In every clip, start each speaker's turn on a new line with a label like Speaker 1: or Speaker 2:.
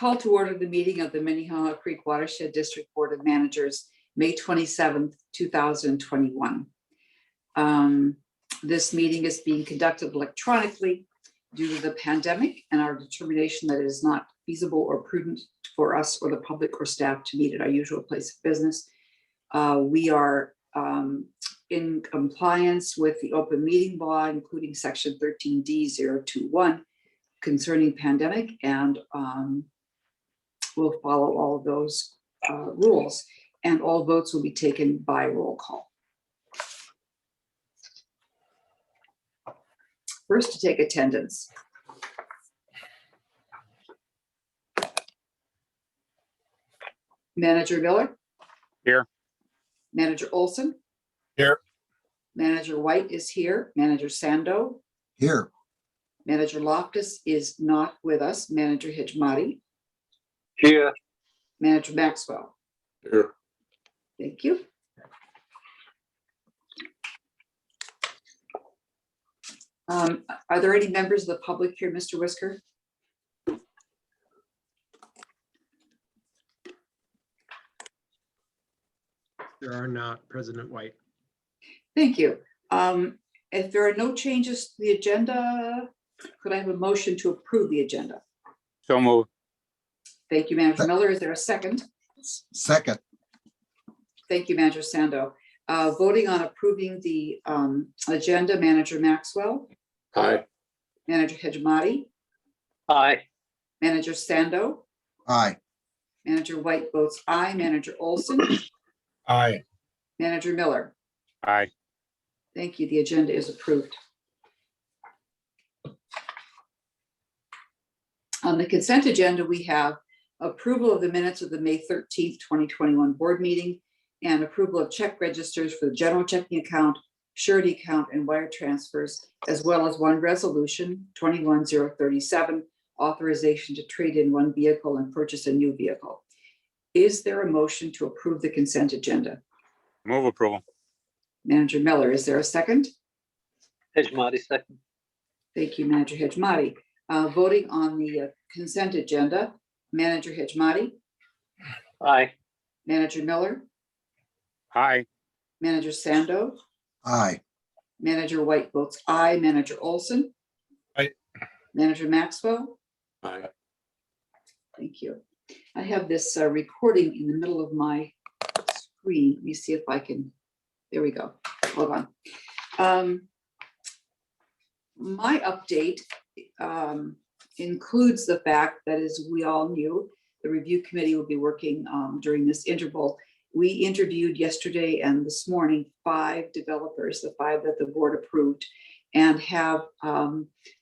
Speaker 1: Call to order the meeting of the Minnehaha Creek Watershed District Board of Managers, May 27th, 2021. This meeting is being conducted electronically due to the pandemic and our determination that it is not feasible or prudent for us or the public or staff to meet at our usual place of business. We are in compliance with the open meeting law, including section 13D021 concerning pandemic, and we'll follow all of those rules, and all votes will be taken by roll call. First, to take attendance. Manager Miller?
Speaker 2: Here.
Speaker 1: Manager Olson?
Speaker 2: Here.
Speaker 1: Manager White is here. Manager Sando?
Speaker 3: Here.
Speaker 1: Manager Loftus is not with us. Manager Hijmati?
Speaker 2: Here.
Speaker 1: Manager Maxwell?
Speaker 2: Here.
Speaker 1: Thank you. Are there any members of the public here, Mr. Whisker?
Speaker 4: There are not, President White.
Speaker 1: Thank you. If there are no changes to the agenda, could I have a motion to approve the agenda?
Speaker 2: So moved.
Speaker 1: Thank you, Manager Miller. Is there a second?
Speaker 3: Second.
Speaker 1: Thank you, Manager Sando. Voting on approving the agenda, Manager Maxwell?
Speaker 2: Aye.
Speaker 1: Manager Hijmati?
Speaker 2: Aye.
Speaker 1: Manager Sando?
Speaker 3: Aye.
Speaker 1: Manager White votes aye. Manager Olson?
Speaker 3: Aye.
Speaker 1: Manager Miller?
Speaker 2: Aye.
Speaker 1: Thank you. The agenda is approved. On the consent agenda, we have approval of the minutes of the May 13th, 2021 board meeting and approval of check registers for the general checking account, surety account, and wire transfers, as well as one resolution, 21037, authorization to trade in one vehicle and purchase a new vehicle. Is there a motion to approve the consent agenda?
Speaker 2: Move approval.
Speaker 1: Manager Miller, is there a second?
Speaker 5: Hijmati, second.
Speaker 1: Thank you, Manager Hijmati. Voting on the consent agenda, Manager Hijmati,
Speaker 5: Aye.
Speaker 1: Manager Miller,
Speaker 2: Aye.
Speaker 1: Manager Sando,
Speaker 3: Aye.
Speaker 1: Manager White votes aye. Manager Olson?
Speaker 2: Aye.
Speaker 1: Manager Maxwell?
Speaker 2: Aye.
Speaker 1: Thank you. I have this recording in the middle of my screen. Let me see if I can, there we go. Hold on. My update includes the fact that, as we all knew, the review committee will be working during this interval. We interviewed yesterday and this morning 5 developers, the 5 that the board approved, and have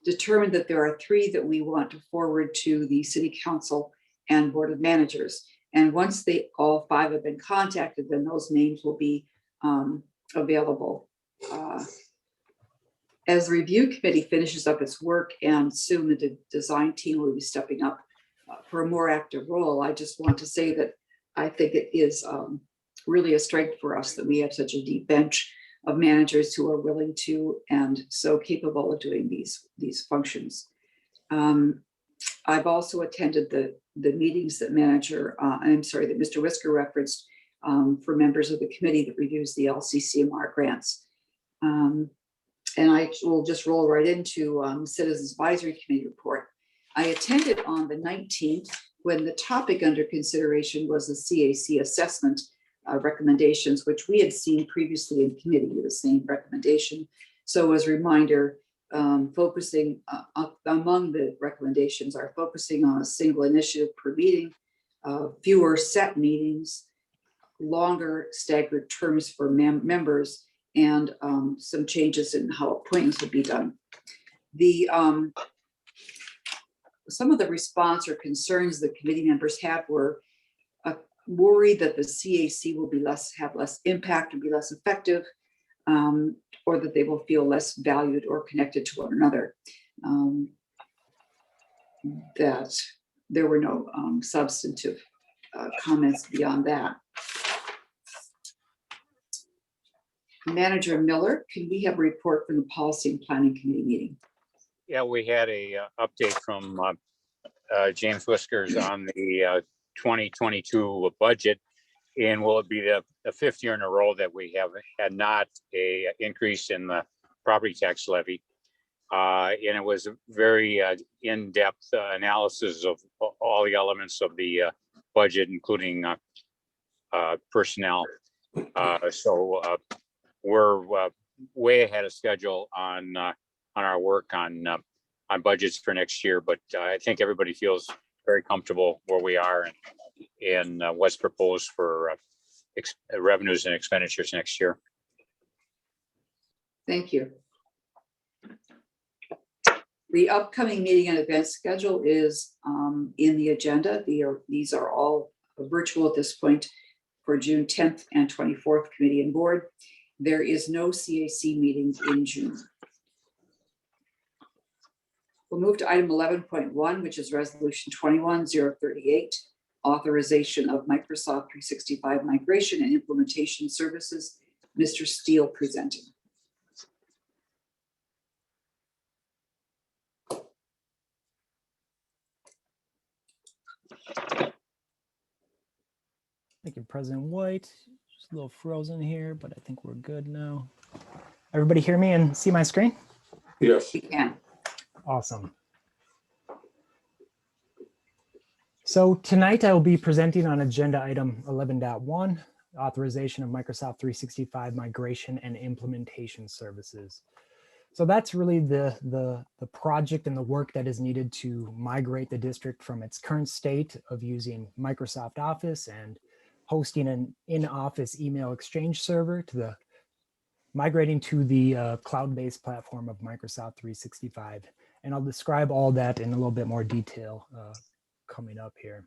Speaker 1: determined that there are 3 that we want to forward to the city council and board of managers. And once all 5 have been contacted, then those names will be available. As the review committee finishes up its work and soon the design team will be stepping up for a more active role, I just want to say that I think it is really a strength for us that we have such a deep bench of managers who are willing to and so capable of doing these functions. I've also attended the meetings that that Mr. Whisker referenced for members of the committee that reviews the LCCMR grants. And I will just roll right into Citizens Advisory Committee report. I attended on the 19th when the topic under consideration was the CAC assessment recommendations, which we had seen previously in committee with the same recommendation. So as a reminder, focusing among the recommendations are focusing on a single initiative per meeting, fewer set meetings, longer staggered terms for members, and some changes in how appointments would be done. Some of the response or concerns the committee members had were worried that the CAC will have less impact and be less effective, or that they will feel less valued or connected to one another. That there were no substantive comments beyond that. Manager Miller, can we have a report from the Policy and Planning Committee meeting?
Speaker 2: Yeah, we had a update from James Whiskers on the 2022 budget. And will it be the fifth year in a row that we have had not a increase in the property tax levy? And it was a very in-depth analysis of all the elements of the budget, including personnel. So we're way ahead of schedule on our work on budgets for next year. But I think everybody feels very comfortable where we are and what's proposed for revenues and expenditures next year.
Speaker 1: Thank you. The upcoming meeting and event schedule is in the agenda. These are all virtual at this point for June 10th and 24th committee and board. There is no CAC meeting in June. We'll move to item 11.1, which is resolution 21-038, authorization of Microsoft 365 migration and implementation services. Mr. Steele presenting.
Speaker 6: Thank you, President White. Just a little frozen here, but I think we're good now. Everybody hear me and see my screen?
Speaker 3: Yes.
Speaker 1: We can.
Speaker 6: Awesome. So tonight I will be presenting on agenda item 11.1, authorization of Microsoft 365 migration and implementation services. So that's really the project and the work that is needed to migrate the district from its current state of using Microsoft Office and hosting an in-office email exchange server to migrating to the cloud-based platform of Microsoft 365. And I'll describe all that in a little bit more detail coming up here.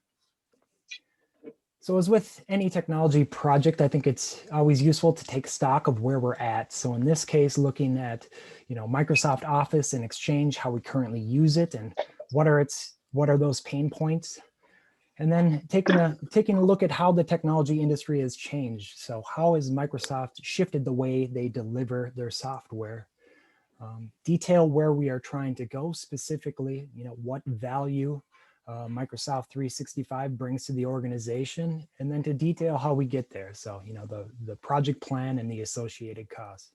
Speaker 6: So as with any technology project, I think it's always useful to take stock of where we're at. So in this case, looking at Microsoft Office and Exchange, how we currently use it, and what are those pain points, and then taking a look at how the technology industry has changed. So how has Microsoft shifted the way they deliver their software? Detail where we are trying to go specifically. What value Microsoft 365 brings to the organization, and then to detail how we get there. So, the project plan and the associated costs.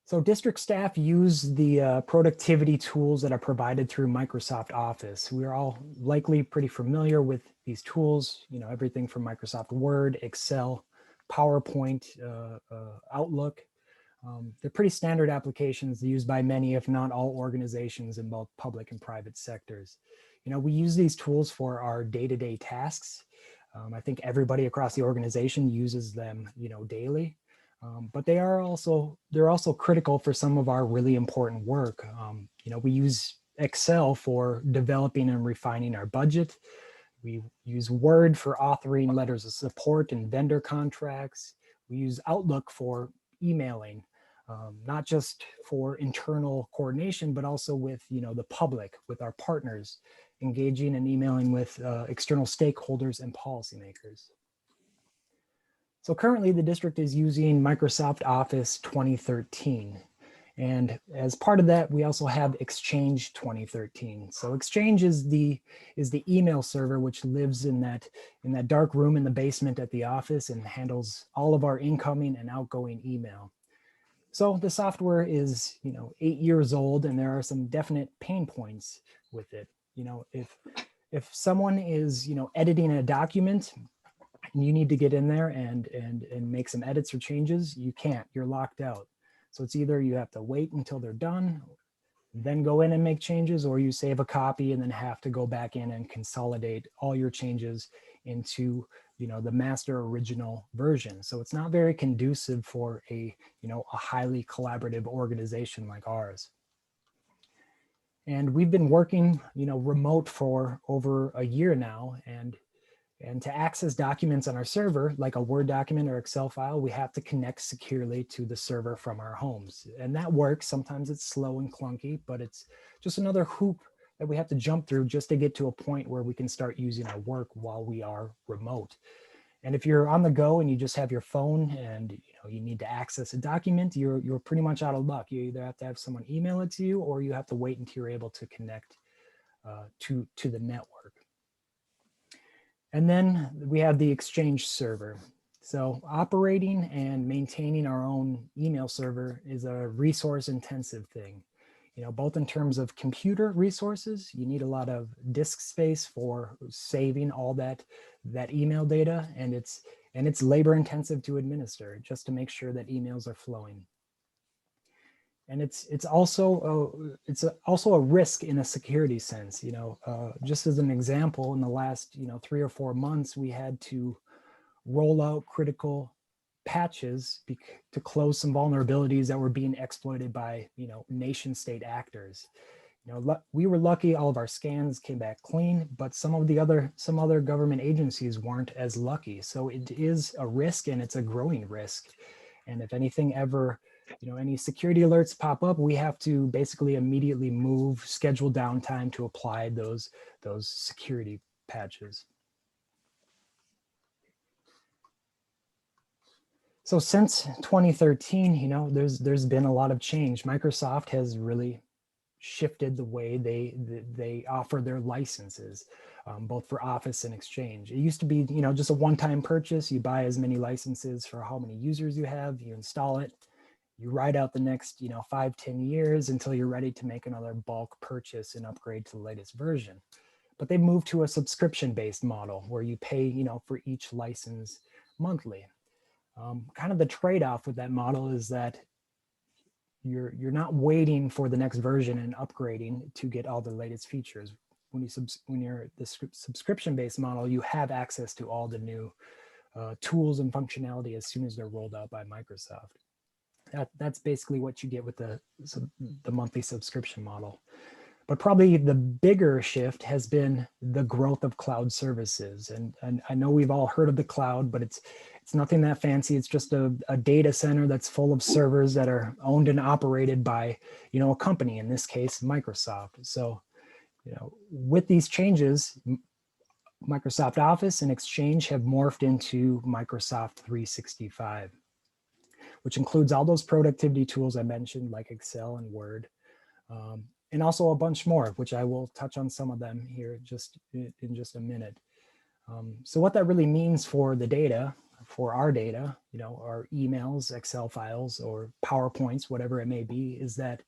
Speaker 6: So district staff use the productivity tools that are provided through Microsoft Office. We're all likely pretty familiar with these tools, everything from Microsoft Word, Excel, PowerPoint, Outlook. They're pretty standard applications used by many, if not all, organizations in both public and private sectors. We use these tools for our day-to-day tasks. I think everybody across the organization uses them, daily. But they're also critical for some of our really important work. We use Excel for developing and refining our budget. We use Word for authoring letters of support and vendor contracts. We use Outlook for emailing. Not just for internal coordination, but also with the public, with our partners, engaging and emailing with external stakeholders and policymakers. So currently the district is using Microsoft Office 2013. And as part of that, we also have Exchange 2013. So Exchange is the email server which lives in that dark room in the basement at the office and handles all of our incoming and outgoing email. So the software is, 8 years old, and there are some definite pain points with it. If someone is, editing a document, and you need to get in there and make some edits or changes, you can't. You're locked out. So it's either you have to wait until they're done, then go in and make changes, or you save a copy and then have to go back in and consolidate all your changes into the master original version. So it's not very conducive for a highly collaborative organization like ours. And we've been working remote for over a year now, and to access documents on our server, like a Word document or Excel file, we have to connect securely to the server from our homes. And that works. Sometimes it's slow and clunky, but it's just another hoop that we have to jump through just to get to a point where we can start using our work while we are remote. And if you're on the go and you just have your phone and you need to access a document, you're pretty much out of luck. You either have to have someone email it to you, or you have to wait until you're able to connect to the network. And then we have the Exchange server. So operating and maintaining our own email server is a resource intensive thing. Both in terms of computer resources, you need a lot of disk space for saving all that email data, and it's labor intensive to administer just to make sure that emails are flowing. And it's also a risk in a security sense. Just as an example, in the last 3 or 4 months, we had to roll out critical patches to close some vulnerabilities that were being exploited by nation state actors. We were lucky; all of our scans came back clean, but some other government agencies weren't as lucky. So it is a risk, and it's a growing risk. And if anything ever, any security alerts pop up, we have to basically immediately move, schedule downtime to apply those security patches. So since 2013, there's been a lot of change. Microsoft has really shifted the way they offer their licenses, both for Office and Exchange. It used to be, just a one-time purchase. You buy as many licenses for how many users you have, you install it, you ride out the next, 5-10 years until you're ready to make another bulk purchase and upgrade to the latest version. But they've moved to a subscription-based model where you pay, for each license monthly. Kind of the trade-off with that model is that you're not waiting for the next version and upgrading to get all the latest features. When you're the subscription-based model, you have access to all the new tools and functionality as soon as they're rolled out by Microsoft. That's basically what you get with the monthly subscription model. But probably the bigger shift has been the growth of cloud services. And I know we've all heard of the cloud, but it's nothing that fancy. It's just a data center that's full of servers that are owned and operated by, a company, in this case, Microsoft. So, with these changes, Microsoft Office and Exchange have morphed into Microsoft 365, which includes all those productivity tools I mentioned, like Excel and Word. And also a bunch more, which I will touch on some of them here in just a minute. So what that really means for the data, for our data, our emails, Excel files, or PowerPoints, whatever it may be, is that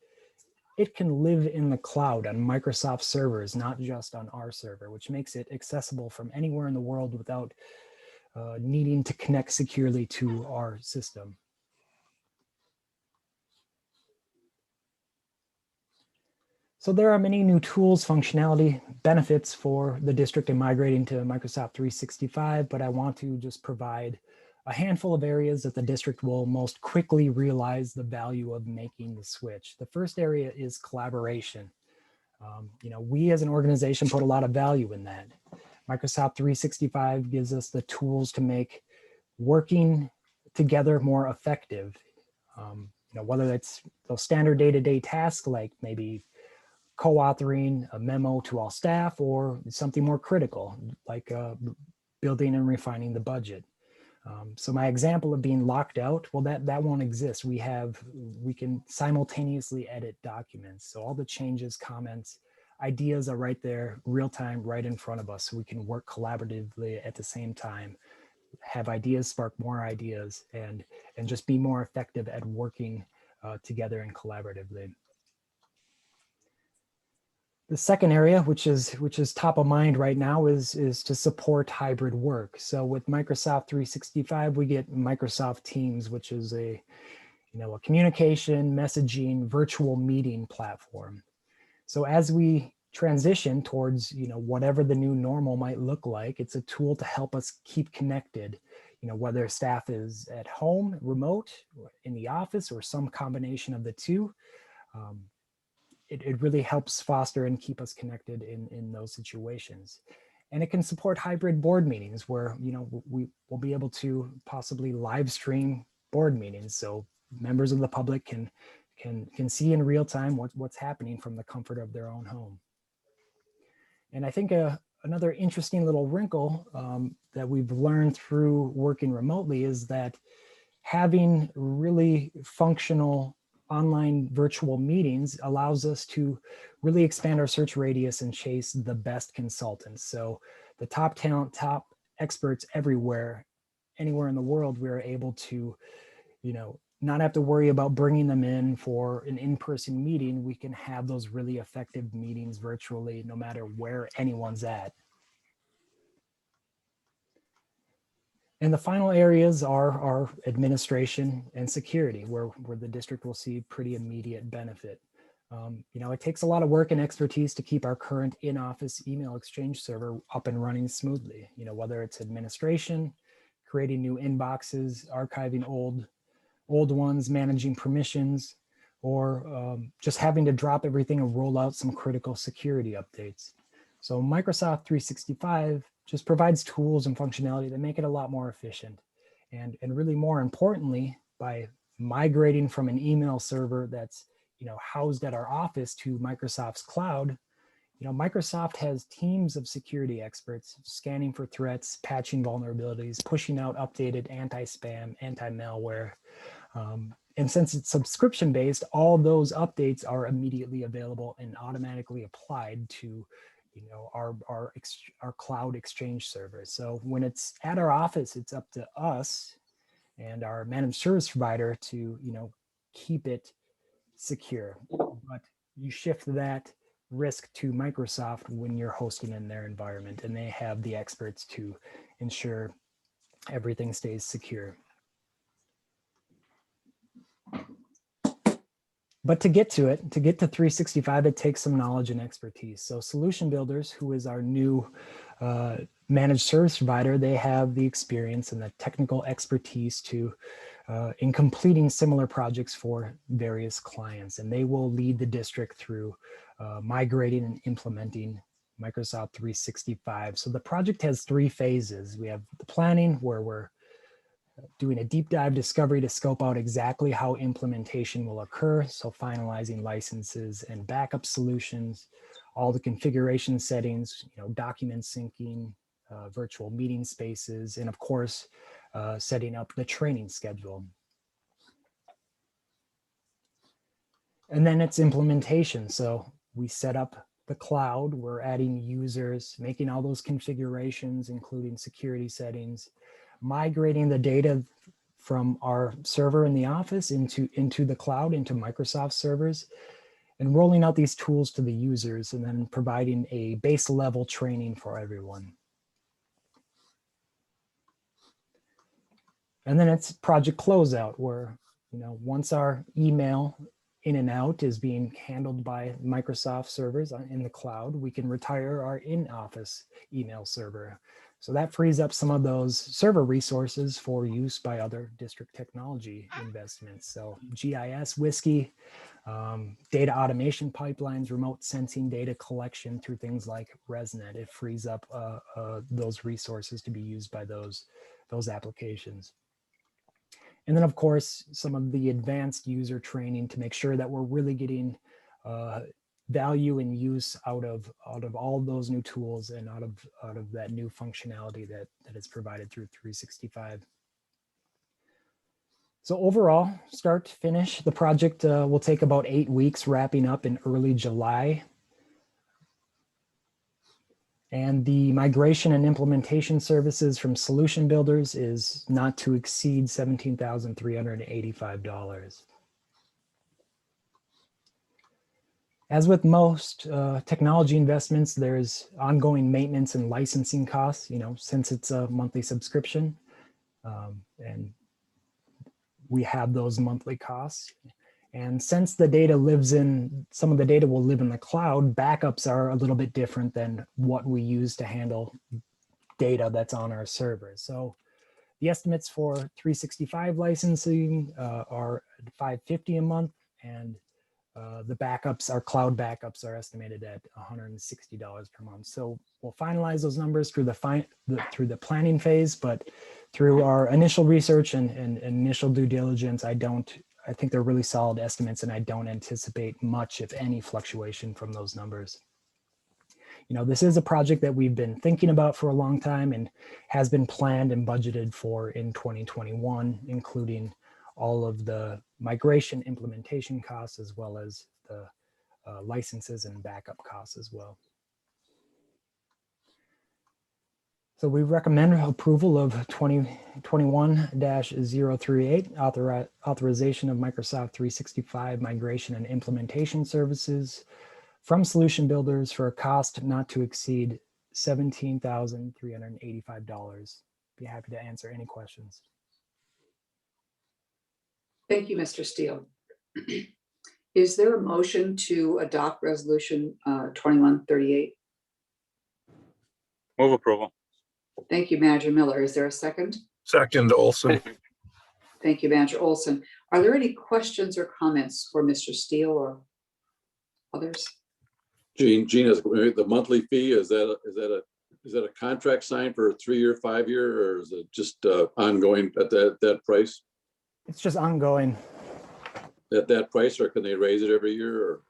Speaker 6: it can live in the cloud on Microsoft servers, not just on our server, which makes it accessible from anywhere in the world without needing to connect securely to our system. So there are many new tools, functionality, benefits for the district in migrating to Microsoft 365, but I want to just provide a handful of areas that the district will most quickly realize the value of making the switch. The first area is collaboration. We as an organization put a lot of value in that. Microsoft 365 gives us the tools to make working together more effective. Whether that's those standard day-to-day tasks like maybe co-authoring a memo to all staff, or something more critical like building and refining the budget. So my example of being locked out, well, that won't exist. We can simultaneously edit documents. So all the changes, comments, ideas are right there, real time, right in front of us. So we can work collaboratively at the same time, have ideas spark more ideas, and just be more effective at working together and collaboratively. The second area, which is top of mind right now, is to support hybrid work. So with Microsoft 365, we get Microsoft Teams, which is a communication, messaging, virtual meeting platform. So as we transition towards whatever the new normal might look like, it's a tool to help us keep connected. Whether staff is at home, remote, in the office, or some combination of the two. It really helps foster and keep us connected in those situations. And it can support hybrid board meetings where, we will be able to possibly live stream board meetings. So members of the public can see in real time what's happening from the comfort of their own home. And I think another interesting little wrinkle that we've learned through working remotely is that having really functional online virtual meetings allows us to really expand our search radius and chase the best consultants. So the top talent, top experts everywhere, anywhere in the world, we're able to, not have to worry about bringing them in for an in-person meeting. We can have those really effective meetings virtually, no matter where anyone's at. And the final areas are our administration and security, where the district will see pretty immediate benefit. It takes a lot of work and expertise to keep our current in-office email exchange server up and running smoothly. Whether it's administration, creating new inboxes, archiving old ones, managing permissions, or just having to drop everything and roll out some critical security updates. So Microsoft 365 just provides tools and functionality that make it a lot more efficient. And really more importantly, by migrating from an email server that's housed at our office to Microsoft's cloud, Microsoft has teams of security experts scanning for threats, patching vulnerabilities, pushing out updated anti-spam, anti-malware. And since it's subscription-based, all those updates are immediately available and automatically applied to our cloud exchange server. So when it's at our office, it's up to us and our managed service provider to keep it secure. But you shift that risk to Microsoft when you're hosting in their environment, and they have the experts to ensure everything stays secure. But to get to 365, it takes some knowledge and expertise. So Solution Builders, who is our new managed service provider, they have the experience and the technical expertise to in completing similar projects for various clients. And they will lead the district through migrating and implementing Microsoft 365. So the project has 3 phases. We have the planning, where we're doing a deep dive discovery to scope out exactly how implementation will occur. So finalizing licenses and backup solutions, all the configuration settings, document syncing, virtual meeting spaces, and of course, setting up the training schedule. And then it's implementation. So we set up the cloud, we're adding users, making all those configurations, including security settings, migrating the data from our server in the office into the cloud, into Microsoft servers, and rolling out these tools to the users, and then providing a base level training for everyone. And then it's project closeout, where once our email in and out is being handled by Microsoft servers in the cloud, we can retire our in-office email server. So that frees up some of those server resources for use by other district technology investments. So GIS, Whiskey, data automation pipelines, remote sensing data collection through things like ResNet. It frees up those resources to be used by those applications. And then, of course, some of the advanced user training to make sure that we're really getting value and use out of all of those new tools and out of that new functionality that is provided through 365. So overall, start to finish, the project will take about 8 weeks, wrapping up in early July. And the migration and implementation services from Solution Builders is not to exceed $17,385. As with most technology investments, there's ongoing maintenance and licensing costs, since it's a monthly subscription. And we have those monthly costs. And since the data some of the data will live in the cloud, backups are a little bit different than what we use to handle data that's on our servers. So the estimates for 365 licensing are $550 a month, and the backups, our cloud backups, are estimated at $160 per month. So we'll finalize those numbers through the planning phase, but through our initial research and initial due diligence, I think they're really solid estimates, and I don't anticipate much, if any, fluctuation from those numbers. this is a project that we've been thinking about for a long time and has been planned and budgeted for in 2021, including all of the migration implementation costs, as well as the licenses and backup costs as well. So we recommend approval of 2021-038, authorization of Microsoft 365 migration and implementation services from solution builders for a cost not to exceed $17,385. Be happy to answer any questions.
Speaker 1: Thank you, Mr. Steele. Is there a motion to adopt resolution 2138?
Speaker 2: Move approval.
Speaker 1: Thank you, Manager Miller. Is there a second?
Speaker 3: Second, Olson.
Speaker 1: Thank you, Manager Olson. Are there any questions or comments for Mr. Steele or others?
Speaker 7: Gene, the monthly fee, is that a contract signed for a 3-year, 5-year, or is it just ongoing at that price?
Speaker 6: It's just ongoing.
Speaker 7: At that price, or can they raise it every year?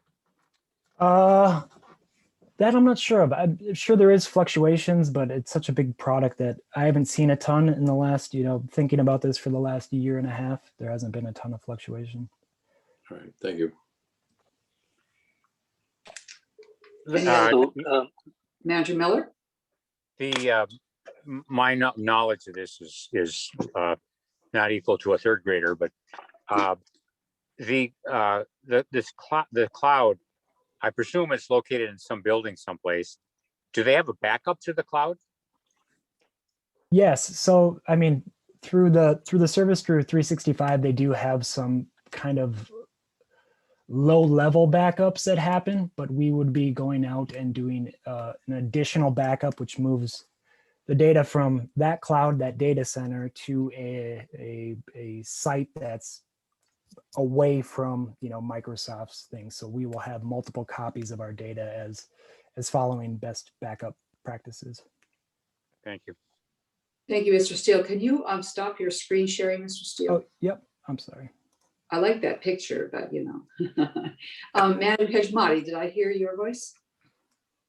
Speaker 7: Or
Speaker 6: That I'm not sure of. I'm sure there is fluctuations, but it's such a big product that I haven't seen a ton in the last, thinking about this for the last year and a half. There hasn't been a ton of fluctuation.
Speaker 7: all right, thank you.
Speaker 1: Manager Miller?
Speaker 2: My knowledge of this is not equal to a third grader, but the cloud, I presume it's located in some building someplace. Do they have a backup to the cloud?
Speaker 6: Yes. So, I mean, through the service through 365, they do have some kind of low level backups that happen, but we would be going out and doing an additional backup, which moves the data from that cloud, that data center, to a site that's away from Microsoft's things. So we will have multiple copies of our data as following best backup practices.
Speaker 2: Thank you.
Speaker 1: Thank you, Mr. Steele. Can you stop your screen sharing, Mr. Steele?
Speaker 6: Oh, yep. I'm sorry.
Speaker 1: I like that picture, but Manager Hejmati, did I hear your voice?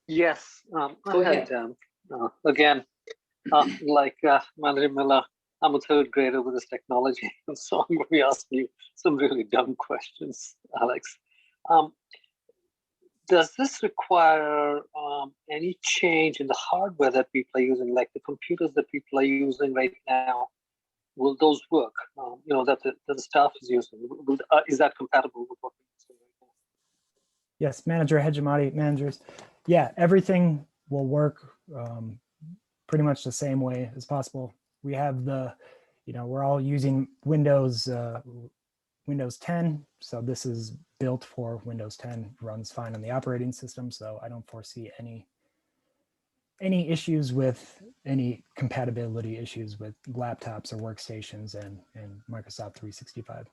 Speaker 5: Yes,
Speaker 1: Go ahead.
Speaker 5: Again, like Manager Miller, I'm a third grader with this technology, and so I'm going to be asking you some really dumb questions, Alex. Does this require any change in the hardware that people are using, like the computers that people are using right now? Will those work? That the staff is using. Is that compatible with what we're using right now?
Speaker 6: Yes, Manager Hejmati, managers. Yeah, everything will work pretty much the same way as possible. We have we're all using Windows 10, so this is built for Windows 10, runs fine on the operating system, so I don't foresee any issues with any compatibility issues with laptops or workstations and Microsoft 365.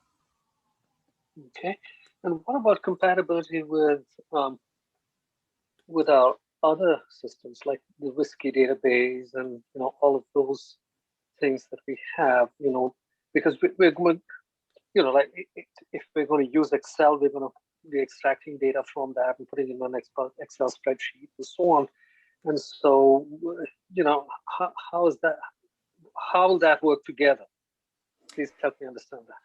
Speaker 5: Okay, and what about compatibility with our other systems, like the Whiskey database and all of those things that we have? Because we're going, if we're going to use Excel, we're going to be extracting data from that and putting it in an Excel spreadsheet and so on. And so, how is that? How will that work together? Please help me understand that.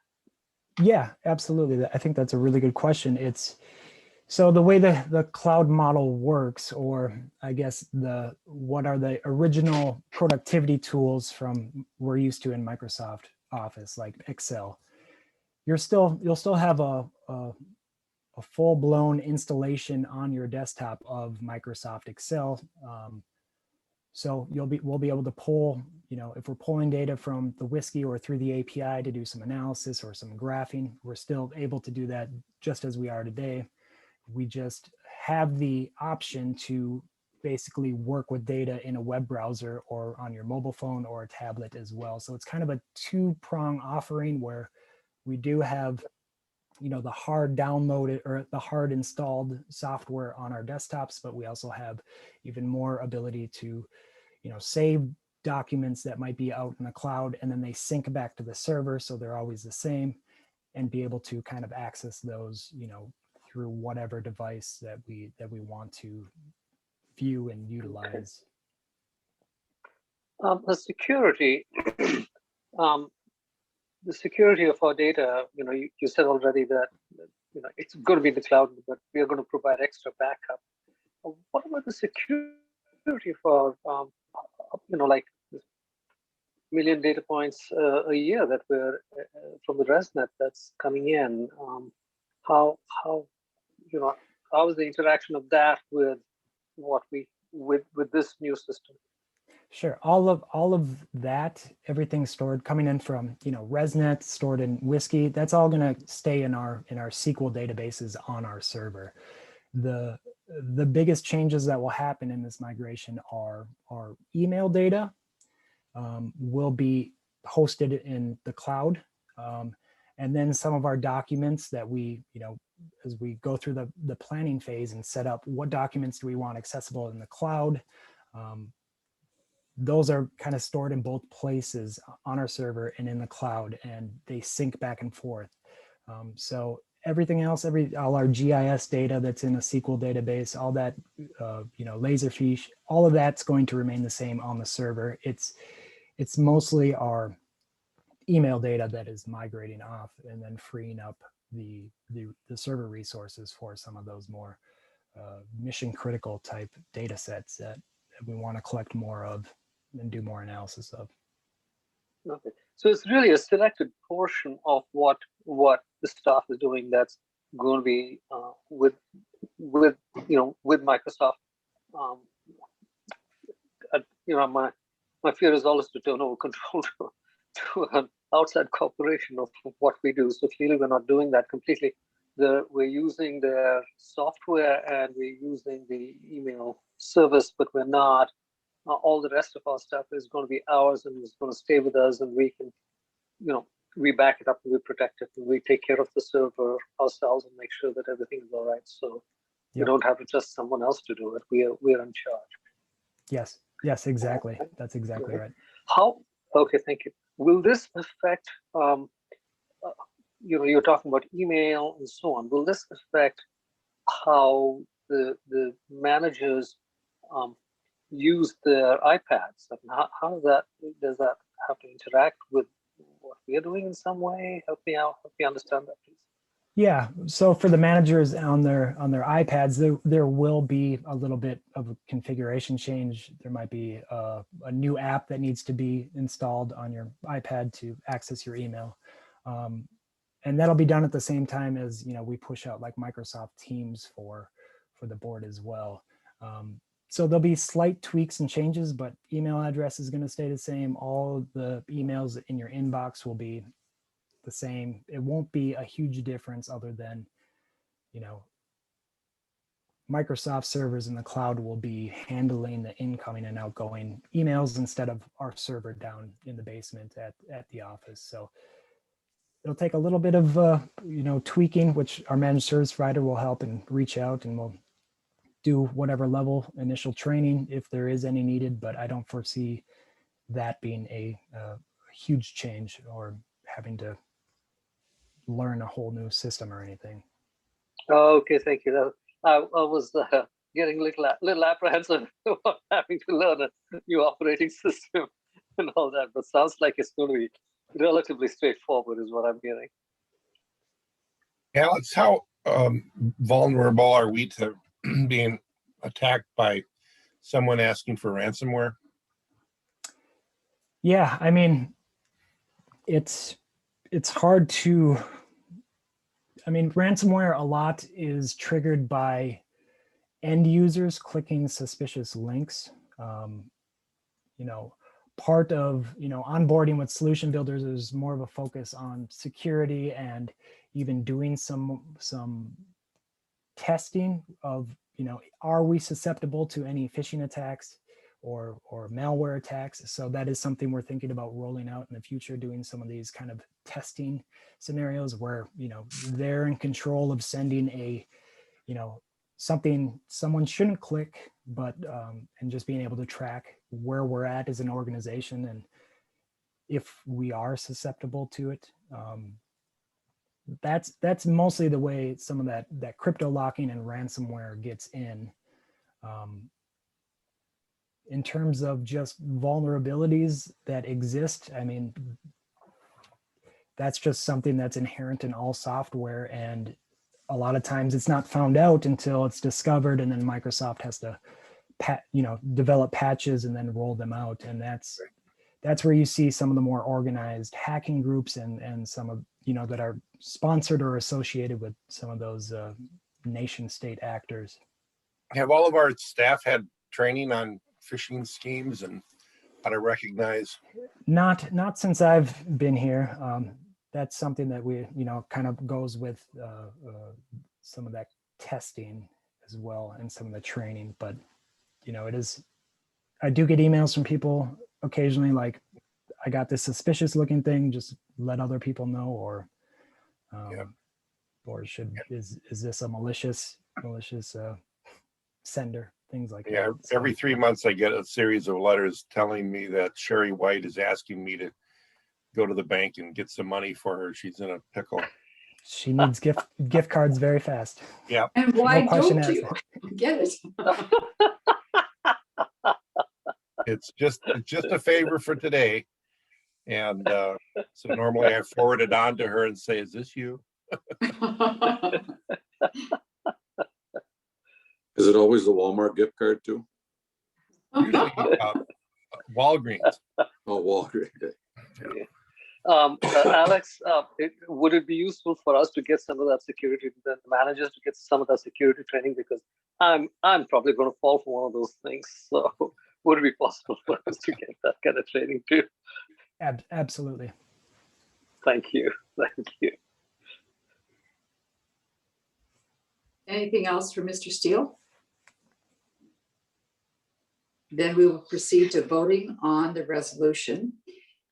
Speaker 6: Yeah, absolutely. I think that's a really good question. So the way the cloud model works, or I guess what are the original productivity tools we're used to in Microsoft Office, like Excel? You'll still have a full-blown installation on your desktop of Microsoft Excel. So we'll be able to pull, if we're pulling data from the Whiskey or through the API to do some analysis or some graphing, we're still able to do that just as we are today. We just have the option to basically work with data in a web browser or on your mobile phone or a tablet as well. So it's kind of a two-prong offering where we do have the hard downloaded or the hard installed software on our desktops, but we also have even more ability to save documents that might be out in the cloud, and then they sync back to the server, so they're always the same, and be able to kind of access those through whatever device that we want to view and utilize.
Speaker 5: The security, the security of our data, you said already that, it's going to be in the cloud, but we are going to provide extra backup. What about the security for, like million data points a year that we're from the ResNet that's coming in? How is the interaction of that with what with this new system?
Speaker 6: Sure. All of that, everything stored coming in from, ResNet, stored in Whiskey, that's all going to stay in our SQL databases on our server. The biggest changes that will happen in this migration are our email data will be hosted in the cloud. And then some of our documents that we, as we go through the planning phase and set up what documents do we want accessible in the cloud, those are kind of stored in both places on our server and in the cloud, and they sync back and forth. So everything else, all our GIS data that's in a SQL database, all that, Laserfish, all of that's going to remain the same on the server. It's mostly our email data that is migrating off and then freeing up the server resources for some of those more mission critical type data sets that we want to collect more of and do more analysis of.
Speaker 5: Okay, so it's really a selected portion of what the staff is doing that's going to be with Microsoft. My fear is always to turn over control to an outside corporation of what we do. So clearly, we're not doing that completely. We're using their software and we're using the email service, but we're not. All the rest of our stuff is going to be ours and is going to stay with us, and we can, we back it up and we protect it and we take care of the server ourselves and make sure that everything is all right. So we don't have to trust someone else to do it. We're in charge.
Speaker 6: Yes, exactly. That's exactly right.
Speaker 5: Okay, thank you. Will this affect, you're talking about email and so on. Will this affect how the managers use their iPads? I mean, how does that have to interact with what we are doing in some way? Help me out. Help me understand that, please.
Speaker 6: Yeah. So for the managers on their iPads, there will be a little bit of a configuration change. There might be a new app that needs to be installed on your iPad to access your email. And that'll be done at the same time as, we push out like Microsoft Teams for the board as well. So there'll be slight tweaks and changes, but email address is going to stay the same. All the emails in your inbox will be the same. It won't be a huge difference other than, Microsoft servers in the cloud will be handling the incoming and outgoing emails instead of our server down in the basement at the office. So it'll take a little bit of, tweaking, which our managed service provider will help and reach out and we'll do whatever level initial training if there is any needed, but I don't foresee that being a huge change or having to learn a whole new system or anything.
Speaker 5: Okay, thank you. I was getting a little apprehensive about having to learn a new operating system and all that, but sounds like it's going to be relatively straightforward is what I'm hearing.
Speaker 8: Alex, how vulnerable are we to being attacked by someone asking for ransomware?
Speaker 6: Yeah, I mean, it's hard to, ransomware a lot is triggered by end users clicking suspicious links. Part of, onboarding with solution builders is more of a focus on security and even doing some testing of, are we susceptible to any phishing attacks or malware attacks? So that is something we're thinking about rolling out in the future, doing some of these kind of testing scenarios where, they're in control of sending a, something someone shouldn't click, but and just being able to track where we're at as an organization and if we are susceptible to it. That's mostly the way some of that crypto locking and ransomware gets in. in terms of just vulnerabilities that exist, I mean, that's just something that's inherent in all software. And a lot of times it's not found out until it's discovered, and then Microsoft has to develop patches and then roll them out. And that's where you see some of the more organized hacking groups and some of, that are sponsored or associated with some of those nation state actors.
Speaker 8: Have all of our staff had training on phishing schemes and how to recognize?
Speaker 6: Not since I've been here. That's something that we, kind of goes with some of that testing as well and some of the training. But, I do get emails from people occasionally, like, I got this suspicious looking thing, just let other people know, or is this a malicious sender, things like
Speaker 8: Yeah,
Speaker 6: that. So,
Speaker 8: every 3 months I get a series of letters telling me that Sherry White is asking me to go to the bank and get some money for her. She's in a pickle.
Speaker 6: she needs gift cards very fast.
Speaker 8: Yeah.
Speaker 1: And why
Speaker 6: No question
Speaker 1: don't you get it?
Speaker 8: It's just a favor for today. And so normally I forward it on to her and say, is this you?
Speaker 7: Is it always the Walmart gift card too?
Speaker 8: Usually Walgreens.
Speaker 7: Oh, Walgreens.
Speaker 5: Alex, would it be useful for us to get some of that security, the managers to get some of that security training? Because I'm probably going to fall for one of those things. So would it be possible for us to get that kind of training too?
Speaker 6: Absolutely.
Speaker 5: Thank you. Thank you.
Speaker 1: Anything else for Mr. Steele? Then we will proceed to voting on the resolution.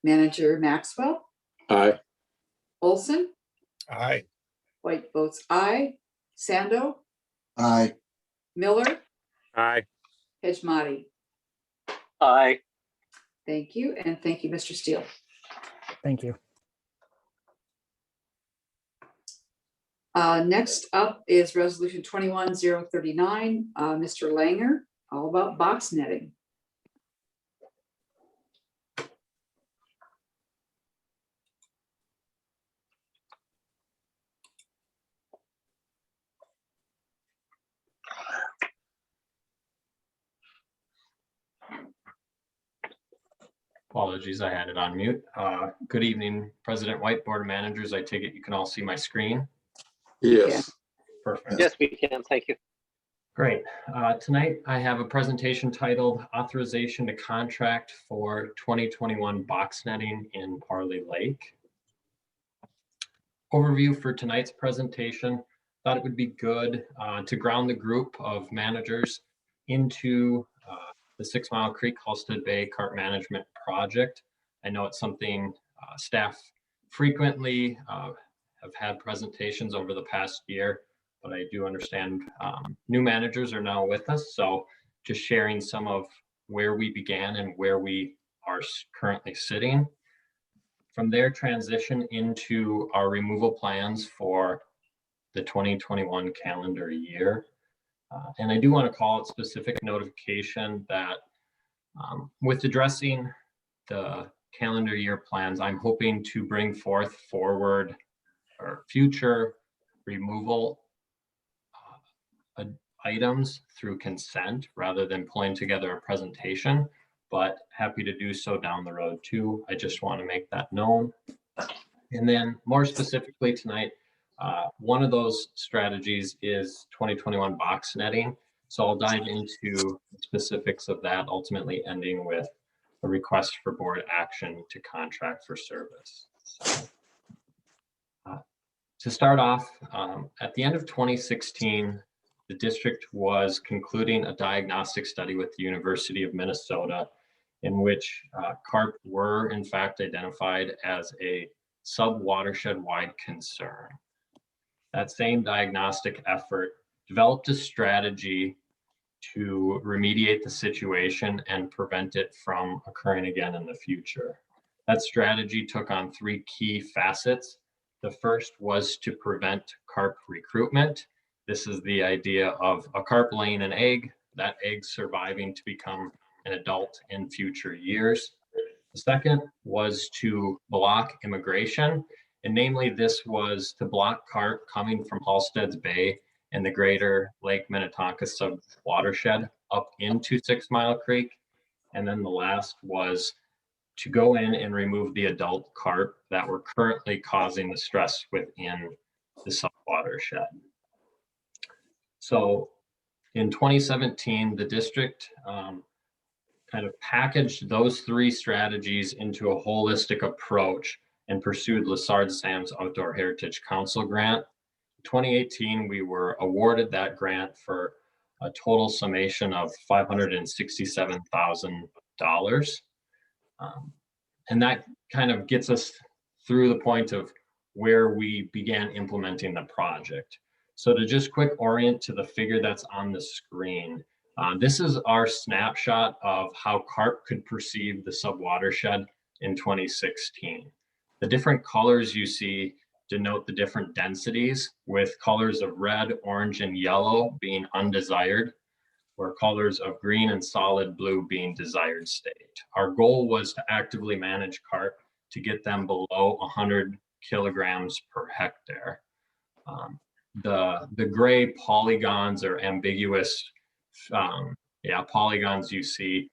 Speaker 1: Manager Maxwell,
Speaker 7: Aye.
Speaker 1: Olson,
Speaker 8: Aye.
Speaker 1: White votes aye. Sando,
Speaker 3: Aye.
Speaker 1: Miller,
Speaker 2: Aye.
Speaker 1: Hejmati.
Speaker 5: Aye.
Speaker 1: Thank you, and thank you, Mr. Steele.
Speaker 6: Thank you.
Speaker 1: Next up is resolution 21-039, Mr. Langer, all about box netting.
Speaker 9: Apologies, I had it on mute. Good evening, President White, Board of Managers. I take it you can all see my screen.
Speaker 7: Yes.
Speaker 9: Perfect.
Speaker 5: Yes, we can. Thank you.
Speaker 9: Great. Tonight I have a presentation titled Authorization to Contract for 2021 Box Netting in Parley Lake. Overview for tonight's presentation. Thought it would be good to ground the group of managers into the 6 Mile Creek Halsted Bay Carp Management Project. I know it's something staff frequently have had presentations over the past year, but I do understand new managers are now with us. So just sharing some of where we began and where we are currently sitting. From there, transition into our removal plans for the 2021 calendar year. And I do want to call it specific notification that with addressing the calendar year plans, I'm hoping to bring forward or future removal items through consent rather than pulling together a presentation, but happy to do so down the road too. I just want to make that known. And then more specifically tonight, one of those strategies is 2021 box netting. So I'll dive into specifics of that, ultimately ending with a request for board action to contract for service. So, to start off, at the end of 2016, the district was concluding a diagnostic study with the University of Minnesota in which carp were in fact identified as a sub-watershed wide concern. That same diagnostic effort developed a strategy to remediate the situation and prevent it from occurring again in the future. That strategy took on 3 key facets. The first was to prevent carp recruitment. This is the idea of a carp laying an egg, that egg surviving to become an adult in future years. The second was to block immigration, and namely this was to block carp coming from Halstead's Bay and the greater Lake Minnetonka sub watershed up into 6 Mile Creek. And then the last was to go in and remove the adult carp that were currently causing the stress within the sub watershed. So in 2017, the district kind of packaged those 3 strategies into a holistic approach and pursued Lessard Sam's Outdoor Heritage Council grant. In 2018, we were awarded that grant for a total summation of $567,000. And that kind of gets us through the point of where we began implementing the project. So to just quick orient to the figure that's on the screen, this is our snapshot of how carp could perceive the subwatershed in 2016. The different colors you see denote the different densities, with colors of red, orange, and yellow being undesired, where colors of green and solid blue being desired state. Our goal was to actively manage carp to get them below 100 kilograms per hectare. The gray polygons or ambiguous polygons you see,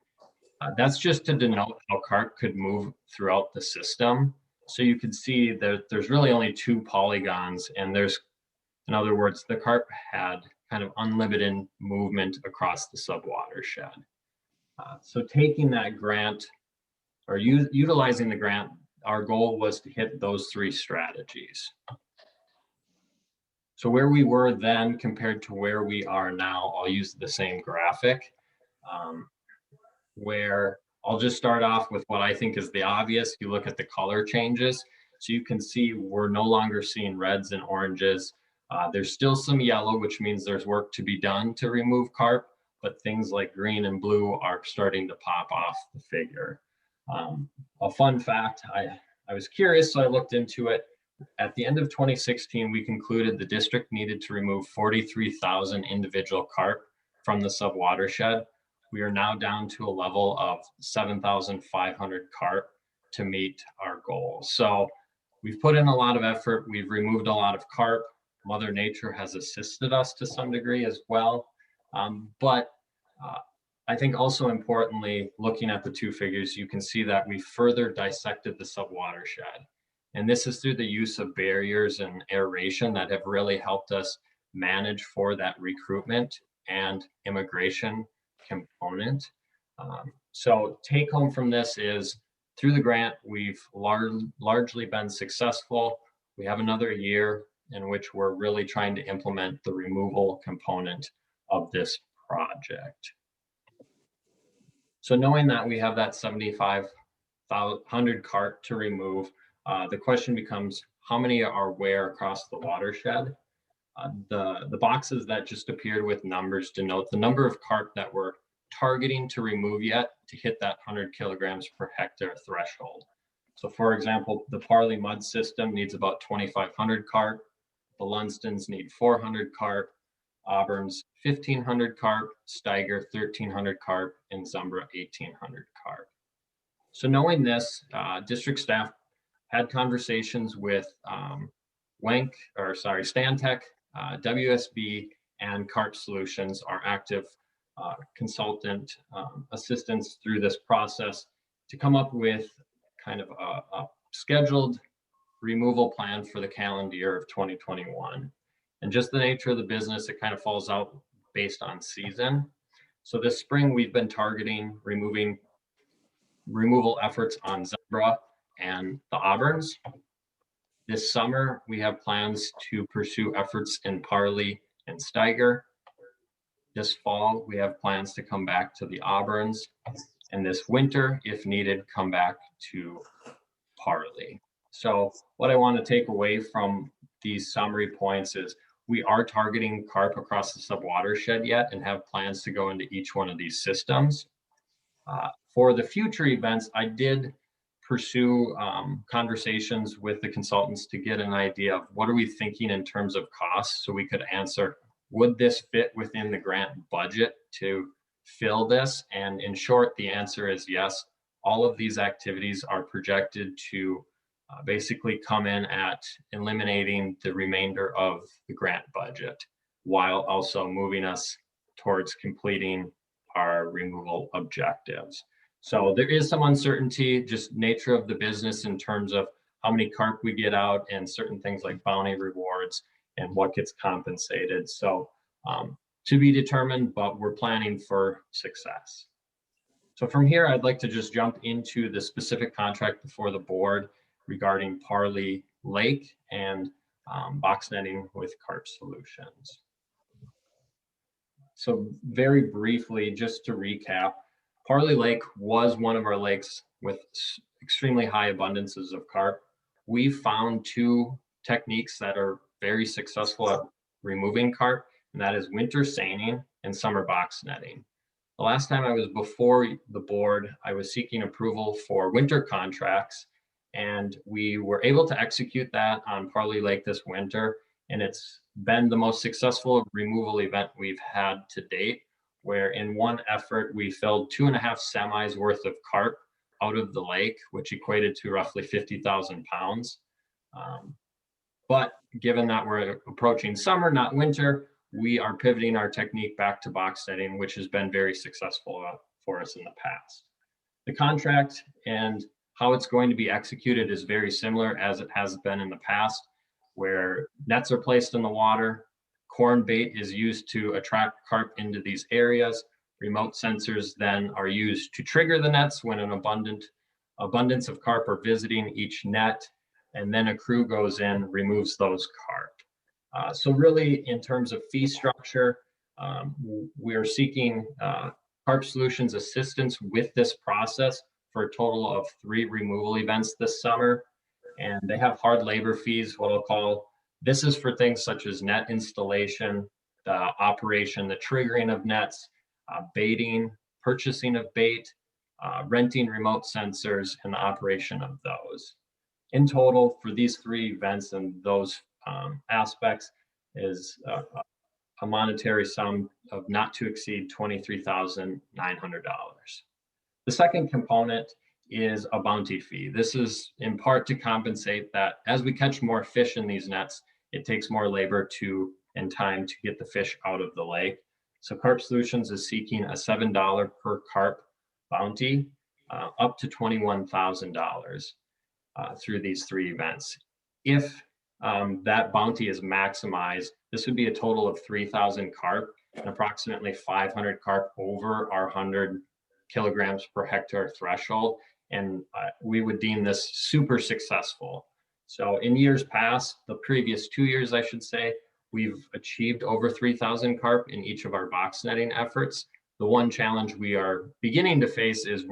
Speaker 9: that's just to denote how carp could move throughout the system. So you can see that there's really only 2 polygons, and there's, in other words, the carp had kind of unlimited movement across the subwatershed. So taking that grant or utilizing the grant, our goal was to hit those 3 strategies. So where we were then compared to where we are now, I'll use the same graphic, where I'll just start off with what I think is the obvious. You look at the color changes. So you can see we're no longer seeing reds and oranges. There's still some yellow, which means there's work to be done to remove carp, but things like green and blue are starting to pop off the figure. A fun fact, I was curious, so I looked into it. At the end of 2016, we concluded the district needed to remove 43,000 individual carp from the subwatershed. We are now down to a level of 7,500 carp to meet our goal. So we've put in a lot of effort. We've removed a lot of carp. Mother Nature has assisted us to some degree as well. But I think also importantly, looking at the 2 figures, you can see that we further dissected the subwatershed. And this is through the use of barriers and aeration that have really helped us manage for that recruitment and immigration component. So take home from this is through the grant, we've largely been successful. We have another year in which we're really trying to implement the removal component of this project. So knowing that we have that 7,500 carp to remove, the question becomes, how many are where across the watershed? The boxes that just appeared with numbers denote the number of carp that we're targeting to remove yet to hit that 100 kilograms per hectare threshold. So for example, the Parley mud system needs about 2,500 carp. The Lunstons need 400 carp. Auburn's 1,500 carp, Steiger 1,300 carp, and Zumbra 1,800 carp. So knowing this, district staff had conversations with Stantec, WSB, and Carp Solutions, our active consultant assistance through this process, to come up with kind of a scheduled removal plan for the calendar year of 2021. And just the nature of the business, it kind of falls out based on season. So this spring, we've been targeting removal efforts on Zumbra and the Auburns. This summer, we have plans to pursue efforts in Parley and Steiger. This fall, we have plans to come back to the Auburns. And this winter, if needed, come back to Parley. So what I want to take away from these summary points is we are targeting carp across the subwatershed yet and have plans to go into each one of these systems. For the future events, I did pursue conversations with the consultants to get an idea of what are we thinking in terms of costs, so we could answer, would this fit within the grant budget to fill this? And in short, the answer is yes. All of these activities are projected to basically come in at eliminating the remainder of the grant budget, while also moving us towards completing our removal objectives. So there is some uncertainty, just nature of the business in terms of how many carp we get out and certain things like bounty rewards and what gets compensated. So to be determined, but we're planning for success. So from here, I'd like to just jump into the specific contract before the board regarding Parley Lake and box netting with Carp Solutions. So very briefly, just to recap, Parley Lake was one of our lakes with extremely high abundances of carp. We found two techniques that are very successful at removing carp, and that is winter seining and summer box netting. The last time I was before the board, I was seeking approval for winter contracts, and we were able to execute that on Parley Lake this winter. And it's been the most successful removal event we've had to date, where in one effort, we filled 2.5 semis worth of carp out of the lake, which equated to roughly 50,000 pounds. But given that we're approaching summer, not winter, we are pivoting our technique back to box netting, which has been very successful for us in the past. The contract and how it's going to be executed is very similar as it has been in the past, where nets are placed in the water, corn bait is used to attract carp into these areas. Remote sensors then are used to trigger the nets when an abundance of carp are visiting each net, and then a crew goes in, removes those carp. So really, in terms of fee structure, we are seeking Carp Solutions assistance with this process for a total of 3 removal events this summer. And they have hard labor fees, what I'll call. This is for things such as net installation, the operation, the triggering of nets, baiting, purchasing of bait, renting remote sensors, and the operation of those. In total, for these 3 events and those aspects is a monetary sum of not to exceed $23,900. The second component is a bounty fee. This is in part to compensate that as we catch more fish in these nets, it takes more labor and time to get the fish out of the lake. So Carp Solutions is seeking a $7 per carp bounty up to $21,000 through these 3 events. If that bounty is maximized, this would be a total of 3,000 carp and approximately 500 carp over our 100 kilograms per hectare threshold. And we would deem this super successful. So in years past, the previous 2 years, I should say, we've achieved over 3,000 carp in each of our box netting efforts. The one challenge we are beginning to face is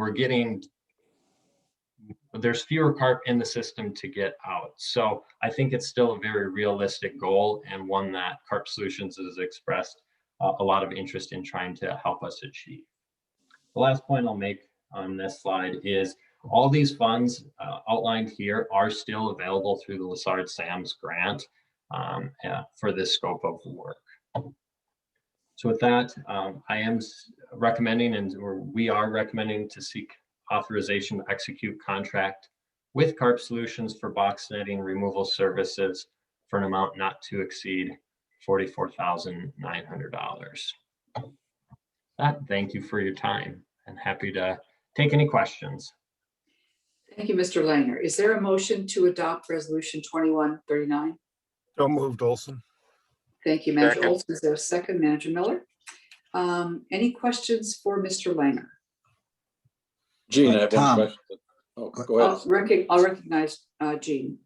Speaker 9: there's fewer carp in the system to get out. So I think it's still a very realistic goal and one that Carp Solutions has expressed a lot of interest in trying to help us achieve. The last point I'll make on this slide is all these funds outlined here are still available through the Lessard SAMS grant for this scope of work. So with that, I am recommending, and we are recommending to seek authorization to execute contract with Carp Solutions for box netting removal services for an amount not to exceed $44,900. Thank you for your time and happy to take any questions.
Speaker 1: Thank you, Mr. Langer. Is there a motion to adopt Resolution 2139?
Speaker 8: So moved, Olson.
Speaker 1: Thank you, Manager
Speaker 2: Second.
Speaker 1: Olson. Is there a second, Manager Miller? Any questions for Mr. Langer?
Speaker 7: Gene, I have one
Speaker 3: Tom.
Speaker 7: question. Oh, go ahead.
Speaker 1: I'll recognize Jean.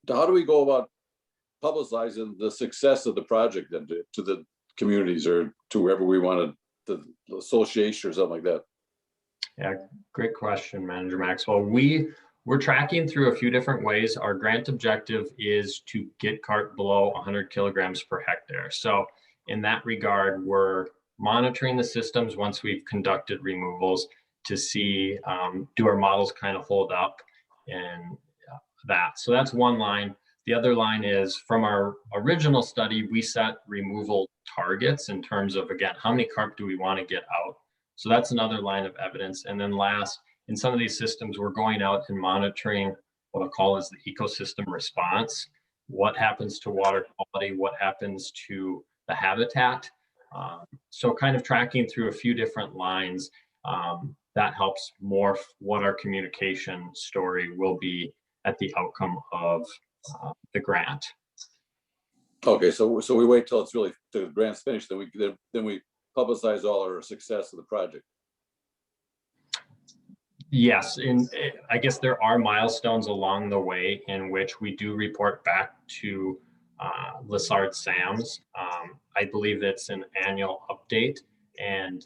Speaker 7: How do we go about publicizing the success of the project then to the communities or to wherever we wanted, the association or something like that?
Speaker 9: Yeah, great question, Manager Maxwell. We're tracking through a few different ways. Our grant objective is to get carp below 100 kilograms per hectare. So in that regard, we're monitoring the systems once we've conducted removals to see, do our models kind of hold up and that. So that's one line. The other line is from our original study, we set removal targets in terms of, again, how many carp do we want to get out? So that's another line of evidence. And then last, in some of these systems, we're going out and monitoring what I'll call is the ecosystem response. What happens to water quality? What happens to the habitat? So kind of tracking through a few different lines, that helps morph what our communication story will be at the outcome of the grant.
Speaker 7: Okay, so we wait till it's really, the grant's finished, then we publicize all our success of the project.
Speaker 9: Yes, and I guess there are milestones along the way in which we do report back to Lessard Sams. I believe it's an annual update, and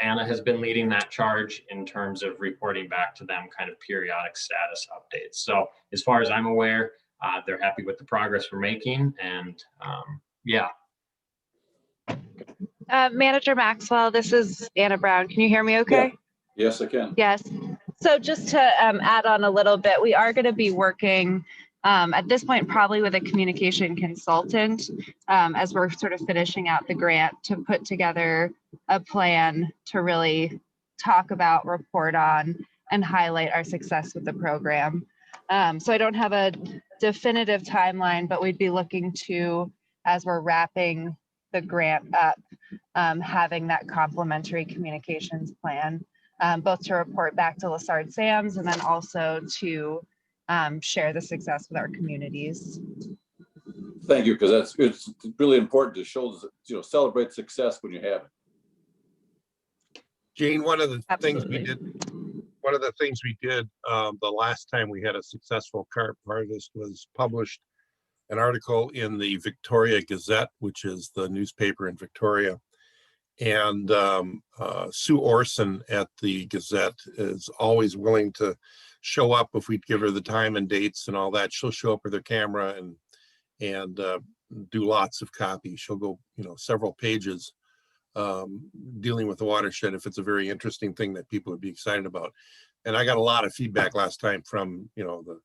Speaker 9: Anna has been leading that charge in terms of reporting back to them kind of periodic status updates. So as far as I'm aware, they're happy with the progress we're making, and yeah.
Speaker 10: Manager Maxwell, this is Anna Brown. Can you hear me okay?
Speaker 7: Yes, I can.
Speaker 10: Yes. So just to add on a little bit, we are going to be working at this point probably with a communication consultant as we're sort of finishing out the grant to put together a plan to really talk about, report on, and highlight our success with the program. So I don't have a definitive timeline, but we'd be looking to, as we're wrapping the grant up, having that complementary communications plan, both to report back to Lessard Sams and then also to share the success with our communities.
Speaker 7: Thank you, because it's really important to show, celebrate success when you have it.
Speaker 8: Gene, one of the things we
Speaker 10: Absolutely.
Speaker 8: did, the last time we had a successful carp harvest was published an article in the Victoria Gazette, which is the newspaper in Victoria. And Sue Orson at the Gazette is always willing to show up if we'd give her the time and dates and all that. She'll show up with her camera and do lots of copy. She'll go, several pages dealing with the watershed if it's a very interesting thing that people would be excited about. And I got a lot of feedback last time from, the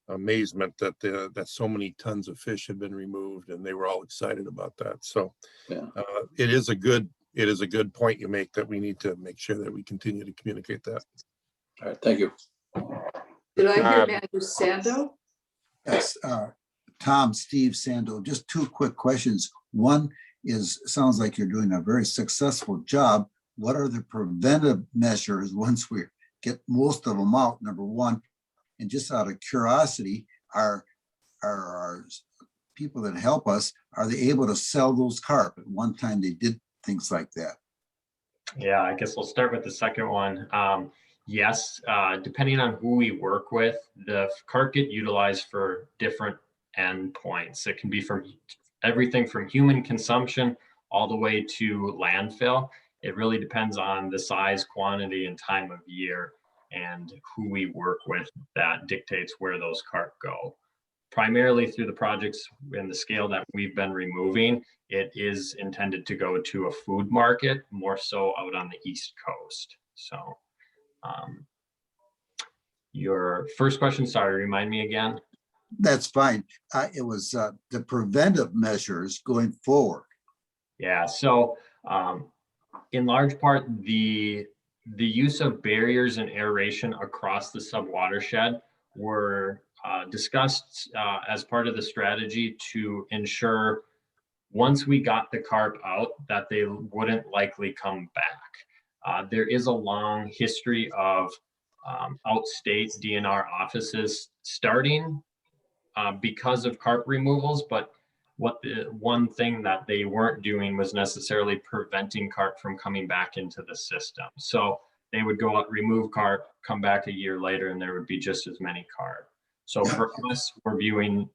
Speaker 8: amazement that so many tons of fish had been removed, and they were all excited about that. So
Speaker 7: Yeah.
Speaker 8: it is a good point you make, that we need to make sure that we continue to communicate that.
Speaker 7: All right, thank you.
Speaker 1: Did I hear Manager Sando?
Speaker 3: Yes, Tom, Steve, Sando, just two quick questions. One is, sounds like you're doing a very successful job. What are the preventive measures once we get most of them out, number one? And just out of curiosity, are people that help us, are they able to sell those carp? At one time they did things like that.
Speaker 9: Yeah, I guess we'll start with the second one. Yes, depending on who we work with, the carp get utilized for different endpoints. It can be from everything from human consumption all the way to landfill. It really depends on the size, quantity, and time of year, and who we work with that dictates where those carp go. Primarily through the projects and the scale that we've been removing, it is intended to go to a food market, more so out on the East Coast. So your first question, sorry, remind me again.
Speaker 3: That's fine. It was the preventive measures going forward.
Speaker 9: Yeah, so in large part, the use of barriers and aeration across the subwatershed were discussed as part of the strategy to ensure once we got the carp out that they wouldn't likely come back. There is a long history of outstate DNR offices starting because of carp removals, but the one thing that they weren't doing was necessarily preventing carp from coming back into the system. So they would go out, remove carp, come back a year later, and there would be just as many carp. So for us, we're viewing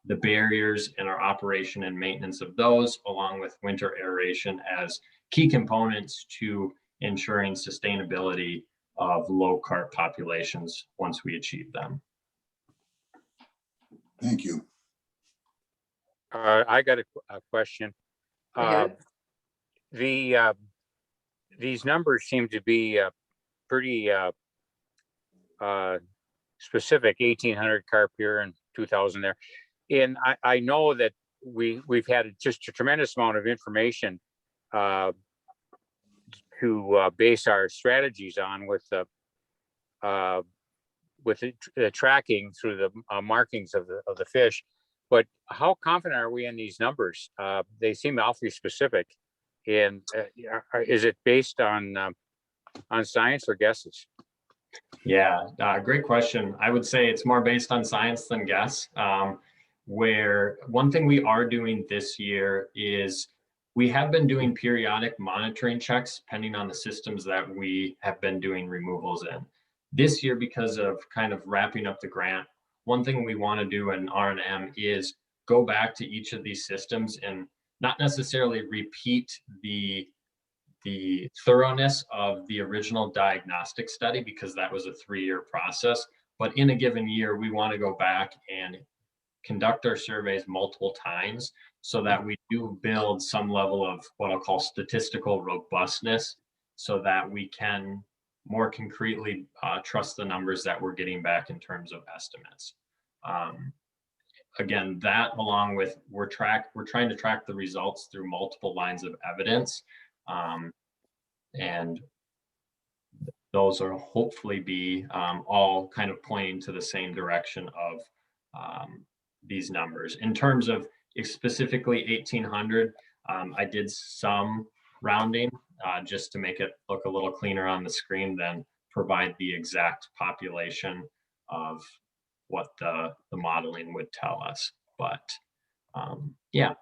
Speaker 9: the barriers in our operation and maintenance of those, along with winter aeration, as key components to ensuring sustainability of low carp populations once we achieve them.
Speaker 3: Thank you.
Speaker 2: I got a question.
Speaker 1: Go ahead.
Speaker 2: These numbers seem to be pretty specific. 1,800 carp here and 2,000 there. And I know that we've had just a tremendous amount of information to base our strategies on with the tracking through the markings of the fish. But how confident are we in these numbers? They seem awfully specific. And is it based on science or guesses?
Speaker 9: Yeah, great question. I would say it's more based on science than guess. Where one thing we are doing this year is we have been doing periodic monitoring checks depending on the systems that we have been doing removals in. This year, because of kind of wrapping up the grant, one thing we want to do in R&M is go back to each of these systems and not necessarily repeat the thoroughness of the original diagnostic study, because that was a 3-year process. But in a given year, we want to go back and conduct our surveys multiple times so that we do build some level of what I'll call statistical robustness, so that we can more concretely trust the numbers that we're getting back in terms of estimates. Again, that along with we're trying to track the results through multiple lines of evidence. And those are hopefully be all kind of pointing to the same direction of these numbers. In terms of specifically 1,800, I did some rounding just to make it look a little cleaner on the screen than provide the exact population of what the modeling would tell us. But yeah.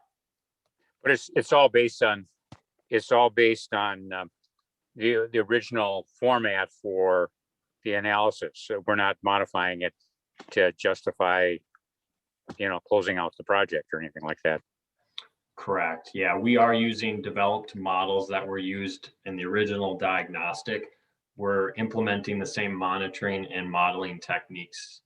Speaker 2: But it's all based on the original format for the analysis. So we're not modifying it to justify, closing out the project or anything like that.
Speaker 9: Correct. Yeah, we are using developed models that were used in the original diagnostic. We're implementing the same monitoring and modeling techniques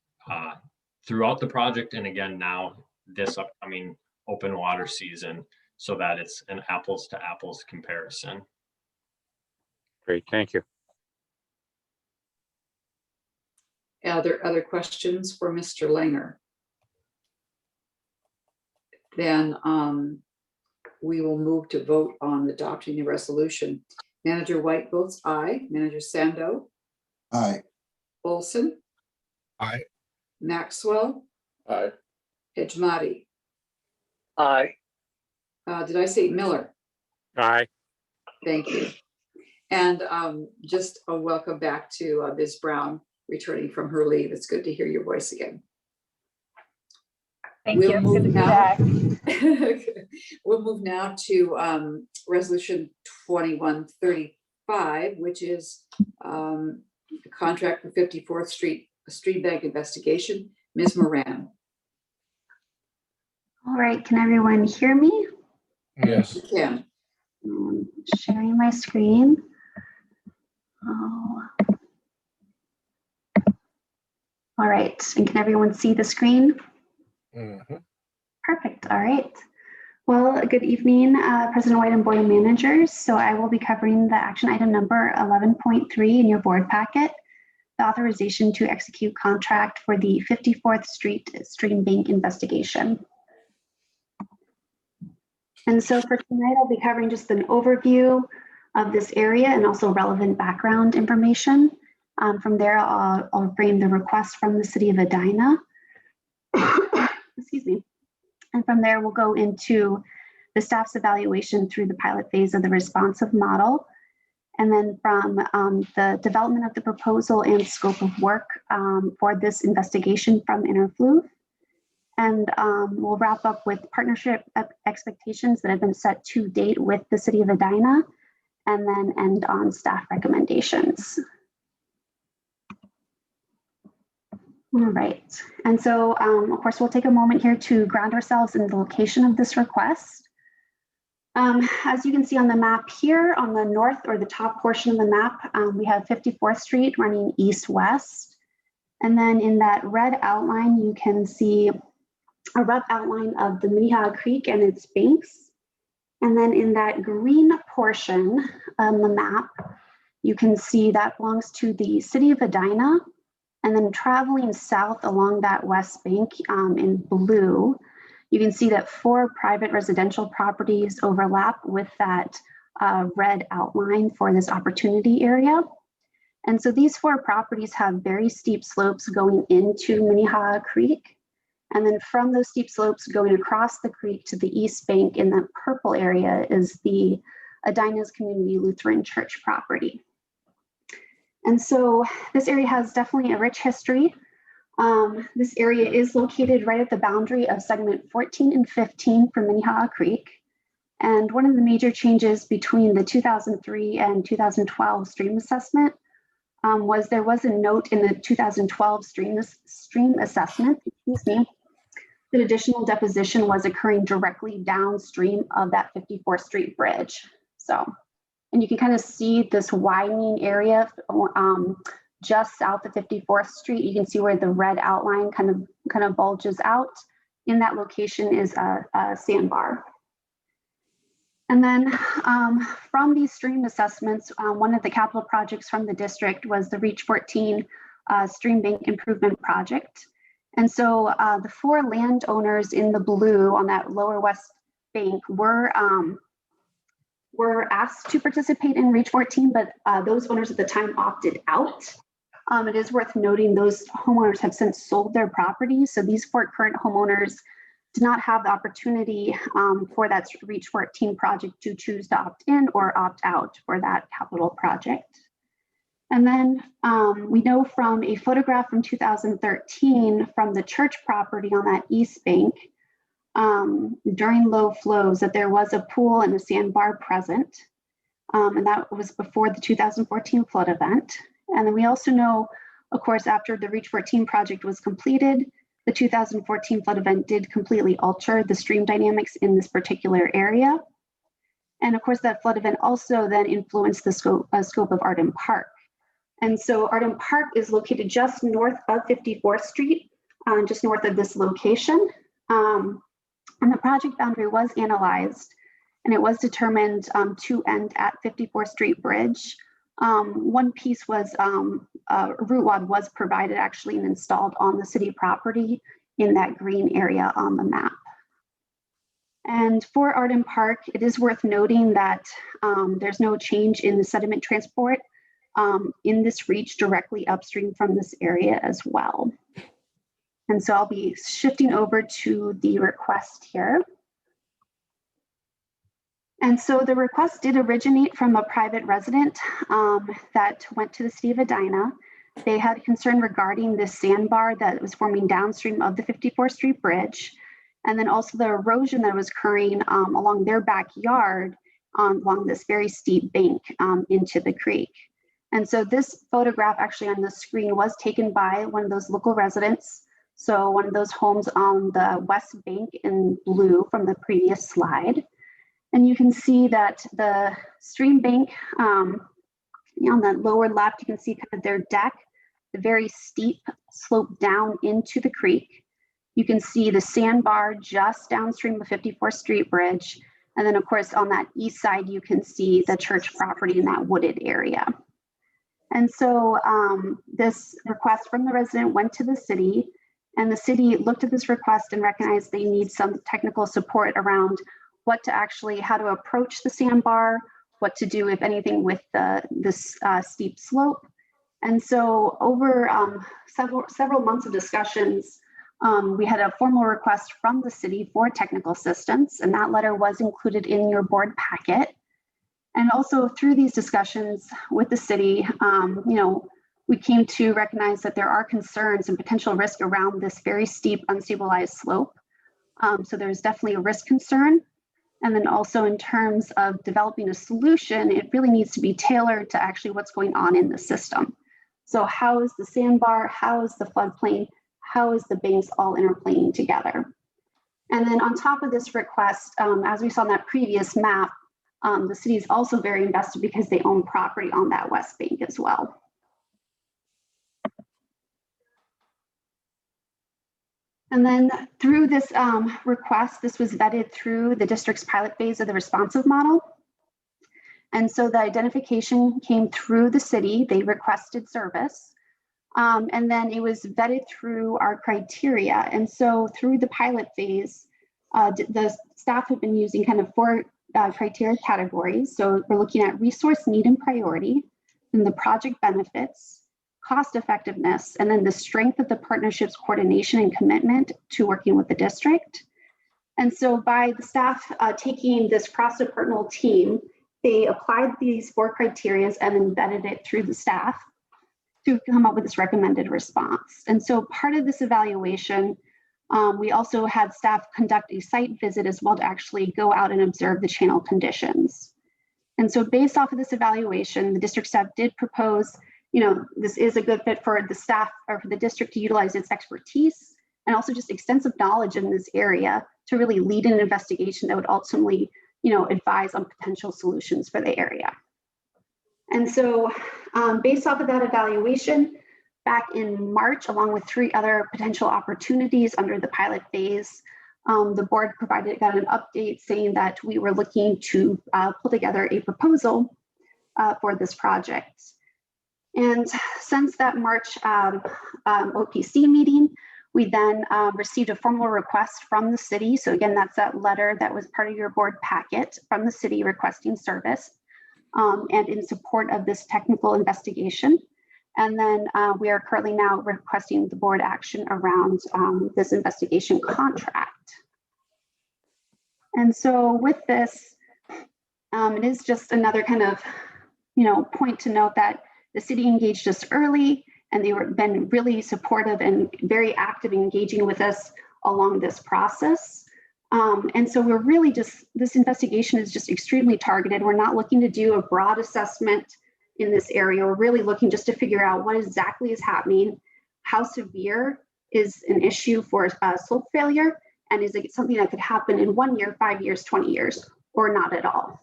Speaker 9: throughout the project, and again now this upcoming open water season, so that it's an apples to apples comparison.
Speaker 2: Great, thank you.
Speaker 1: Are there other questions for Mr. Langer? Then we will move to vote on adopting the resolution. Manager White votes aye. Manager Sando?
Speaker 3: Aye.
Speaker 1: Olson?
Speaker 8: Aye.
Speaker 1: Maxwell?
Speaker 7: Aye.
Speaker 1: Edgemati?
Speaker 5: Aye.
Speaker 1: Did I say Miller?
Speaker 2: Aye.
Speaker 1: Thank you. And just a welcome back to Ms. Brown, returning from her leave. It's good to hear your voice again.
Speaker 10: Thank you. Good to be back.
Speaker 1: We'll move now to resolution 2135, which is the contract for 54th Street Street Bank investigation. Ms. Moran.
Speaker 11: All right, can everyone hear me?
Speaker 7: Yes.
Speaker 1: You can.
Speaker 11: Sharing my screen. Oh. All right, and can everyone see the screen?
Speaker 8: Mm-hmm.
Speaker 11: Perfect, all right. Well, good evening, President White and Board of Managers. So I will be covering the action item number 11.3 in your board packet, the authorization to execute contract for the 54th Street Stream Bank investigation. And so for tonight, I'll be covering just an overview of this area and also relevant background information. From there, I'll bring the request from the city of Edina. Excuse me. And from there, we'll go into the staff's evaluation through the pilot phase of the responsive model. And then from the development of the proposal and scope of work for this investigation from Interfluve. And we'll wrap up with partnership expectations that have been set to date with the city of Edina, and then end on staff recommendations. All right, and so of course, we'll take a moment here to ground ourselves in the location of this request. As you can see on the map here, on the north or the top portion of the map, we have 54th Street running east-west. And then in that red outline, you can see a rough outline of the Minnehaha Creek and its banks. And then in that green portion on the map, you can see that belongs to the city of Edina. And then traveling south along that west bank in blue, you can see that 4 private residential properties overlap with that red outline for this opportunity area. And so these 4 properties have very steep slopes going into Minnehaha Creek. And then from those steep slopes going across the creek to the east bank in that purple area is the Edina's Community Lutheran Church property. And so this area has definitely a rich history. This area is located right at the boundary of segment 14 and 15 for Minnehaha Creek. And one of the major changes between the 2003 and 2012 stream assessment was there was a note in the 2012 stream assessment, that additional deposition was occurring directly downstream of that 54th Street bridge. So, and you can kind of see this widening area just south of 54th Street. You can see where the red outline kind of bulges out. In that location is a sandbar. And then from these stream assessments, one of the capital projects from the district was the Reach 14 Stream Bank Improvement Project. And so the 4 landowners in the blue on that lower west bank were asked to participate in Reach 14, but those owners at the time opted out. It is worth noting those homeowners have since sold their properties. So these 4 current homeowners do not have the opportunity for that Reach 14 project to choose to opt in or opt out for that capital project. And then we know from a photograph from 2013 from the church property on that east bank during low flows that there was a pool and a sandbar present. And that was before the 2014 flood event. And then we also know, of course, after the Reach 14 project was completed, the 2014 flood event did completely alter the stream dynamics in this particular area. And of course, that flood event also then influenced the scope of Arden Park. And so Arden Park is located just north of 54th Street, just north of this location. And the project boundary was analyzed and it was determined to end at 54th Street Bridge. One piece was, root wad was provided actually and installed on the city property in that green area on the map. And for Arden Park, it is worth noting that there's no change in the sediment transport in this reach directly upstream from this area as well. And so I'll be shifting over to the request here. And so the request did originate from a private resident that went to the city of Edina. They had concern regarding this sandbar that was forming downstream of the 54th Street Bridge, and then also the erosion that was occurring along their backyard along this very steep bank into the creek. And so this photograph actually on the screen was taken by one of those local residents. So one of those homes on the west bank in blue from the previous slide. And you can see that the stream bank on the lower left, you can see kind of their deck, the very steep slope down into the creek. You can see the sandbar just downstream of 54th Street Bridge. And then of course, on that east side, you can see the church property in that wooded area. And so this request from the resident went to the city, and the city looked at this request and recognized they need some technical support around what to actually, how to approach the sandbar, what to do, if anything, with this steep slope. And so over several months of discussions, we had a formal request from the city for technical assistance, and that letter was included in your board packet. And also through these discussions with the city, we came to recognize that there are concerns and potential risk around this very steep, unstabilized slope. So there's definitely a risk concern. And then also in terms of developing a solution, it really needs to be tailored to actually what's going on in the system. So how is the sandbar, how is the floodplain, how is the banks all interplaying together? And then on top of this request, as we saw in that previous map, the city is also very invested because they own property on that west bank as well. And then through this request, this was vetted through the district's pilot phase of the responsive model. And so the identification came through the city. They requested service. And then it was vetted through our criteria. And so through the pilot phase, the staff have been using kind of 4 criteria categories. So we're looking at resource need and priority, then the project benefits, cost effectiveness, and then the strength of the partnership's coordination and commitment to working with the district. And so by the staff taking this cross-departmental team, they applied these 4 criteria and then vetted it through the staff to come up with this recommended response. And so part of this evaluation, we also had staff conduct a site visit as well to actually go out and observe the channel conditions. And so based off of this evaluation, the district staff did propose, this is a good fit for the staff or for the district to utilize its expertise and also just extensive knowledge in this area to really lead an investigation that would ultimately, advise on potential solutions for the area. And so based off of that evaluation, back in March, along with 3 other potential opportunities under the pilot phase, the board got an update saying that we were looking to pull together a proposal for this project. And since that March OPC meeting, we then received a formal request from the city. So again, that's that letter that was part of your board packet from the city requesting service and in support of this technical investigation. And then we are currently now requesting the board action around this investigation contract. And so with this, it is just another kind of, point to note that the city engaged us early and they were been really supportive and very active engaging with us along this process. And so we're really this investigation is just extremely targeted. We're not looking to do a broad assessment in this area. We're really looking just to figure out what exactly is happening, how severe is an issue for slope failure, and is it something that could happen in 1 year, 5 years, 20 years, or not at all.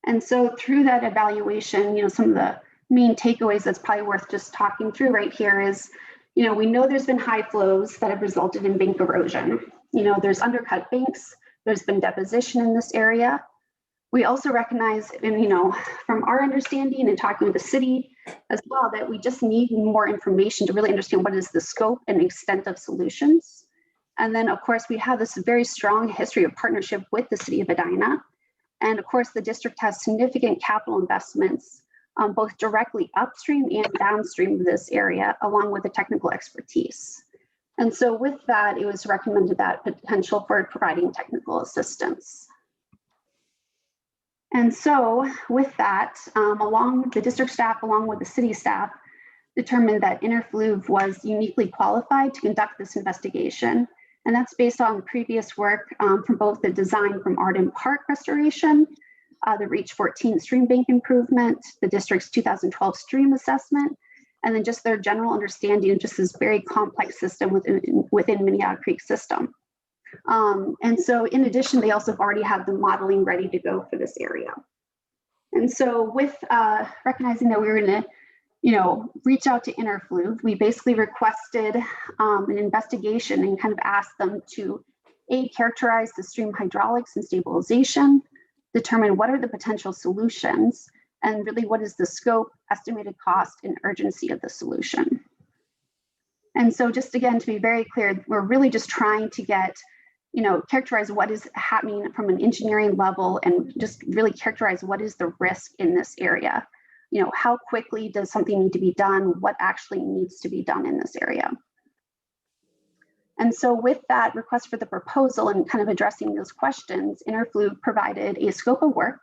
Speaker 11: And so through that evaluation, some of the main takeaways that's probably worth just talking through right here is, we know there's been high flows that have resulted in bank erosion. There's undercut banks, there's been deposition in this area. We also recognize, and from our understanding and talking with the city as well, that we just need more information to really understand what is the scope and extent of solutions. And then of course, we have this very strong history of partnership with the city of Edina. And of course, the district has significant capital investments, both directly upstream and downstream of this area, along with the technical expertise. And so with that, it was recommended that potential for providing technical assistance. And so with that, the district staff, along with the city staff, determined that Interfluve was uniquely qualified to conduct this investigation. And that's based on previous work from both the design from Arden Park restoration, the Reach 14 stream bank improvement, the district's 2012 stream assessment, and then just their general understanding of just this very complex system within Minnehaha Creek system. And so in addition, they also already have the modeling ready to go for this area. And so with recognizing that we were going to reach out to Interfluve, we basically requested an investigation and kind of asked them to characterize the stream hydraulics and stabilization, determine what are the potential solutions, and really what is the scope, estimated cost, and urgency of the solution. And so just again, to be very clear, we're really just trying to get, characterize what is happening from an engineering level and just really characterize what is the risk in this area. How quickly does something need to be done? What actually needs to be done in this area? And so with that request for the proposal and kind of addressing those questions, Interfluve provided a scope of work,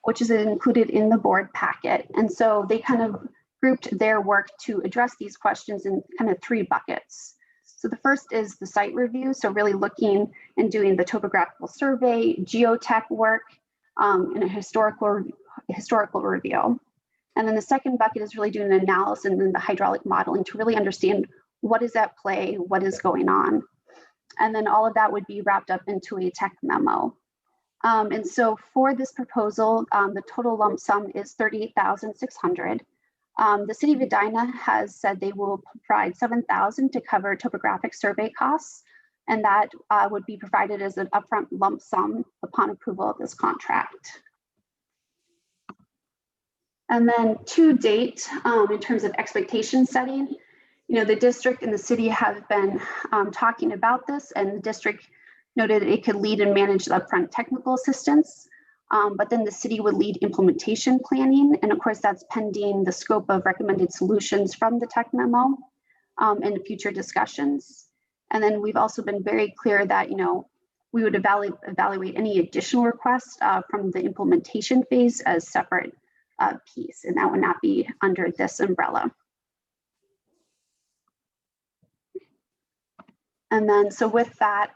Speaker 11: which is included in the board packet. And so they kind of grouped their work to address these questions in kind of 3 buckets. So the first is the site review. So really looking and doing the topographical survey, geotech work, and a historical review. And then the second bucket is really doing an analysis and then the hydraulic modeling to really understand what is at play, what is going on. And then all of that would be wrapped up into a tech memo. And so for this proposal, the total lump sum is $38,600. The city of Edina has said they will provide $7,000 to cover topographic survey costs, and that would be provided as an upfront lump sum upon approval of this contract. And then to date, in terms of expectation setting, the district and the city have been talking about this, and the district noted it could lead and manage the upfront technical assistance, but then the city would lead implementation planning. And of course, that's pending the scope of recommended solutions from the tech memo and future discussions. And then we've also been very clear that, we would evaluate any additional requests from the implementation phase as separate piece, and that would not be under this umbrella. And then, so with that,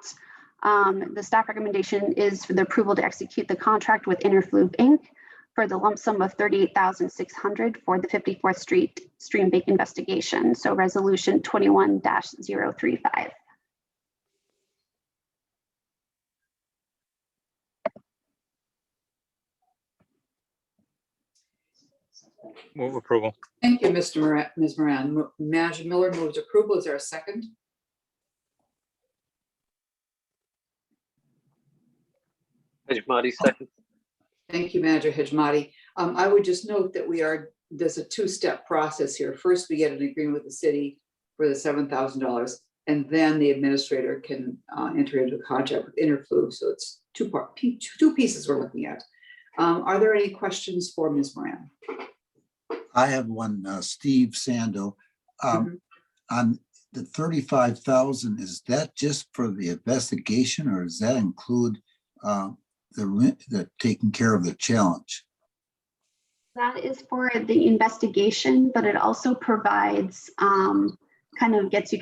Speaker 11: the staff recommendation is for the approval to execute the contract with Interfluve Inc. for the lump sum of $38,600 for the 54th Street stream bank investigation. So resolution 21-035.
Speaker 2: Move approval.
Speaker 1: Thank you, Ms. Moran. Manager Miller moves approval. Is there a second?
Speaker 5: Hejmadi second.
Speaker 1: Thank you, Manager Hejmadi. I would just note that there's a two-step process here. First, we get an agreement with the city for the $7,000, and then the administrator can enter into a contract with Interfluve. So it's two pieces we're looking at. Are there any questions for Ms. Moran?
Speaker 3: I have one, Steve Sando. On the 35,000, is that just for the investigation, or does that include the taking care of the challenge?
Speaker 11: That is for the investigation, but it also provides kind of gets you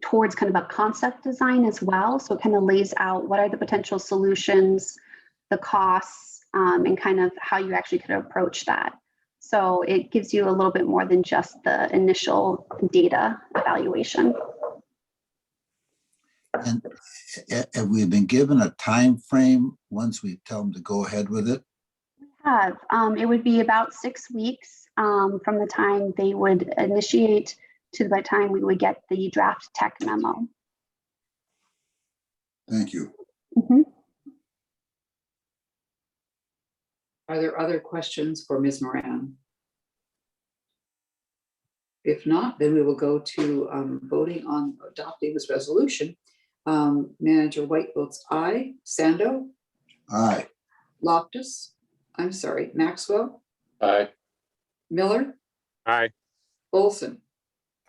Speaker 11: towards kind of a concept design as well. So it kind of lays out what are the potential solutions, the costs, and kind of how you actually could approach that. So it gives you a little bit more than just the initial data evaluation.
Speaker 3: And have we been given a time frame once we tell them to go ahead with it?
Speaker 11: We have. It would be about 6 weeks from the time they would initiate to the time we would get the draft tech memo.
Speaker 3: Thank you.
Speaker 11: Mm-hmm.
Speaker 1: Are there other questions for Ms. Moran? If not, then we will go to voting on adopting this resolution. Manager White votes aye. Sando?
Speaker 3: Aye.
Speaker 1: Loftus? I'm sorry, Maxwell?
Speaker 7: Aye.
Speaker 1: Miller?
Speaker 2: Aye.
Speaker 1: Olson?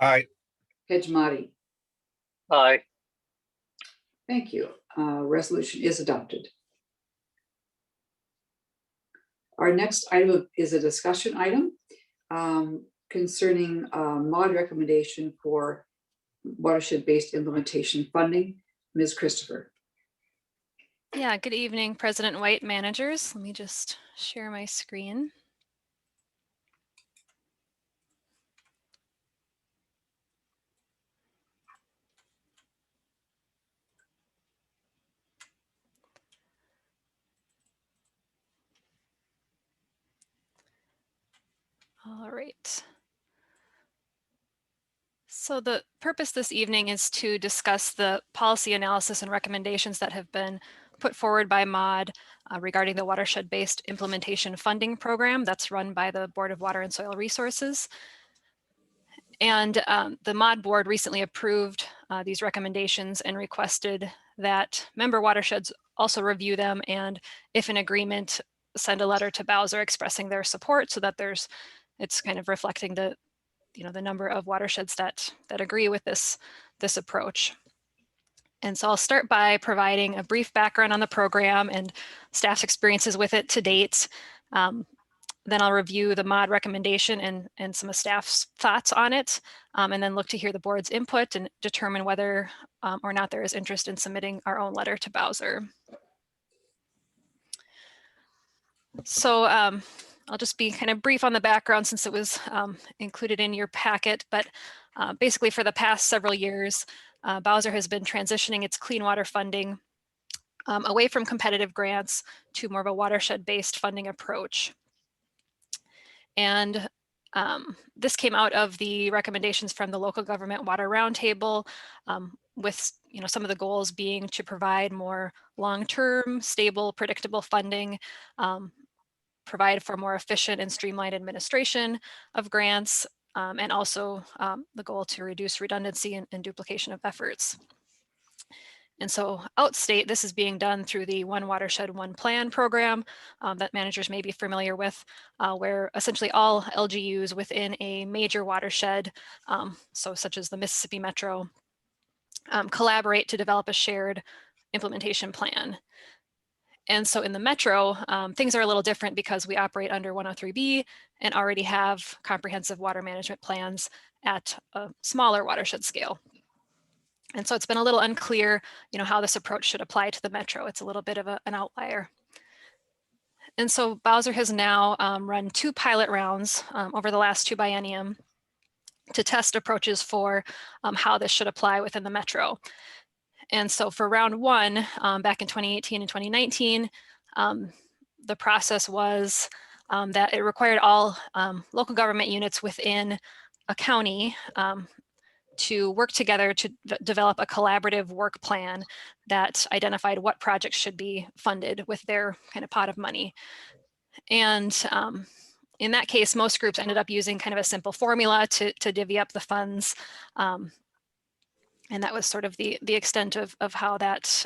Speaker 8: Aye.
Speaker 1: Hejmadi?
Speaker 5: Aye.
Speaker 1: Thank you. Resolution is adopted. Our next item is a discussion item concerning mod recommendation for watershed-based implementation funding. Ms. Christopher.
Speaker 12: Yeah, good evening, President White, managers. Let me just share my screen. All right. So the purpose this evening is to discuss the policy analysis and recommendations that have been put forward by MOD regarding the watershed-based implementation funding program that's run by the Board of Water and Soil Resources. And the MOD board recently approved these recommendations and requested that member watersheds also review them, and if in agreement, send a letter to Bowser expressing their support, so that it's kind of reflecting the number of watersheds that agree with this approach. And so I'll start by providing a brief background on the program and staff's experiences with it to date. Then I'll review the MOD recommendation and some of staff's thoughts on it, and then look to hear the board's input and determine whether or not there is interest in submitting our own letter to Bowser. So I'll just be kind of brief on the background since it was included in your packet, but basically for the past several years, Bowser has been transitioning its clean water funding away from competitive grants to more of a watershed-based funding approach. And this came out of the recommendations from the Local Government Water Roundtable, with some of the goals being to provide more long-term, stable, predictable funding, provide for more efficient and streamlined administration of grants, and also the goal to reduce redundancy and duplication of efforts. And so outstate, this is being done through the One Watershed, One Plan program that managers may be familiar with, where essentially all LGUs within a major watershed, so such as the Mississippi Metro, collaborate to develop a shared implementation plan. And so in the Metro, things are a little different because we operate under 103B and already have comprehensive water management plans at a smaller watershed scale. And so it's been a little unclear, how this approach should apply to the Metro. It's a little bit of an outlier. And so Bowser has now run 2 pilot rounds over the last 2 biennium to test approaches for how this should apply within the Metro. And so for round 1, back in 2018 and 2019, the process was that it required all local government units within a county to work together to develop a collaborative work plan that identified what projects should be funded with their kind of pot of money. And in that case, most groups ended up using kind of a simple formula to divvy up the funds. And that was sort of the extent of how that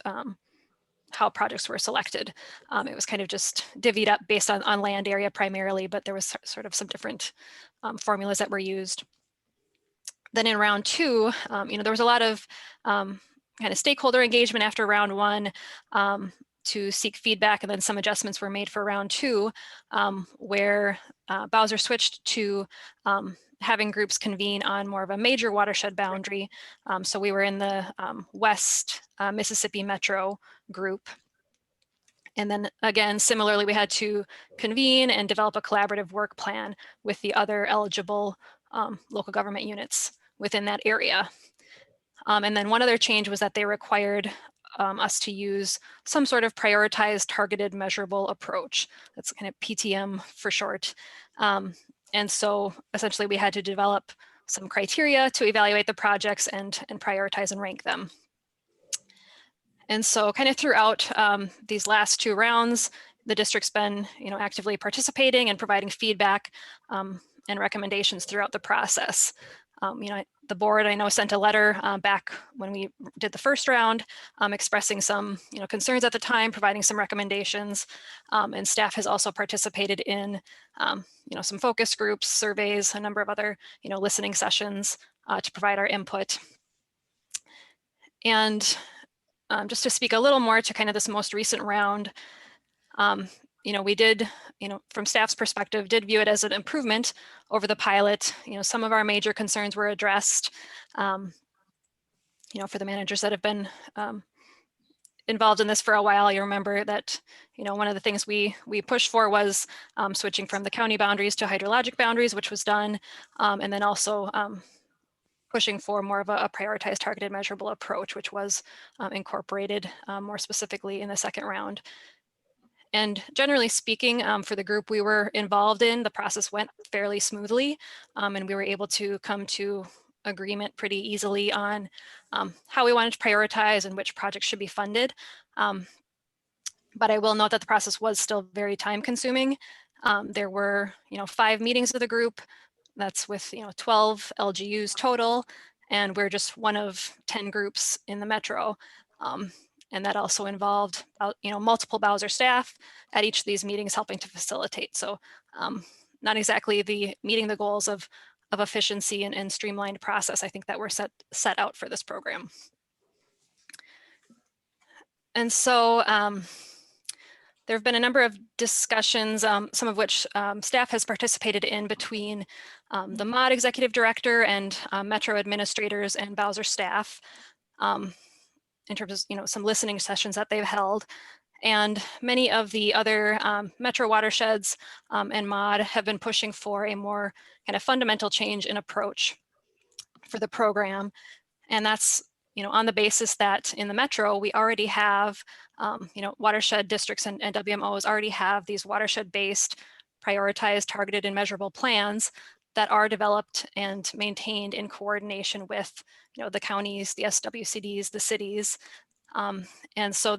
Speaker 12: how projects were selected. It was kind of just divvied up based on land area primarily, but there was sort of some different formulas that were used. Then in round 2, there was a lot of kind of stakeholder engagement after round 1 to seek feedback, and then some adjustments were made for round 2, where Bowser switched to having groups convene on more of a major watershed boundary. So we were in the West Mississippi Metro group. And then again, similarly, we had to convene and develop a collaborative work plan with the other eligible local government units within that area. And then one other change was that they required us to use some sort of prioritized, targeted, measurable approach. That's kind of PTM for short. And so essentially we had to develop some criteria to evaluate the projects and prioritize and rank them. And so kind of throughout these last 2 rounds, the district's been actively participating and providing feedback and recommendations throughout the process. The board, I know, sent a letter back when we did the first round, expressing some concerns at the time, providing some recommendations, and staff has also participated in some focus groups, surveys, a number of other listening sessions to provide our input. And just to speak a little more to kind of this most recent round, we did, from staff's perspective, did view it as an improvement over the pilot. Some of our major concerns were addressed, for the managers that have been involved in this for a while. You remember that, one of the things we pushed for was switching from the county boundaries to hydrologic boundaries, which was done. And then also pushing for more of a prioritized, targeted, measurable approach, which was incorporated more specifically in the second round. And generally speaking, for the group we were involved in, the process went fairly smoothly, and we were able to come to agreement pretty easily on how we wanted to prioritize and which projects should be funded. But I will note that the process was still very time consuming. There were 5 meetings of the group. That's with 12 LGUs total, and we're just one of 10 groups in the Metro. And that also involved, multiple Bowser staff at each of these meetings helping to facilitate. So not exactly meeting the goals of efficiency and streamlined process, I think, that were set out for this program. And so there have been a number of discussions, some of which staff has participated in between the MOD executive director and Metro administrators and Bowser staff. In terms of some listening sessions that they've held. And many of the other Metro watersheds and MOD have been pushing for a more kind of fundamental change in approach for the program. And that's on the basis that in the Metro, we already have watershed districts and WMOs already have these watershed-based, prioritized, targeted, and measurable plans that are developed and maintained in coordination with the counties, the SWCDs, the cities. And so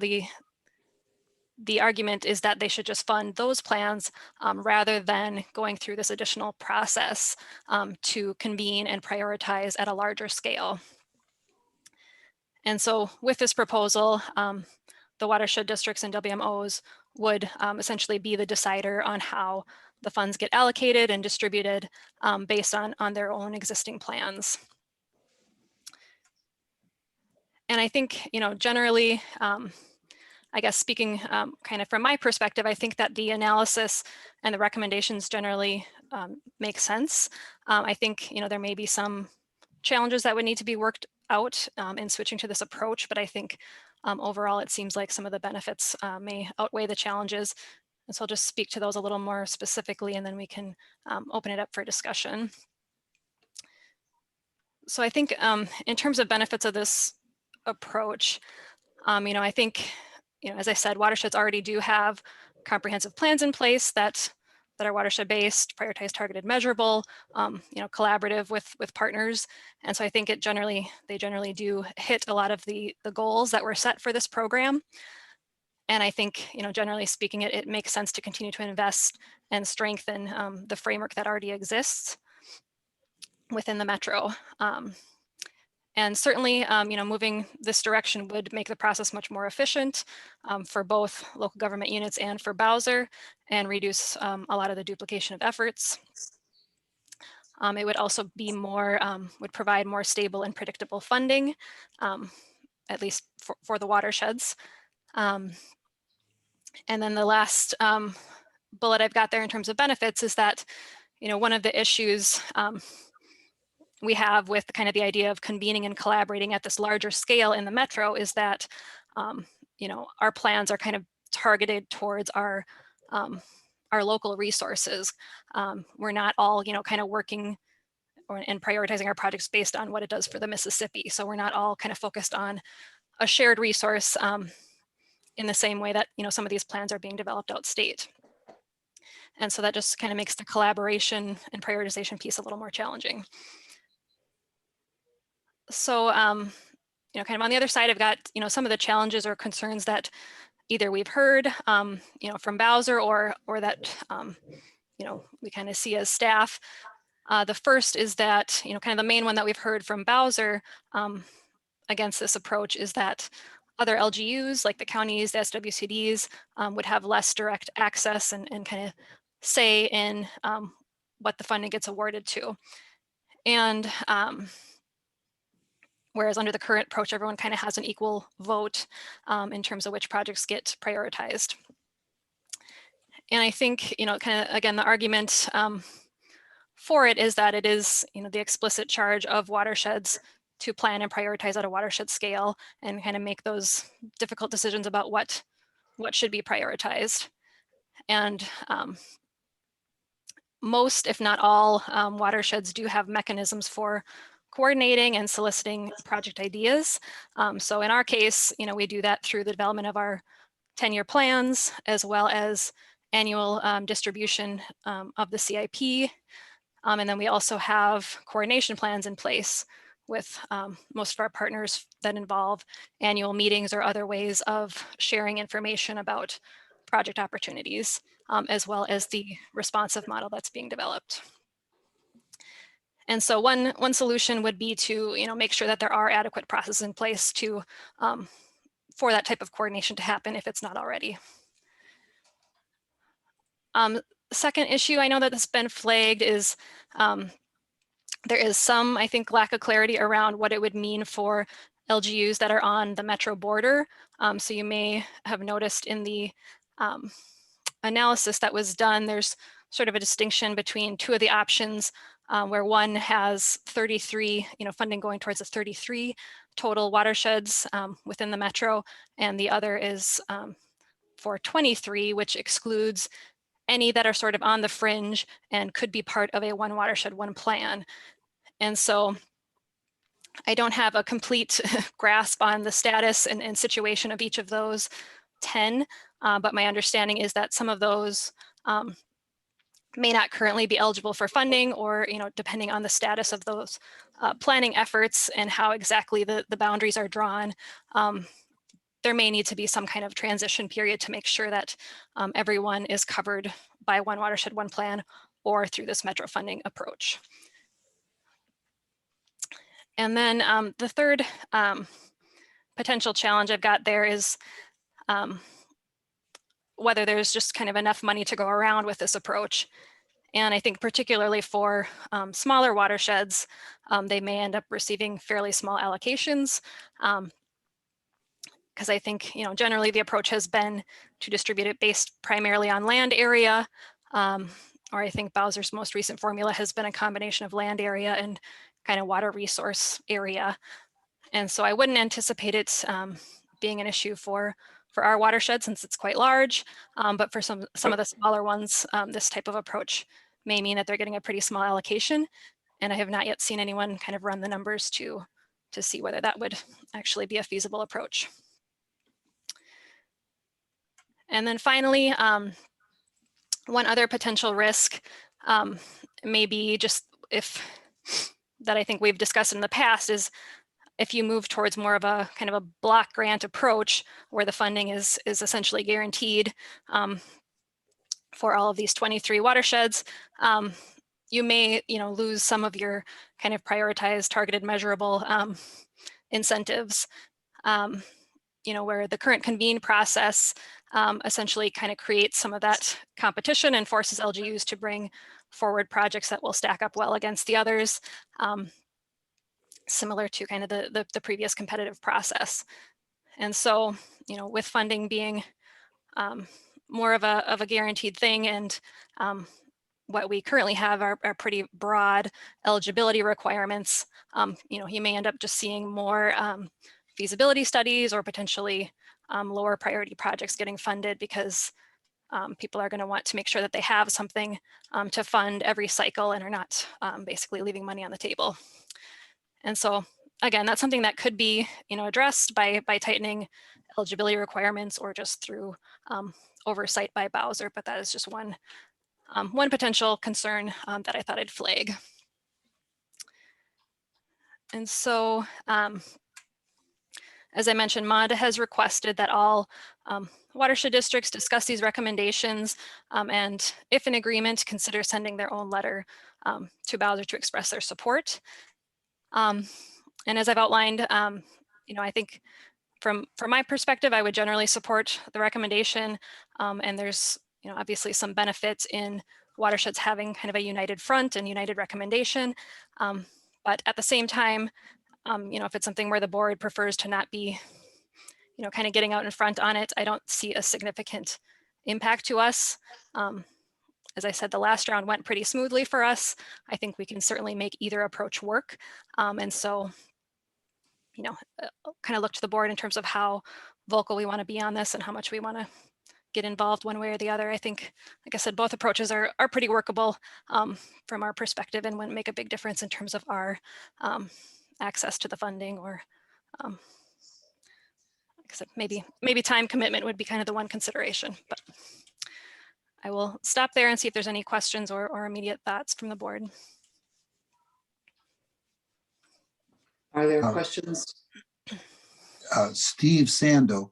Speaker 12: the argument is that they should just fund those plans rather than going through this additional process to convene and prioritize at a larger scale. And so with this proposal, the watershed districts and WMOs would essentially be the decider on how the funds get allocated and distributed based on their own existing plans. And I think, generally, I guess speaking kind of from my perspective, I think that the analysis and the recommendations generally make sense. I think, there may be some challenges that would need to be worked out in switching to this approach, but I think overall it seems like some of the benefits may outweigh the challenges. And so I'll just speak to those a little more specifically, and then we can open it up for discussion. So I think in terms of benefits of this approach, I think, as I said, watersheds already do have comprehensive plans in place that are watershed based, prioritized, targeted, measurable, collaborative with partners. And so I think they generally do hit a lot of the goals that were set for this program. And I think, generally speaking, it makes sense to continue to invest and strengthen the framework that already exists within the Metro. And certainly, moving this direction would make the process much more efficient for both local government units and for Bowser, and reduce a lot of the duplication of efforts. It would also be would provide more stable and predictable funding, at least for the watersheds. And then the last bullet I've got there in terms of benefits is that, one of the issues we have with kind of the idea of convening and collaborating at this larger scale in the Metro is that, our plans are kind of targeted towards our local resources. We're not all, kind of working and prioritizing our projects based on what it does for the Mississippi. So we're not all kind of focused on a shared resource in the same way that, some of these plans are being developed outstate. And so that just kind of makes the collaboration and prioritization piece a little more challenging. So, kind of on the other side, I've got, some of the challenges or concerns that either we've heard, from Bowser or that, we kind of see as staff. The first is that, kind of the main one that we've heard from Bowser against this approach is that other LGUs, like the counties, the SWCDs, would have less direct access and kind of say in what the funding gets awarded to. And whereas under the current approach, everyone kind of has an equal vote in terms of which projects get prioritized. And I think, kind of, again, the argument for it is that it is, the explicit charge of watersheds to plan and prioritize at a watershed scale and kind of make those difficult decisions about what should be prioritized. And most, if not all, watersheds do have mechanisms for coordinating and soliciting project ideas. So in our case, we do that through the development of our 10-year plans, as well as annual distribution of the CIP. And then we also have coordination plans in place with most of our partners that involve annual meetings or other ways of sharing information about project opportunities, as well as the responsive model that's being developed. And so one solution would be to make sure that there are adequate processes in place to for that type of coordination to happen if it's not already. Second issue I know that has been flagged is there is some, I think, lack of clarity around what it would mean for LGUs that are on the Metro border. So you may have noticed in the analysis that was done, there's sort of a distinction between two of the options where one has 33, funding going towards the 33 total watersheds within the Metro, and the other is for 23, which excludes any that are sort of on the fringe and could be part of a one watershed, one plan. And so I don't have a complete grasp on the status and situation of each of those 10, but my understanding is that some of those may not currently be eligible for funding, or depending on the status of those planning efforts and how exactly the boundaries are drawn, there may need to be some kind of transition period to make sure that everyone is covered by One Watershed, One Plan or through this Metro funding approach. And then the third potential challenge I've got there is whether there's just kind of enough money to go around with this approach. And I think particularly for smaller watersheds, they may end up receiving fairly small allocations. Because I think, generally the approach has been to distribute it based primarily on land area. Or I think Bowser's most recent formula has been a combination of land area and kind of water resource area. And so I wouldn't anticipate it being an issue for our watershed since it's quite large. But for some of the smaller ones, this type of approach may mean that they're getting a pretty small allocation. And I have not yet seen anyone kind of run the numbers to see whether that would actually be a feasible approach. And then finally, one other potential risk may be just that I think we've discussed in the past is if you move towards more of a kind of a block grant approach where the funding is essentially guaranteed for all of these 23 watersheds, you may lose some of your kind of prioritized, targeted, measurable incentives. Where the current convene process essentially kind of creates some of that competition and forces LGUs to bring forward projects that will stack up well against the others, similar to kind of the previous competitive process. And so, with funding being more of a guaranteed thing, and what we currently have are pretty broad eligibility requirements, you may end up just seeing more feasibility studies or potentially lower priority projects getting funded because people are going to want to make sure that they have something to fund every cycle and are not basically leaving money on the table. And so again, that's something that could be addressed by tightening eligibility requirements or just through oversight by Bowser, but that is just one potential concern that I thought I'd flag. And so as I mentioned, MOD has requested that all watershed districts discuss these recommendations and if in agreement, consider sending their own letter to Bowser to express their support. And as I've outlined, I think from my perspective, I would generally support the recommendation. And there's obviously some benefits in watersheds having kind of a united front and united recommendation. But at the same time, if it's something where the board prefers to not be, kind of getting out in front on it, I don't see a significant impact to us. As I said, the last round went pretty smoothly for us. I think we can certainly make either approach work. And so, kind of look to the board in terms of how vocal we want to be on this and how much we want to get involved one way or the other. I think, like I said, both approaches are pretty workable from our perspective and wouldn't make a big difference in terms of our access to the funding or like I said, maybe time commitment would be kind of the one consideration, but I will stop there and see if there's any questions or immediate thoughts from the board.
Speaker 1: Are there questions?
Speaker 3: Steve Sando,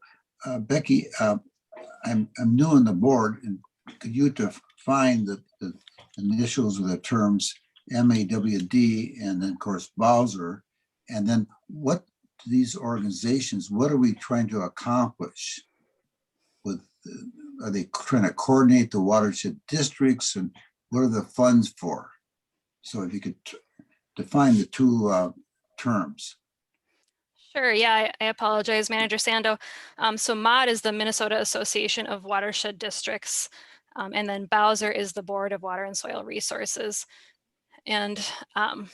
Speaker 3: Becky, I'm new on the board, and could you define the initials of the terms MAWD and then of course Bowser, and then what these organizations, what are we trying to accomplish with, are they trying to coordinate the watershed districts, and what are the funds for? So if you could define the two terms.
Speaker 12: Sure, yeah, I apologize, Manager Sando. So MOD is the Minnesota Association of Watershed Districts, and then Bowser is the Board of Water and Soil Resources. And I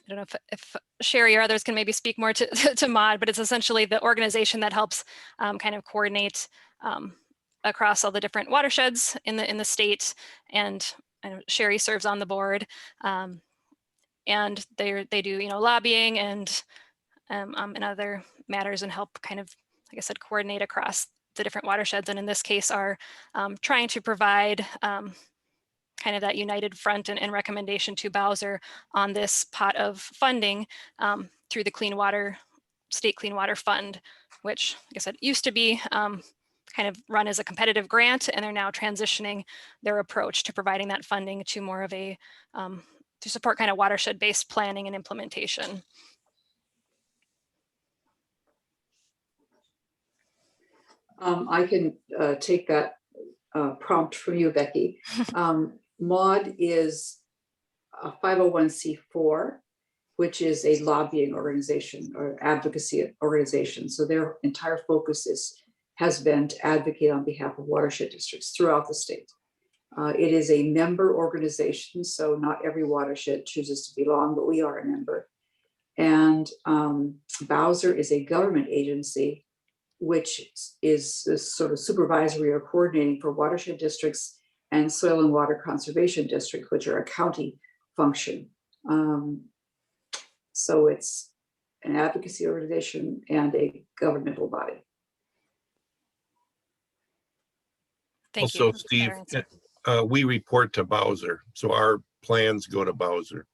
Speaker 12: don't know if Sherry or others can maybe speak more to MOD, but it's essentially the organization that helps kind of coordinate across all the different watersheds in the state. And I know Sherry serves on the board, and they do lobbying and other matters and help kind of, like I said, coordinate across the different watersheds. And in this case are trying to provide kind of that united front and recommendation to Bowser on this pot of funding through the State Clean Water Fund, which, like I said, used to be kind of run as a competitive grant, and they're now transitioning their approach to providing that funding to more of a, to support kind of watershed-based planning and implementation.
Speaker 1: I can take that prompt from you, Becky. MAUD is a 501c4, which is a lobbying organization or advocacy organization. So their entire focus has been to advocate on behalf of watershed districts throughout the state. It is a member organization, so not every watershed chooses to belong, but we are a member. And Bowser is a government agency, which is this sort of supervisory or coordinating for watershed districts and soil and water conservation district, which are a county function. So it's an advocacy organization and a governmental body.
Speaker 12: Thank
Speaker 8: Also,
Speaker 12: you. for
Speaker 8: Steve,
Speaker 12: that answer.
Speaker 8: we report to Bowser, so our plans go to Bowser.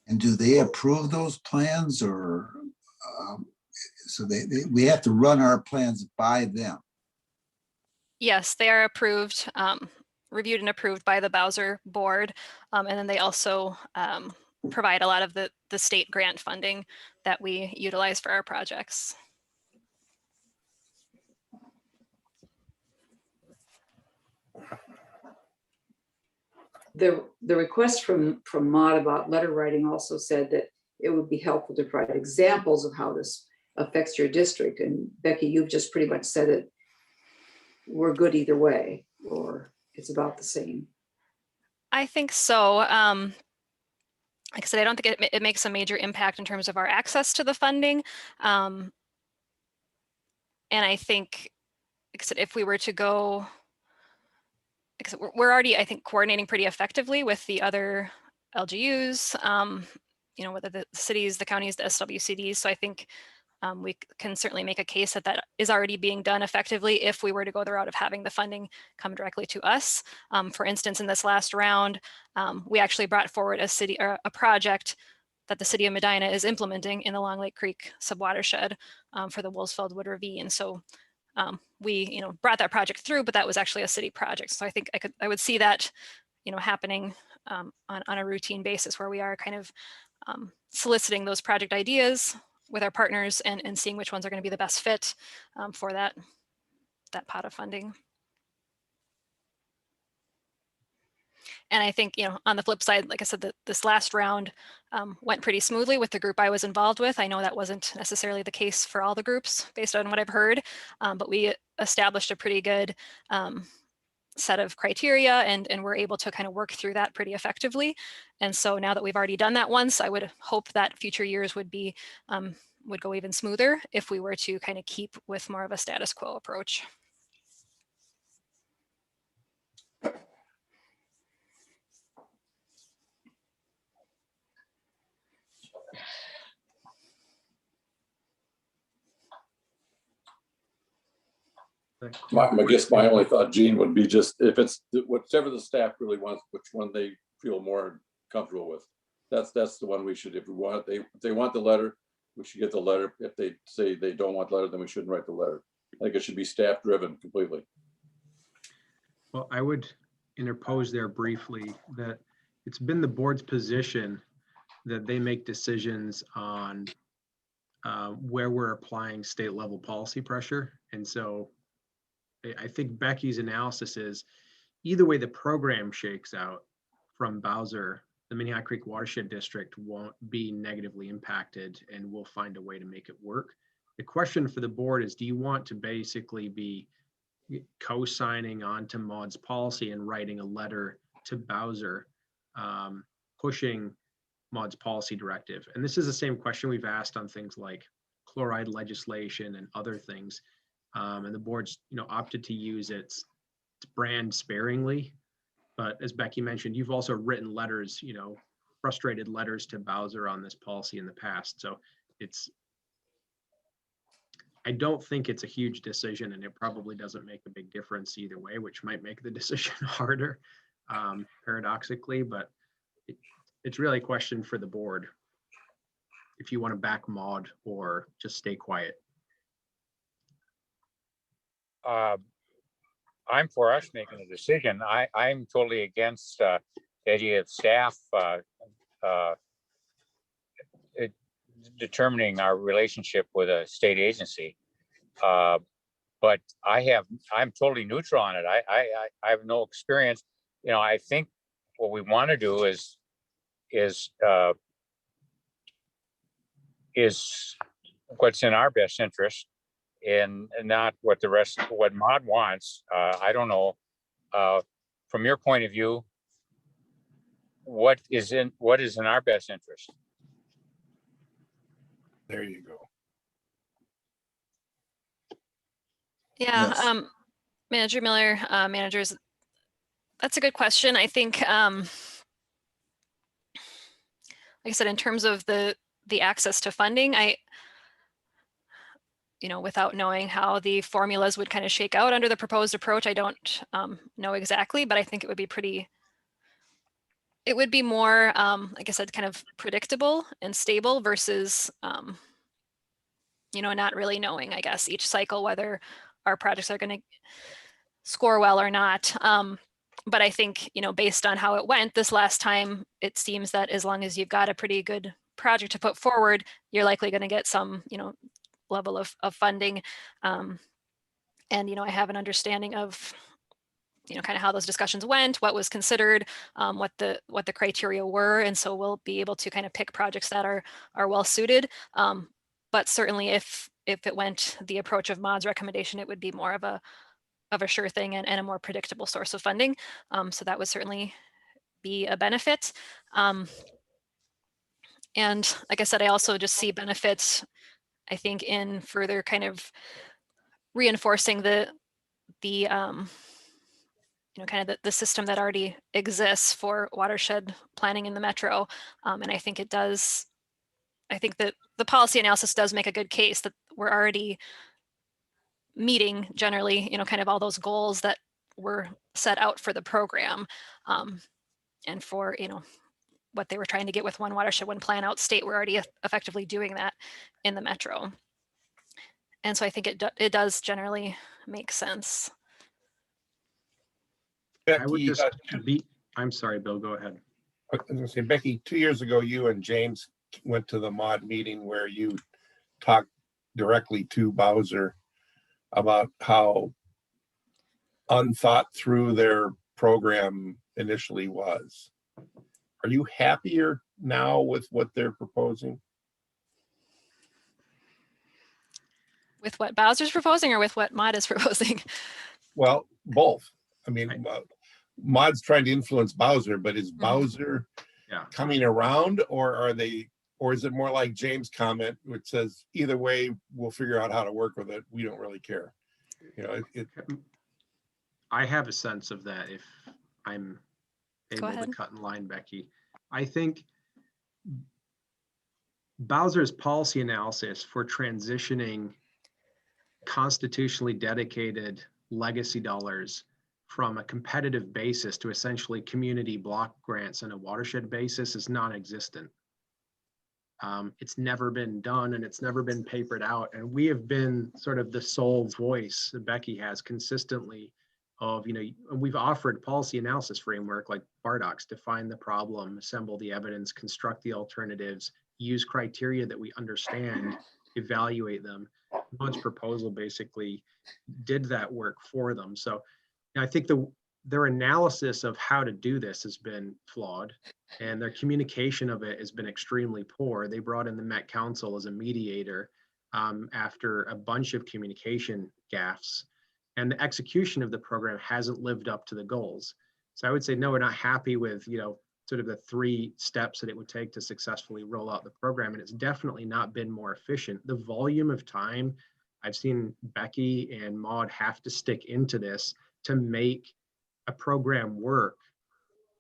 Speaker 3: And do they approve those plans, or so we have to run our plans by them?
Speaker 12: Yes, they are approved, reviewed and approved by the Bowser board. And then they also provide a lot of the state grant funding that we utilize for our projects.
Speaker 1: The request from MAUD about letter writing also said that it would be helpful to provide examples of how this affects your district. And Becky, you've just pretty much said it. We're good either way, or it's about the same.
Speaker 12: I think so. Like I said, I don't think it makes a major impact in terms of our access to the funding. And I think, like I said, if we were to go, like I said, we're already, I think, coordinating pretty effectively with the other LGUs, you know, whether the cities, the counties, the SWCDs. So I think we can certainly make a case that that is already being done effectively if we were to go the route of having the funding come directly to us. For instance, in this last round, we actually brought forward a project that the city of Medina is implementing in the Long Lake Creek subwatershed for the Woolsfeld Wood Ravine. So we, you know, brought that project through, but that was actually a city project. So I think I would see that, you know, happening on a routine basis, where we are kind of soliciting those project ideas with our partners and seeing which ones are going to be the best fit for that pot of funding. And I think, you know, on the flip side, like I said, this last round went pretty smoothly with the group I was involved with. I know that wasn't necessarily the case for all the groups based on what I've heard, but we established a pretty good set of criteria and we're able to kind of work through that pretty effectively. And so now that we've already done that once, I would hope that future years would be would go even smoother if we were to kind of keep with more of a status quo approach.
Speaker 7: I guess my only thought, Gene, would be just if it's whatever the staff really wants, which one they feel more comfortable with. That's the one we should, if they want the letter, we should get the letter. If they say they don't want the letter, then we shouldn't write the letter. I think it should be staff driven completely.
Speaker 4: Well, I would interpose there briefly that it's been the board's position that they make decisions on where we're applying state level policy pressure. And so I think Becky's analysis is either way the program shakes out from Bowser, the Minnehaha Creek Watershed District won't be negatively impacted and we'll find a way to make it work. The question for the board is, do you want to basically be co-signing onto MAUD's policy and writing a letter to Bowser pushing MAUD's policy directive? And this is the same question we've asked on things like chloride legislation and other things. And the board's, you know, opted to use its brand sparingly. But as Becky mentioned, you've also written letters, you know, frustrated letters to Bowser on this policy in the past. So I don't think it's a huge decision, and it probably doesn't make a big difference either way, which might make the decision harder, paradoxically. But it's really a question for the board. If you want to back Maud or just stay quiet.
Speaker 2: I'm for us making a decision. I'm totally against the idea of staff determining our relationship with a state agency. But I'm totally neutral on it. I have no experience. You know, I think what we want to do is what's in our best interest and not what what Maud wants. I don't know. From your point of view, what is in our best interest?
Speaker 8: There you go.
Speaker 12: Yeah,
Speaker 3: Yes.
Speaker 12: Manager Miller, managers, that's a good question. I think, like I said, in terms of the access to funding, without knowing how the formulas would kind of shake out under the proposed approach, I don't know exactly, but I think it would be more, like I said, kind of predictable and stable versus, not really knowing, I guess, each cycle whether our projects are going to score well or not. But I think, based on how it went this last time, it seems that as long as you've got a pretty good project to put forward, you're likely going to get some, level of funding. And, I have an understanding of, kind of how those discussions went, what was considered, what the criteria were. And so we'll be able to kind of pick projects that are well suited. But certainly if it went the approach of Maud's recommendation, it would be more of a sure thing and a more predictable source of funding. So that would certainly be a benefit. And like I said, I also just see benefits, I think, in further kind of reinforcing the kind of the system that already exists for watershed planning in the metro. And I think that the policy analysis does make a good case that we're already meeting generally, kind of all those goals that were set out for the program, and for, what they were trying to get with one watershed, one plan out state. We're already effectively doing that in the metro. And so I think it does generally make sense.
Speaker 4: I would
Speaker 8: Becky,
Speaker 4: just I'm sorry, Bill, go ahead.
Speaker 8: I was gonna say, Becky, 2 years ago, you and James went to the Maud meeting where you talked directly to Bowser about how unthought through their program initially was. Are you happier now with what they're proposing?
Speaker 12: With what Bowser's proposing or with what Maud is proposing?
Speaker 8: Well, both. I mean, Maud's trying to influence Bowser, but is Bowser coming around, or is it more like James' comment, which says either way, we'll figure out how to work with it. We don't really care.
Speaker 4: I have a sense of that if I'm able to cut in line, Becky. I think Bowser's policy analysis for transitioning constitutionally dedicated legacy dollars from a competitive basis to essentially community block grants on a watershed basis is non-existent. It's never been done and it's never been papered out. And we have been sort of the sole voice that Becky has consistently of, we've offered policy analysis framework like Bardock's, define the problem, assemble the evidence, construct the alternatives, use criteria that we understand, evaluate them. Maud's proposal basically did that work for them. So I think their analysis of how to do this has been flawed and their communication of it has been extremely poor. They brought in the Met Council as a mediator after a bunch of communication gaffes, and the execution of the program hasn't lived up to the goals. So I would say, no, we're not happy with, sort of the 3 steps that it would take to successfully roll out the program. And it's definitely not been more efficient. The volume of time I've seen Becky and Maud have to stick into this to make a program work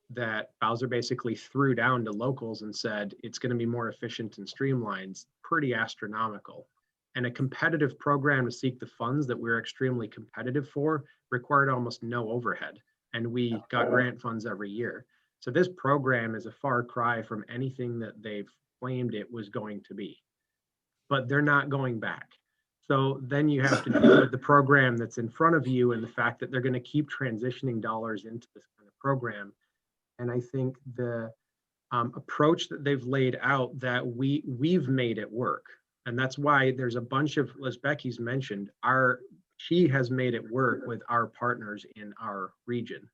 Speaker 4: that Bowser basically threw down to locals and said, it's going to be more efficient and streamlined, pretty astronomical. And a competitive program to seek the funds that we're extremely competitive for required almost no overhead. And we got grant funds every year. So this program is a far cry from anything that they've claimed it was going to be, but they're not going back. So then you have to deal with the program that's in front of you and the fact that they're going to keep transitioning dollars into this kind of program. And I think the approach that they've laid out, that we've made it work. And that's why there's a bunch of, as Becky's mentioned, she has made it work with our partners in our region.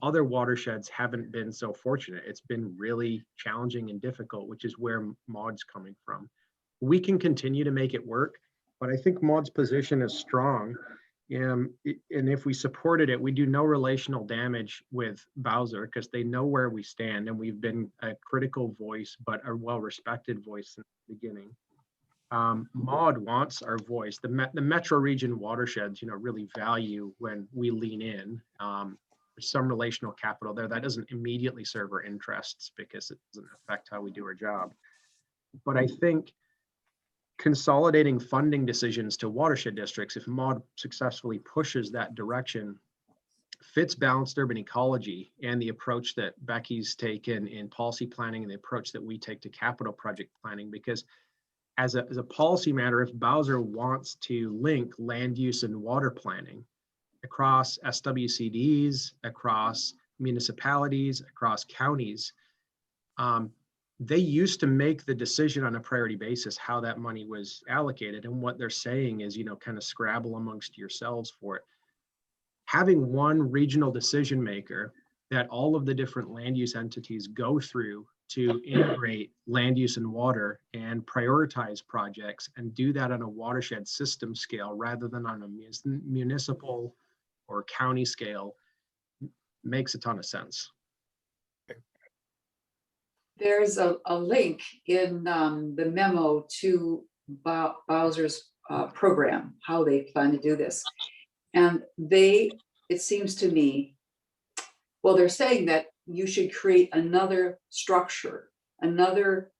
Speaker 4: Other watersheds haven't been so fortunate. It's been really challenging and difficult, which is where MAUD's coming from. We can continue to make it work, but I think MAUD's position is strong. And if we supported it, we do no relational damage with Bowser because they know where we stand, and we've been a critical voice, but a well-respected voice since the beginning. MAUD wants our voice. The metro region watersheds, really value when we lean in. There's some relational capital there that doesn't immediately serve our interests because it doesn't affect how we do our job. But I think consolidating funding decisions to watershed districts, if MAUD successfully pushes that direction, fits balanced urban ecology and the approach that Becky's taken in policy planning and the approach that we take to capital project planning. Because as a policy matter, if Bowser wants to link land use and water planning across SWCDs, across municipalities, across counties, they used to make the decision on a priority basis how that money was allocated. And what they're saying is, kind of scrabble amongst yourselves for it. Having one regional decision maker that all of the different land use entities go through to integrate land use and water and prioritize projects and do that on a watershed system scale rather than on a municipal or county scale makes a ton of sense.
Speaker 1: There's a link in the memo to Bowser's program, how they plan to do this. And it seems to me, well, they're saying that you should create another structure, another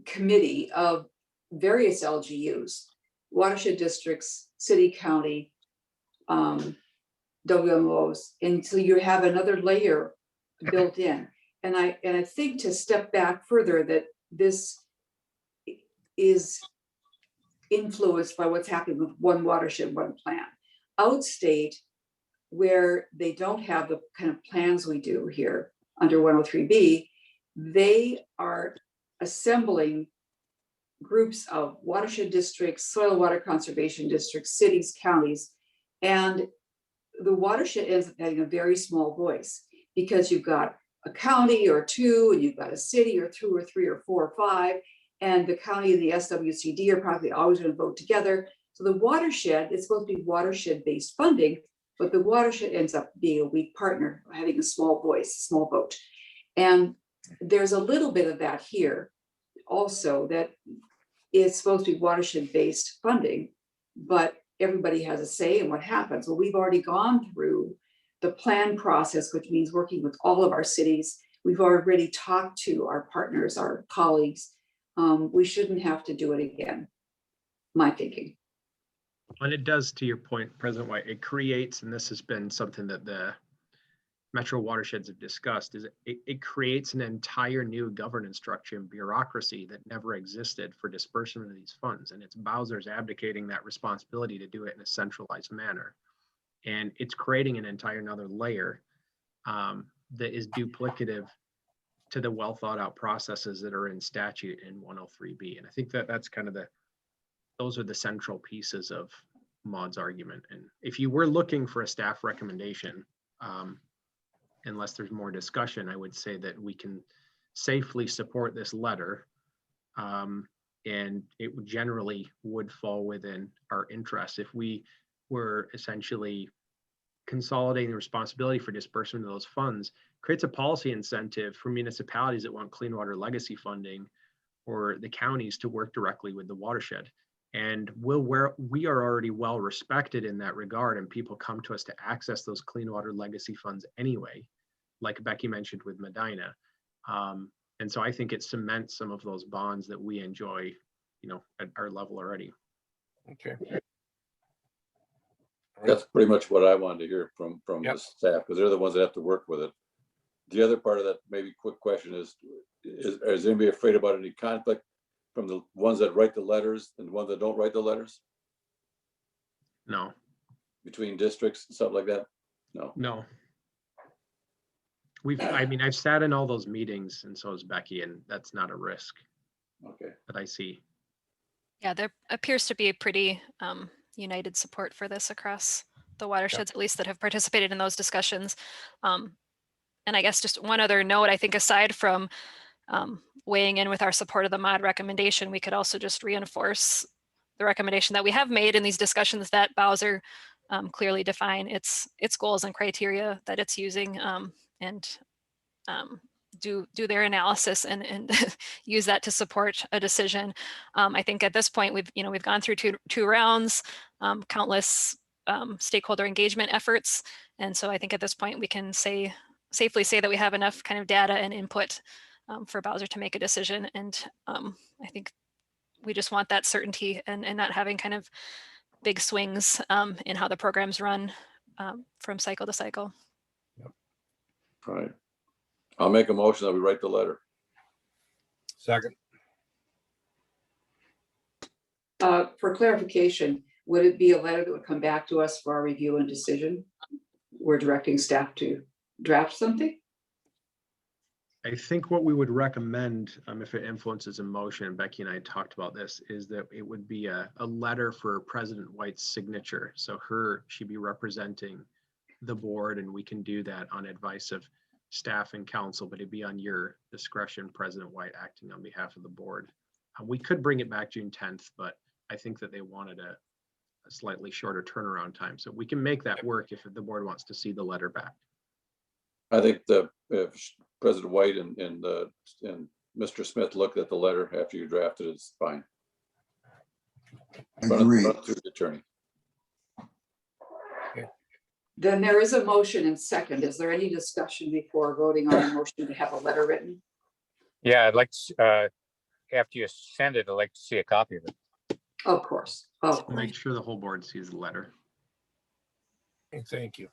Speaker 1: committee of various LGUs, watershed districts, city, county, WMOs, until you have another layer built in. And I think, to step back further, that this is influenced by what's happening with one watershed, one plan. Outstate, where they don't have the kind of plans we do here under 103B, they are assembling groups of watershed districts, soil water conservation districts, cities, counties, and the watershed ends up having a very small voice because you've got a county or two, and you've got a city or two or three or four or five, and the county and the SWCD are probably always going to vote together. So the watershed is supposed to be watershed-based funding, but the watershed ends up being a weak partner, having a small voice, small vote. And there's a little bit of that here also, that it's supposed to be watershed-based funding, but everybody has a say in what happens. Well, we've already gone through the plan process, which means working with all of our cities. We've already talked to our partners, our colleagues. We shouldn't have to do it again, my thinking.
Speaker 4: And it does, to your point, President White, it creates, and this has been something that the Metro watersheds have discussed, is it creates an entire new governance structure and bureaucracy that never existed for disbursement of these funds. And it's Bowser's abdicating that responsibility to do it in a centralized manner. And it's creating an entire another layer that is duplicative to the well thought out processes that are in statute in 103B. And I think that that's kind of those are the central pieces of MAUD's argument. And if you were looking for a staff recommendation, unless there's more discussion, I would say that we can safely support this letter. And it generally would fall within our interests if we were essentially consolidating the responsibility for disbursement of those funds. Creates a policy incentive for municipalities that want clean water legacy funding, or the counties to work directly with the watershed. And we are already well respected in that regard, and people come to us to access those clean water legacy funds anyway, like Becky mentioned with Medina. And so I think it cements some of those bonds that we enjoy, at our level already.
Speaker 8: Okay.
Speaker 7: That's pretty much what I wanted to hear from
Speaker 8: Yep.
Speaker 7: the staff, because they're the ones that have to work with it. the other part of that, maybe quick question is anybody afraid about any conflict from the ones that write the letters and the ones that don't write the letters
Speaker 4: No,
Speaker 7: between districts and stuff like that? No.
Speaker 4: no. I mean, I've sat in all those meetings and so has Becky, and that's not a risk
Speaker 7: Okay.
Speaker 4: that I see.
Speaker 12: Yeah, there appears to be a pretty united support for this across the watersheds, at least that have participated in those discussions. And I guess just one other note, I think aside from weighing in with our support of the mod recommendation, we could also just reinforce the recommendation that we have made in these discussions that Bowser clearly define its goals and criteria that it's using, and do their analysis and use that to support a decision. I think at this point we've gone through two rounds, countless stakeholder engagement efforts, and so I think at this point we can safely say that we have enough kind of data and input for Bowser to make a decision. And I think we just want that certainty and not having kind of big swings in how the programs run from cycle to cycle.
Speaker 7: All right. I'll make a motion that we write the letter.
Speaker 8: Second.
Speaker 1: For clarification, would it be a letter that would come back to us for our review and decision? We're directing staff to draft something?
Speaker 4: I think what we would recommend, if it influences a motion, and Becky and I talked about this, is that it would be a letter for President White's signature. So she'd be representing the board, and we can do that on advice of staff and council, but it'd be on your discretion, President White acting on behalf of the board. We could bring it back June 10th, but I think that they wanted a slightly shorter turnaround time. So we can make that work if the board wants to see the letter back.
Speaker 7: I think if President White and Mr. Smith looked at the letter after you drafted it, it's fine.
Speaker 3: Agree.
Speaker 7: Run it through the attorney.
Speaker 1: Then there is a motion and second. Is there any discussion before voting on a motion to have a letter written?
Speaker 2: Yeah, I'd like to, after you send it, I'd like to see a copy of it.
Speaker 1: Of course. Oh,
Speaker 4: Make sure the whole board sees the letter.
Speaker 8: Thank you.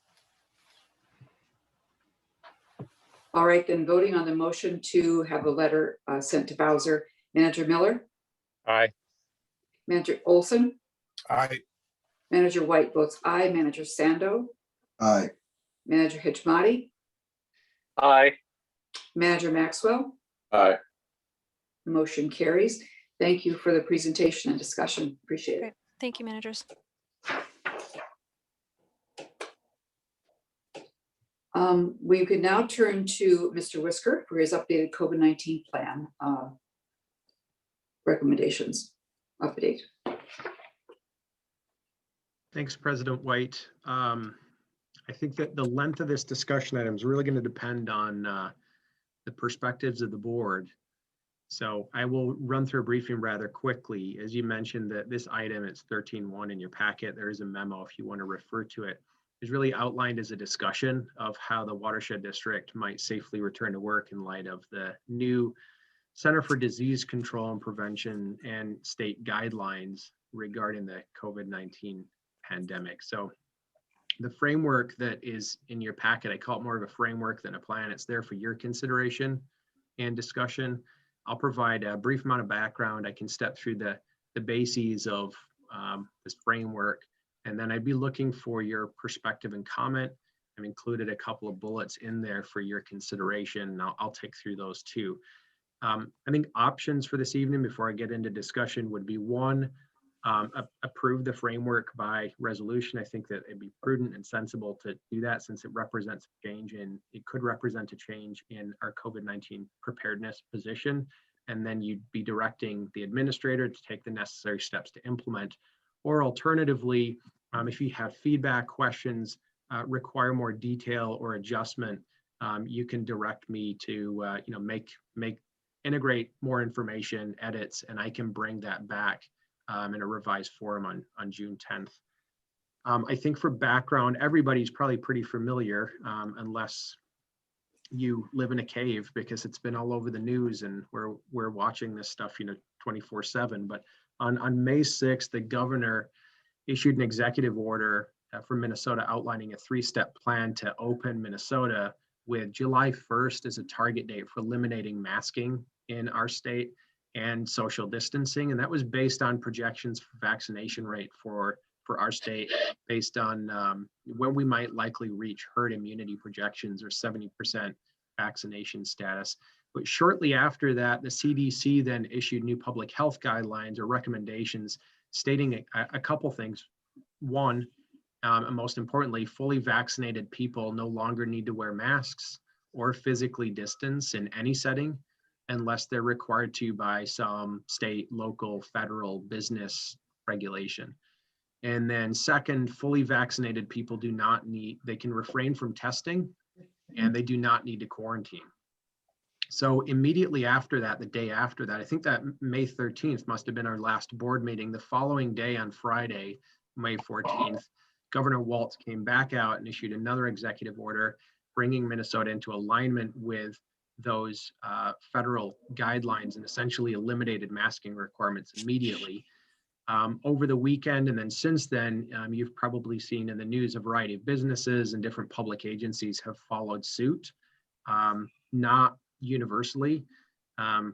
Speaker 1: all right, then voting on the motion to have a letter sent to Bowser. Manager Miller,
Speaker 2: Aye.
Speaker 1: Manager Olson,
Speaker 8: Aye.
Speaker 1: Manager White votes aye, Manager Sando,
Speaker 3: Aye.
Speaker 1: Manager Hitchmati,
Speaker 5: Aye.
Speaker 1: Manager Maxwell.
Speaker 7: Aye.
Speaker 1: Motion carries. Thank you for the presentation and discussion. Appreciate it.
Speaker 12: Great. Thank you, managers.
Speaker 1: We could now turn to Mr. Whisker for his updated COVID-19 plan recommendations update.
Speaker 4: Thanks, President White. I think that the length of this discussion item is really going to depend on the perspectives of the board. So I will run through a briefing rather quickly. As you mentioned, that this item, it's 13.1 in your packet. There is a memo if you want to refer to it. Is really outlined as a discussion of how the watershed district might safely return to work in light of the new Center for Disease Control and Prevention and state guidelines regarding the COVID-19 pandemic. So the framework that is in your packet, I call it more of a framework than a plan. It's there for your consideration and discussion. I'll provide a brief amount of background. I can step through the bases of this framework, and then I'd be looking for your perspective and comment. I've included a couple of bullets in there for your consideration, and I'll take through those too. I think options for this evening before I get into discussion would be one, approve the framework by resolution. I think that it'd be prudent and sensible to do that since it represents a change in, it could represent a change in our COVID-19 preparedness position. And then you'd be directing the administrator to take the necessary steps to implement. Or alternatively, if you have feedback, questions, require more detail or adjustment, you can direct me to integrate more information, edits, and I can bring that back in a revised form on June 10th. I think for background, everybody's probably pretty familiar, unless you live in a cave, because it's been all over the news and we're watching this stuff 24/7. But on May 6th, the governor issued an executive order for Minnesota outlining a 3-step plan to open Minnesota with July 1st as a target date for eliminating masking in our state and social distancing. And that was based on projections for vaccination rate for our state, based on when we might likely reach herd immunity projections or 70% vaccination status. But shortly after that, the CDC then issued new public health guidelines or recommendations stating a couple things. One, and most importantly, fully vaccinated people no longer need to wear masks or physically distance in any setting unless they're required to by some state, local, federal business regulation. And then second, fully vaccinated people they can refrain from testing and they do not need to quarantine. So immediately after that, the day after that, I think that May 13th must have been our last board meeting. The following day on Friday, May 14th, Governor Walz came back out and issued another executive order, bringing Minnesota into alignment with those federal guidelines and essentially eliminated masking requirements immediately. Over the weekend, and then since then, you've probably seen in the news a variety of businesses and different public agencies have followed suit, not universally.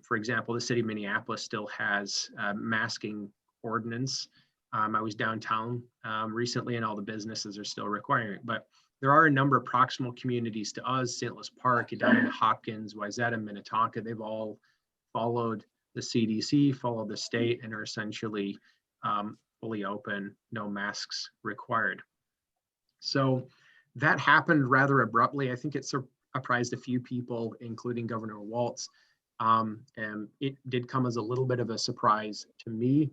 Speaker 4: For example, the city of Minneapolis still has a masking ordinance. I was downtown recently and all the businesses are still requiring it, but there are a number of proximal communities to us, St. Louis Park, Edina, Hopkins, Wayzata, Minnetonka. They've all followed the CDC, followed the state, and are essentially fully open, no masks required. So that happened rather abruptly. I think it surprised a few people, including Governor Walz. And it did come as a little bit of a surprise to me.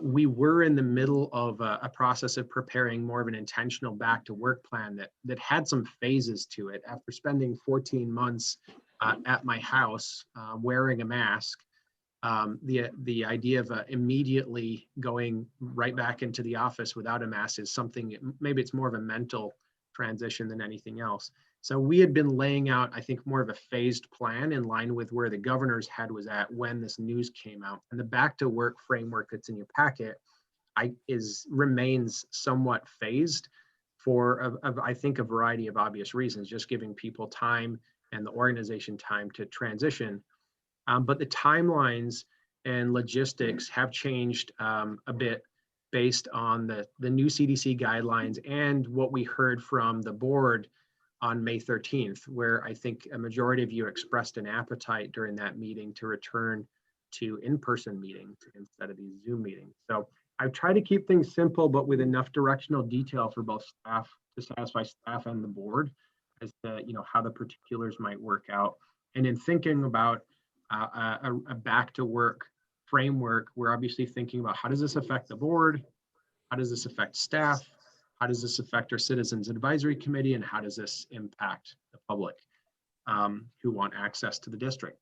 Speaker 4: We were in the middle of a process of preparing more of an intentional back to work plan that had some phases to it. After spending 14 months at my house wearing a mask, the idea of immediately going right back into the office without a mask is something, maybe it's more of a mental transition than anything else. So we had been laying out, I think, more of a phased plan in line with where the governor's head was at when this news came out. And the back to work framework that's in your packet remains somewhat phased for, I think, a variety of obvious reasons, just giving people time and the organization time to transition. But the timelines and logistics have changed a bit based on the new CDC guidelines and what we heard from the board on May 13th, where I think a majority of you expressed an appetite during that meeting to return to in-person meetings instead of these Zoom meetings. So I've tried to keep things simple, but with enough directional detail for both staff to satisfy staff and the board as to how the particulars might work out. And in thinking about a back to work framework, we're obviously thinking about how does this affect the board? How does this affect staff? How does this affect our Citizens Advisory Committee? And how does this impact the public who want access to the district?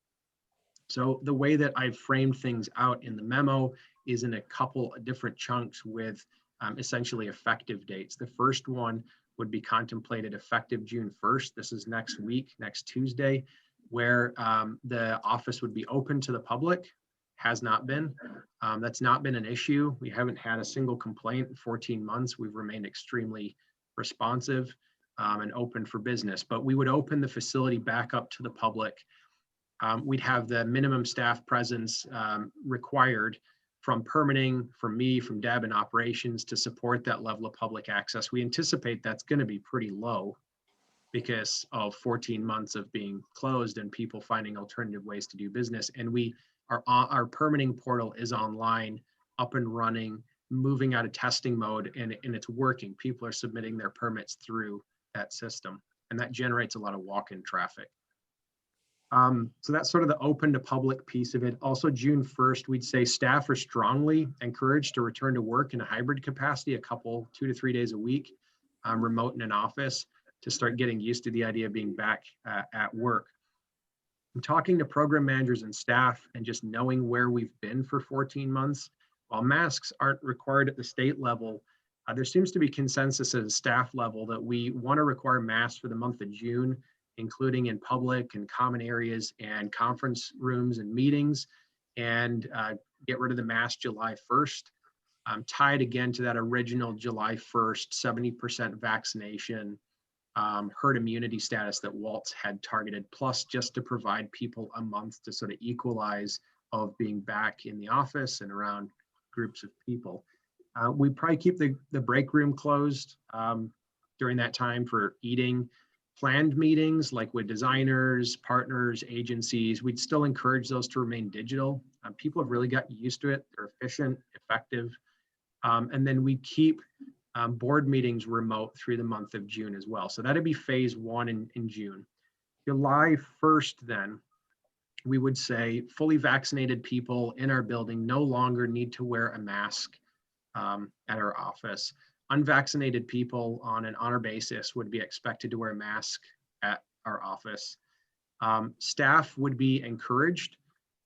Speaker 4: So the way that I've framed things out in the memo is in a couple of different chunks with essentially effective dates. The first one would be contemplated effective June 1st. This is next week, next Tuesday, where the office would be open to the public. Has not been. That's not been an issue. We haven't had a single complaint in 14 months. We've remained extremely responsive and open for business, but we would open the facility back up to the public. We'd have the minimum staff presence required from permitting, from me, from Deb and operations to support that level of public access. We anticipate that's going to be pretty low because of 14 months of being closed and people finding alternative ways to do business. And our permitting portal is online, up and running, moving out of testing mode, and it's working. People are submitting their permits through that system, and that generates a lot of walk-in traffic. So that's sort of the open to public piece of it. Also, June 1st, we'd say staff are strongly encouraged to return to work in a hybrid capacity, 2 to 3 days a week, remote in an office, to start getting used to the idea of being back at work. I'm talking to program managers and staff and just knowing where we've been for 14 months. While masks aren't required at the state level, there seems to be consensus at the staff level that we want to require masks for the month of June, including in public and common areas and conference rooms and meetings, and get rid of the mask July 1st. Tied again to that original July 1st, 70% vaccination herd immunity status that Waltz had targeted, plus just to provide people a month to sort of equalize of being back in the office and around groups of people. We probably keep the break room closed during that time for eating. Planned meetings like with designers, partners, agencies, we'd still encourage those to remain digital. People have really gotten used to it. They're efficient, effective. And then we keep board meetings remote through the month of June as well. So that'd be phase one in June. July 1st, then, we would say fully vaccinated people in our building no longer need to wear a mask at our office. Unvaccinated people on an honor basis would be expected to wear a mask at our office. Staff would be encouraged,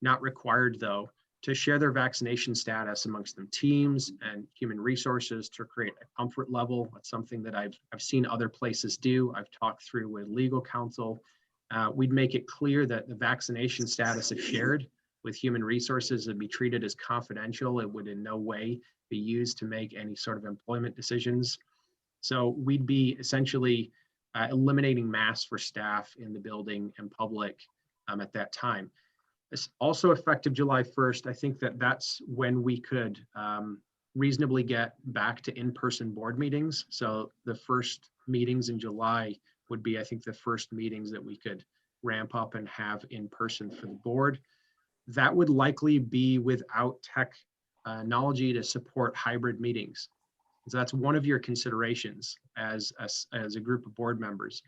Speaker 4: not required though, to share their vaccination status amongst them teams and human resources to create a comfort level. That's something that I've seen other places do. I've talked through with legal counsel. We'd make it clear that the vaccination status is shared with human resources and be treated as confidential. It would in no way be used to make any sort of employment decisions. So we'd be essentially eliminating masks for staff in the building and public at that time. It's also effective July 1st. I think that's when we could reasonably get back to in-person board meetings. So the first meetings in July would be, I think, the first meetings that we could ramp up and have in person for the board. That would likely be without technology to support hybrid meetings. So that's one of your considerations as a group of board members,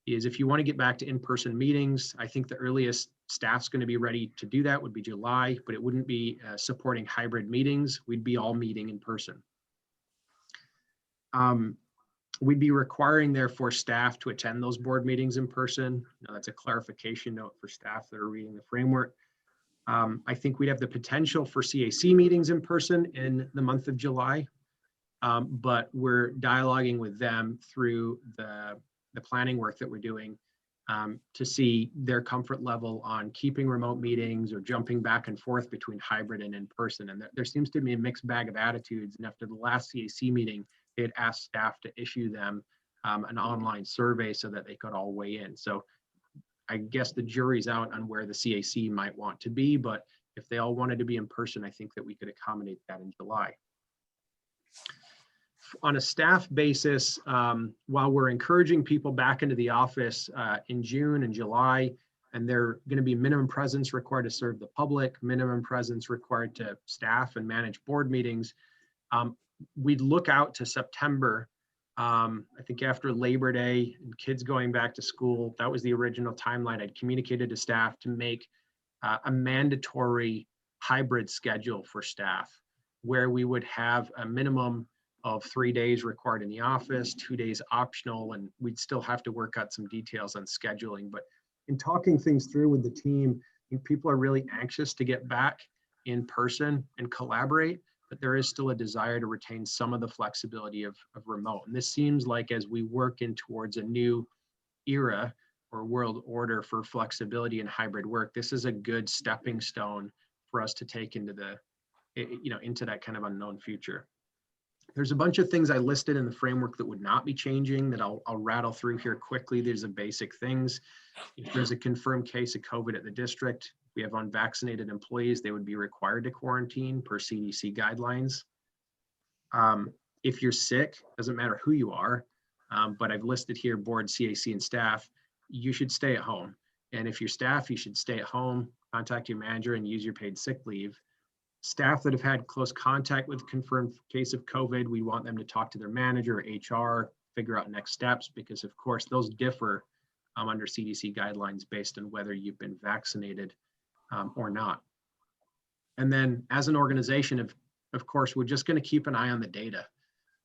Speaker 4: is if you want to get back to in-person meetings. I think the earliest staff's going to be ready to do that would be July, but it wouldn't be supporting hybrid meetings. We'd be all meeting in person. We'd be requiring, therefore, staff to attend those board meetings in person. Now, that's a clarification note for staff that are reading the framework. I think we'd have the potential for CAC meetings in person in the month of July, but we're dialoguing with them through the planning work that we're doing to see their comfort level on keeping remote meetings or jumping back and forth between hybrid and in person. And there seems to be a mixed bag of attitudes. And after the last CAC meeting, they had asked staff to issue them an online survey so that they could all weigh in. So I guess the jury's out on where the CAC might want to be, but if they all wanted to be in person, I think that we could accommodate that in July. On a staff basis, while we're encouraging people back into the office in June and July, and they're going to be minimum presence required to serve the public, minimum presence required to staff and manage board meetings, we'd look out to September. I think after Labor Day and kids going back to school, that was the original timeline I'd communicated to staff to make a mandatory hybrid schedule for staff, where we would have a minimum of 3 days required in the office, 2 days optional, and we'd still have to work out some details on scheduling. But in talking things through with the team, I think people are really anxious to get back in person and collaborate, but there is still a desire to retain some of the flexibility of remote. And this seems like as we work in towards a new era or world order for flexibility and hybrid work, this is a good stepping stone for us to take into into that kind of unknown future. There's a bunch of things I listed in the framework that would not be changing that I'll rattle through here quickly. There's the basic things. If there's a confirmed case of COVID at the district, we have unvaccinated employees, they would be required to quarantine per CDC guidelines. If you're sick, doesn't matter who you are, but I've listed here board, CAC, and staff, you should stay at home. And if you're staff, you should stay at home, contact your manager, and use your paid sick leave. Staff that have had close contact with confirmed case of COVID, we want them to talk to their manager, HR, figure out next steps, because of course those differ under CDC guidelines based on whether you've been vaccinated or not. And then as an organization, of course, we're just going to keep an eye on the data.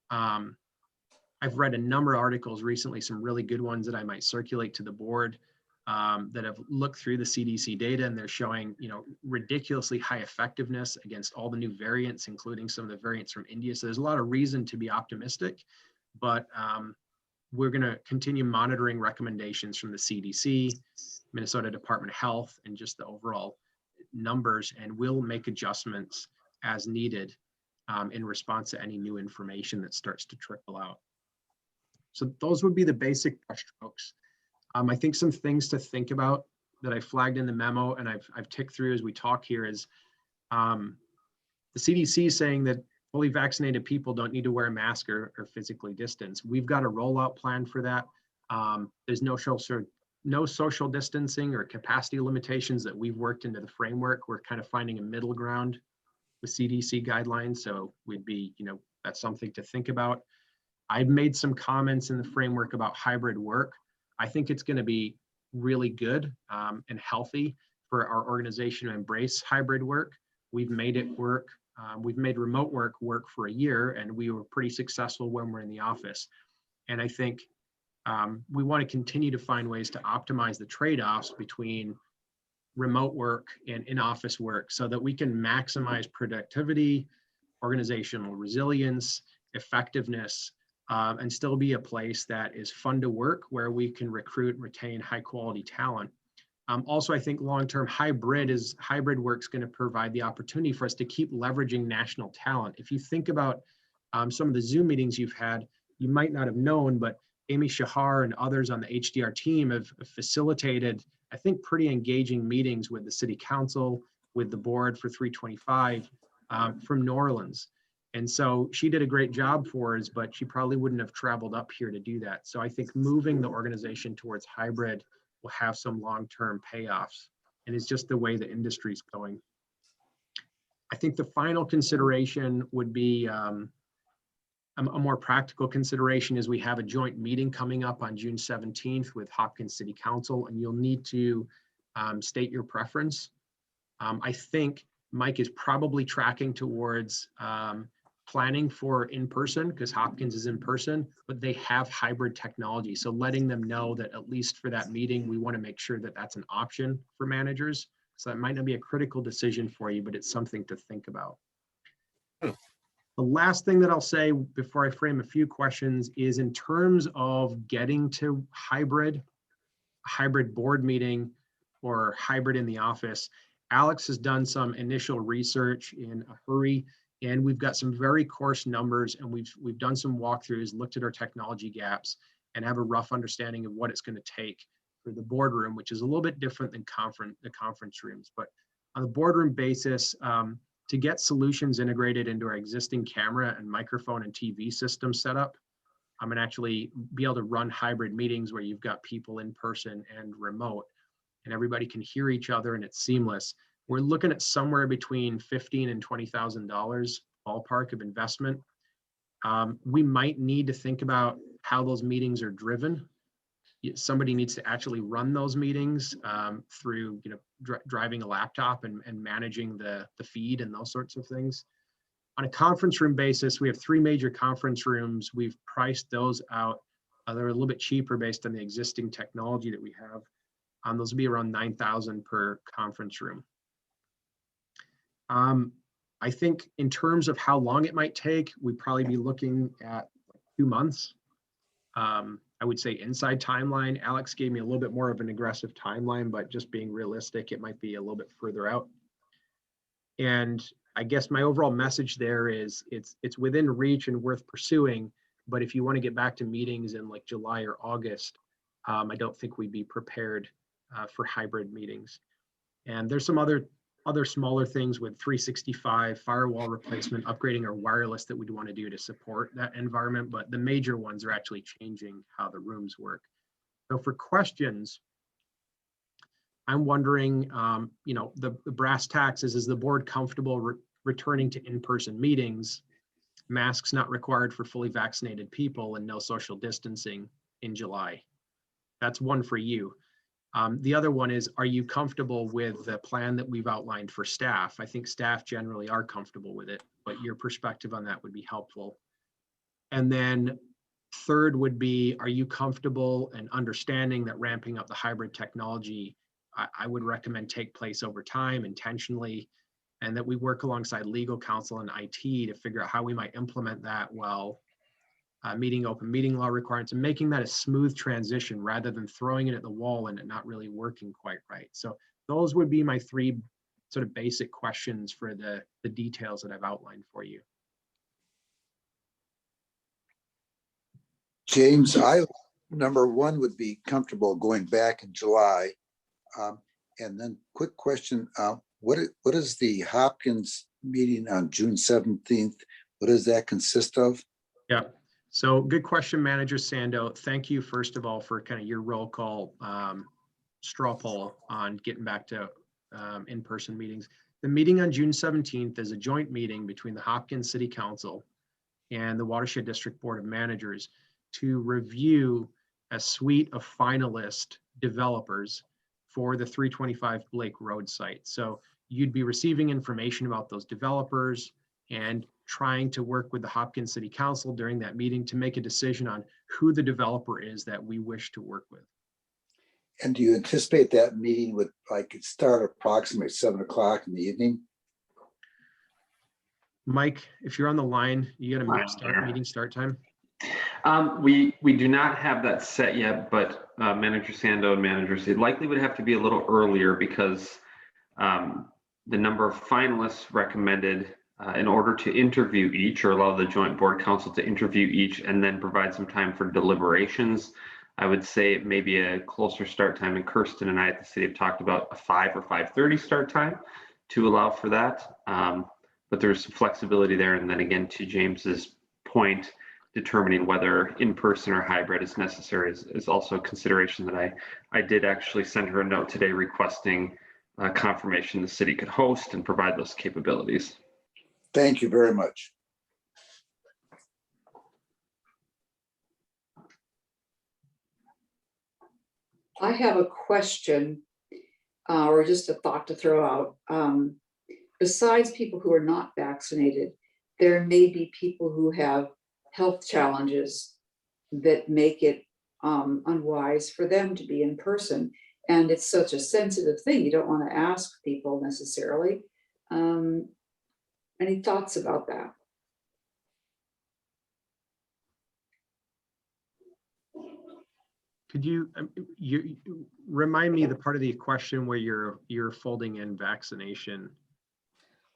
Speaker 4: I've read a number of articles recently, some really good ones that I might circulate to the board that have looked through the CDC data, and they're showing, ridiculously high effectiveness against all the new variants, including some of the variants from India. So there's a lot of reason to be optimistic, but we're going to continue monitoring recommendations from the CDC, Minnesota Department of Health, and just the overall numbers, and we'll make adjustments as needed in response to any new information that starts to trickle out. So those would be the basic brushstrokes. I think some things to think about that I flagged in the memo and I've ticked through as we talk here is the CDC is saying that fully vaccinated people don't need to wear a mask or physically distance. We've got a rollout plan for that. There's no social distancing or capacity limitations that we've worked into the framework. We're kind of finding a middle ground with CDC guidelines. So we'd be, that's something to think about. I've made some comments in the framework about hybrid work. I think it's going to be really good and healthy for our organization to embrace hybrid work. We've made it work. We've made remote work for a year, and we were pretty successful when we're in the office. And I think we want to continue to find ways to optimize the trade-offs between remote work and in-office work so that we can maximize productivity, organizational resilience, effectiveness, and still be a place that is fun to work, where we can recruit and retain high quality talent. Also, I think long-term hybrid work is going to provide the opportunity for us to keep leveraging national talent. If you think about some of the Zoom meetings you've had, you might not have known, but Amy Shahar and others on the HDR team have facilitated, I think, pretty engaging meetings with the city council, with the board for 325 from New Orleans. And so she did a great job for us, but she probably wouldn't have traveled up here to do that. So I think moving the organization towards hybrid will have some long-term payoffs, and it's just the way the industry's going. I think the final consideration would be a more practical consideration is we have a joint meeting coming up on June 17th with Hopkins City Council, and you'll need to state your preference. I think Mike is probably tracking towards planning for in-person, because Hopkins is in person, but they have hybrid technology. So letting them know that at least for that meeting, we want to make sure that that's an option for managers. So that might not be a critical decision for you, but it's something to think about. The last thing that I'll say before I frame a few questions is in terms of getting to hybrid board meeting or hybrid in the office, Alex has done some initial research in a hurry, and we've got some very coarse numbers, and we've done some walkthroughs, looked at our technology gaps, and have a rough understanding of what it's going to take for the boardroom, which is a little bit different than the conference rooms. But on a boardroom basis, to get solutions integrated into our existing camera and microphone and TV system setup, I'm going to actually be able to run hybrid meetings where you've got people in person and remote, and everybody can hear each other and it's seamless. We're looking at somewhere between $15,000 and $20,000 ballpark of investment. We might need to think about how those meetings are driven. Somebody needs to actually run those meetings through, driving a laptop and managing the feed and those sorts of things. On a conference room basis, we have 3 major conference rooms. We've priced those out. They're a little bit cheaper based on the existing technology that we have. Those will be around $9,000 per conference room. I think in terms of how long it might take, we'd probably be looking at 2 months. I would say inside timeline. Alex gave me a little bit more of an aggressive timeline, but just being realistic, it might be a little bit further out. And I guess my overall message there is it's within reach and worth pursuing, but if you want to get back to meetings in like July or August, I don't think we'd be prepared for hybrid meetings. And there's some other smaller things with 365 firewall replacement, upgrading our wireless that we'd want to do to support that environment. But the major ones are actually changing how the rooms work. So for questions, I'm wondering, the brass tacks is the board comfortable returning to in-person meetings, masks not required for fully vaccinated people, and no social distancing in July? That's one for you. The other one is, are you comfortable with the plan that we've outlined for staff? I think staff generally are comfortable with it, but your perspective on that would be helpful. And then third would be, are you comfortable and understanding that ramping up the hybrid technology, I would recommend take place over time intentionally, and that we work alongside legal counsel and IT to figure out how we might implement that while meeting open meeting law requirements and making that a smooth transition rather than throwing it at the wall and it not really working quite right. So those would be my 3 sort of basic questions for the details that I've outlined for you.
Speaker 3: James, number one would be comfortable going back in July. And then quick question, what is the Hopkins meeting on June 17th? What does that consist of?
Speaker 4: Yeah, so good question, Manager Sando. Thank you, first of all, for kind of your roll call straw poll on getting back to in-person meetings. The meeting on June 17th is a joint meeting between the Hopkins City Council and the Watershed District Board of Managers to review a suite of finalist developers for the 325 Blake Road site. So you'd be receiving information about those developers and trying to work with the Hopkins City Council during that meeting to make a decision on who the developer is that we wish to work with.
Speaker 3: And do you anticipate that meeting would start approximately 7 o'clock in the evening?
Speaker 4: Mike, if you're on the line, you got a meeting start time?
Speaker 13: We do not have that set yet, but Manager Sando and managers, it likely would have to be a little earlier because the number of finalists recommended in order to interview each or allow the joint board council to interview each and then provide some time for deliberations. I would say it may be a closer start time, and Kirsten and I at the city have talked about a 5 or 5:30 start time to allow for that. But there's some flexibility there. And then again, to James's point, determining whether in-person or hybrid is necessary is also a consideration that I did actually send her a note today requesting confirmation the city could host and provide those capabilities.
Speaker 3: Thank you very much.
Speaker 1: I have a question or just a thought to throw out. Besides people who are not vaccinated, there may be people who have health challenges that make it unwise for them to be in person. And it's such a sensitive thing. You don't want to ask people necessarily. Any thoughts about that?
Speaker 4: Could you remind me the part of the question where you're folding in vaccination?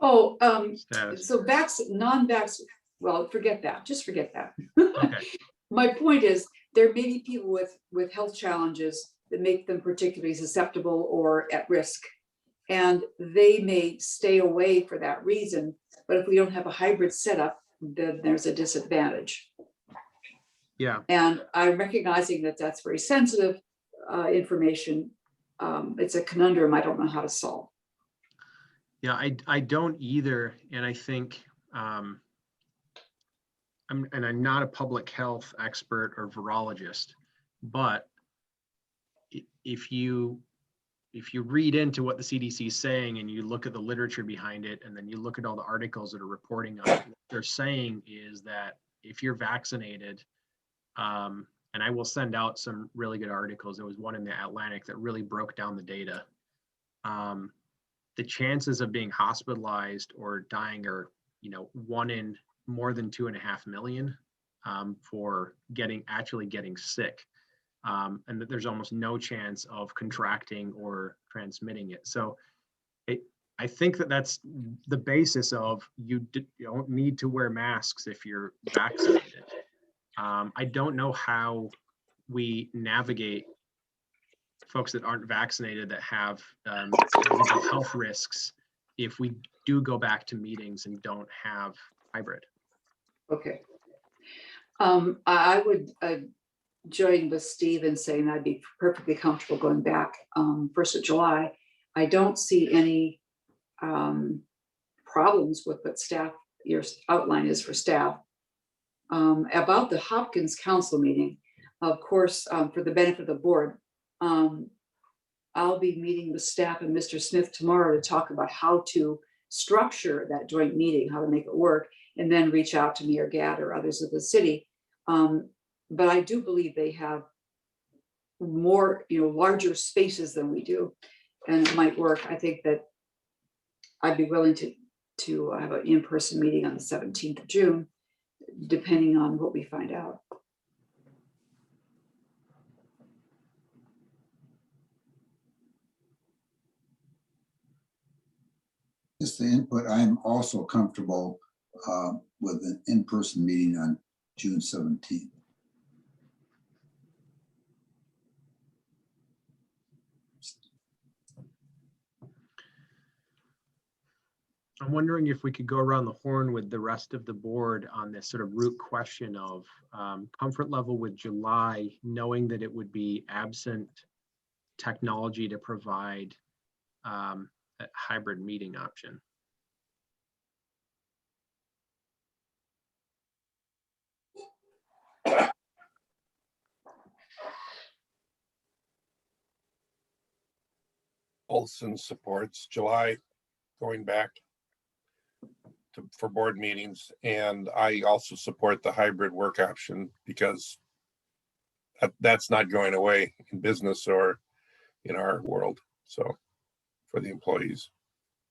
Speaker 1: Oh,
Speaker 4: status?
Speaker 1: so non-vax, well, forget that, just forget that.
Speaker 4: Okay.
Speaker 1: My point is, there may be people with health challenges that make them particularly susceptible or at risk. And they may stay away for that reason, but if we don't have a hybrid setup, then there's a disadvantage.
Speaker 4: Yeah.
Speaker 1: And I'm recognizing that that's very sensitive information. It's a conundrum I don't know how to solve.
Speaker 4: Yeah, I don't either. And I think, I'm not a public health expert or virologist, but if you read into what the CDC is saying and you look at the literature behind it, and then you look at all the articles that are reporting on it, what they're saying is that if you're vaccinated, and I will send out some really good articles. There was one in the Atlantic that really broke down the data. The chances of being hospitalized or dying are, 1 in more than 2.5 million for actually getting sick. And that there's almost no chance of contracting or transmitting it. So I think that's the basis of you don't need to wear masks if you're vaccinated. I don't know how we navigate folks that aren't vaccinated that have health risks if we do go back to meetings and don't have hybrid.
Speaker 1: Okay. I would join with Steve in saying I'd be perfectly comfortable going back 1st of July. I don't see any problems with what your outline is for staff. About the Hopkins Council meeting, of course, for the benefit of the board, I'll be meeting with staff and Mr. Smith tomorrow to talk about how to structure that joint meeting, how to make it work, and then reach out to me or Gad or others of the city. But I do believe they have more, larger spaces than we do, and it might work. I think that I'd be willing to have an in-person meeting on the 17th of June, depending on what we find out.
Speaker 3: Just the input, I'm also comfortable with an in-person meeting on June 17th.
Speaker 4: I'm wondering if we could go around the horn with the rest of the board on this sort of root question of comfort level with July, knowing that it would be absent technology to provide a hybrid meeting option.
Speaker 8: Olson supports July going back for board meetings. And I also support the hybrid work option because that's not going away in business or in our world. So for the employees.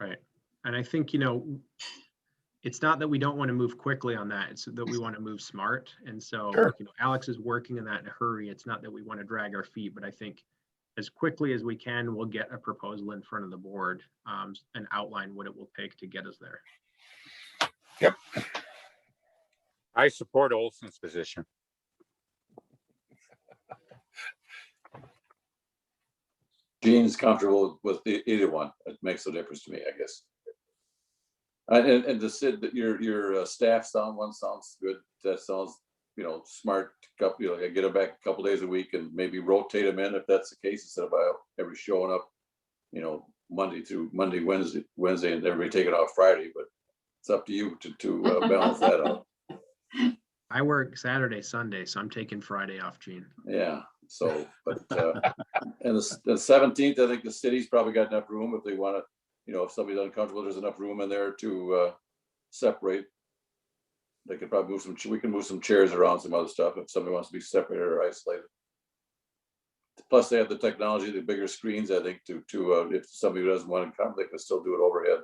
Speaker 4: Right. And I think, you know, it's not that we don't want to move quickly on that. It's that we want to move smart. And so,
Speaker 8: Sure.
Speaker 4: you know, Alex is working on that in a hurry. It's not that we want to drag our feet, but I think as quickly as we can, we'll get a proposal in front of the board and outline what it will take to get us there.
Speaker 8: Yep.
Speaker 2: I support Olson's position.
Speaker 7: Gene's comfortable with either one. It makes no difference to me, I guess. And to sit that your staff sounds good. That sounds, you know, smart. Couple, you know, get them back a couple days a week and maybe rotate them in if that's the case, instead of every showing up, you know, Monday, Wednesday, and everybody taking off Friday. But it's up to you to balance that out.
Speaker 4: I work Saturday, Sunday, so I'm taking Friday off, Gene.
Speaker 7: Yeah. So, but and the 17th, I think the city's probably got enough room if they want to. You know, if somebody's uncomfortable, there's enough room in there to separate. They could probably we can move some chairs around, some other stuff if somebody wants to be separated or isolated. Plus, they have the technology, the bigger screens, I think, to if somebody doesn't want to come, they can still do it overhead.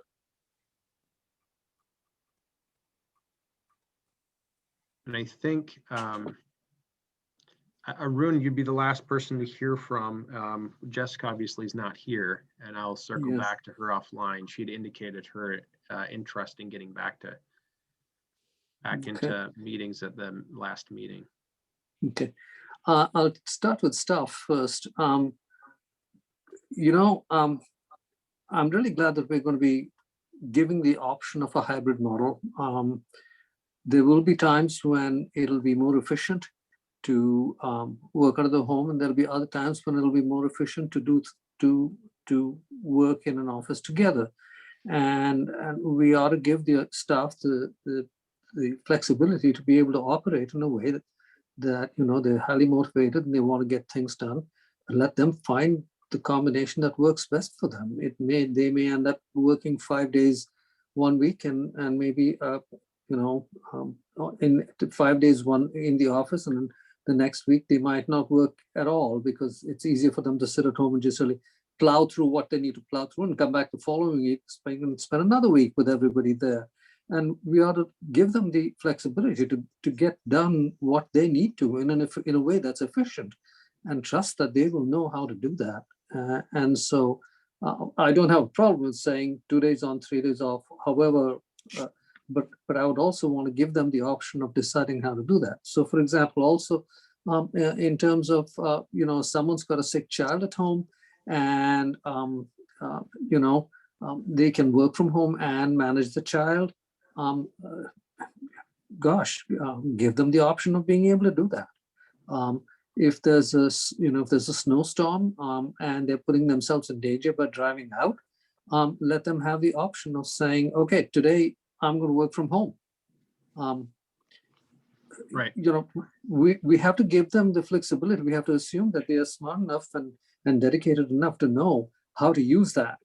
Speaker 4: And I think, Arun, you'd be the last person to hear from. Jessica obviously is not here, and I'll circle back to her offline. She'd indicated her interest in getting back into meetings at the last meeting.
Speaker 14: Okay, I'll start with staff first. You know, I'm really glad that we're going to be giving the option of a hybrid model. There will be times when it'll be more efficient to work out of the home, and there'll be other times when it'll be more efficient to work in an office together. And we ought to give the staff the flexibility to be able to operate in a way that you know, they're highly motivated and they want to get things done. And let them find the combination that works best for them. They may end up working 5 days one week and maybe you know, in 5 days one in the office, and the next week they might not work at all because it's easier for them to sit at home and just really plow through what they need to plow through and come back the following week, spend another week with everybody there. And we ought to give them the flexibility to get done what they need to in a way that's efficient, and trust that they will know how to do that. And so I don't have a problem with saying 2 days on, 3 days off, however, but I would also want to give them the option of deciding how to do that. So for example, also in terms of, you know, someone's got a sick child at home and, you know, they can work from home and manage the child. Give them the option of being able to do that. If there's a snowstorm and they're putting themselves in danger by driving out, let them have the option of saying, okay, today I'm going to work from home.
Speaker 4: Right.
Speaker 14: You know, we have to give them the flexibility. We have to assume that they are smart enough and dedicated enough to know how to use that.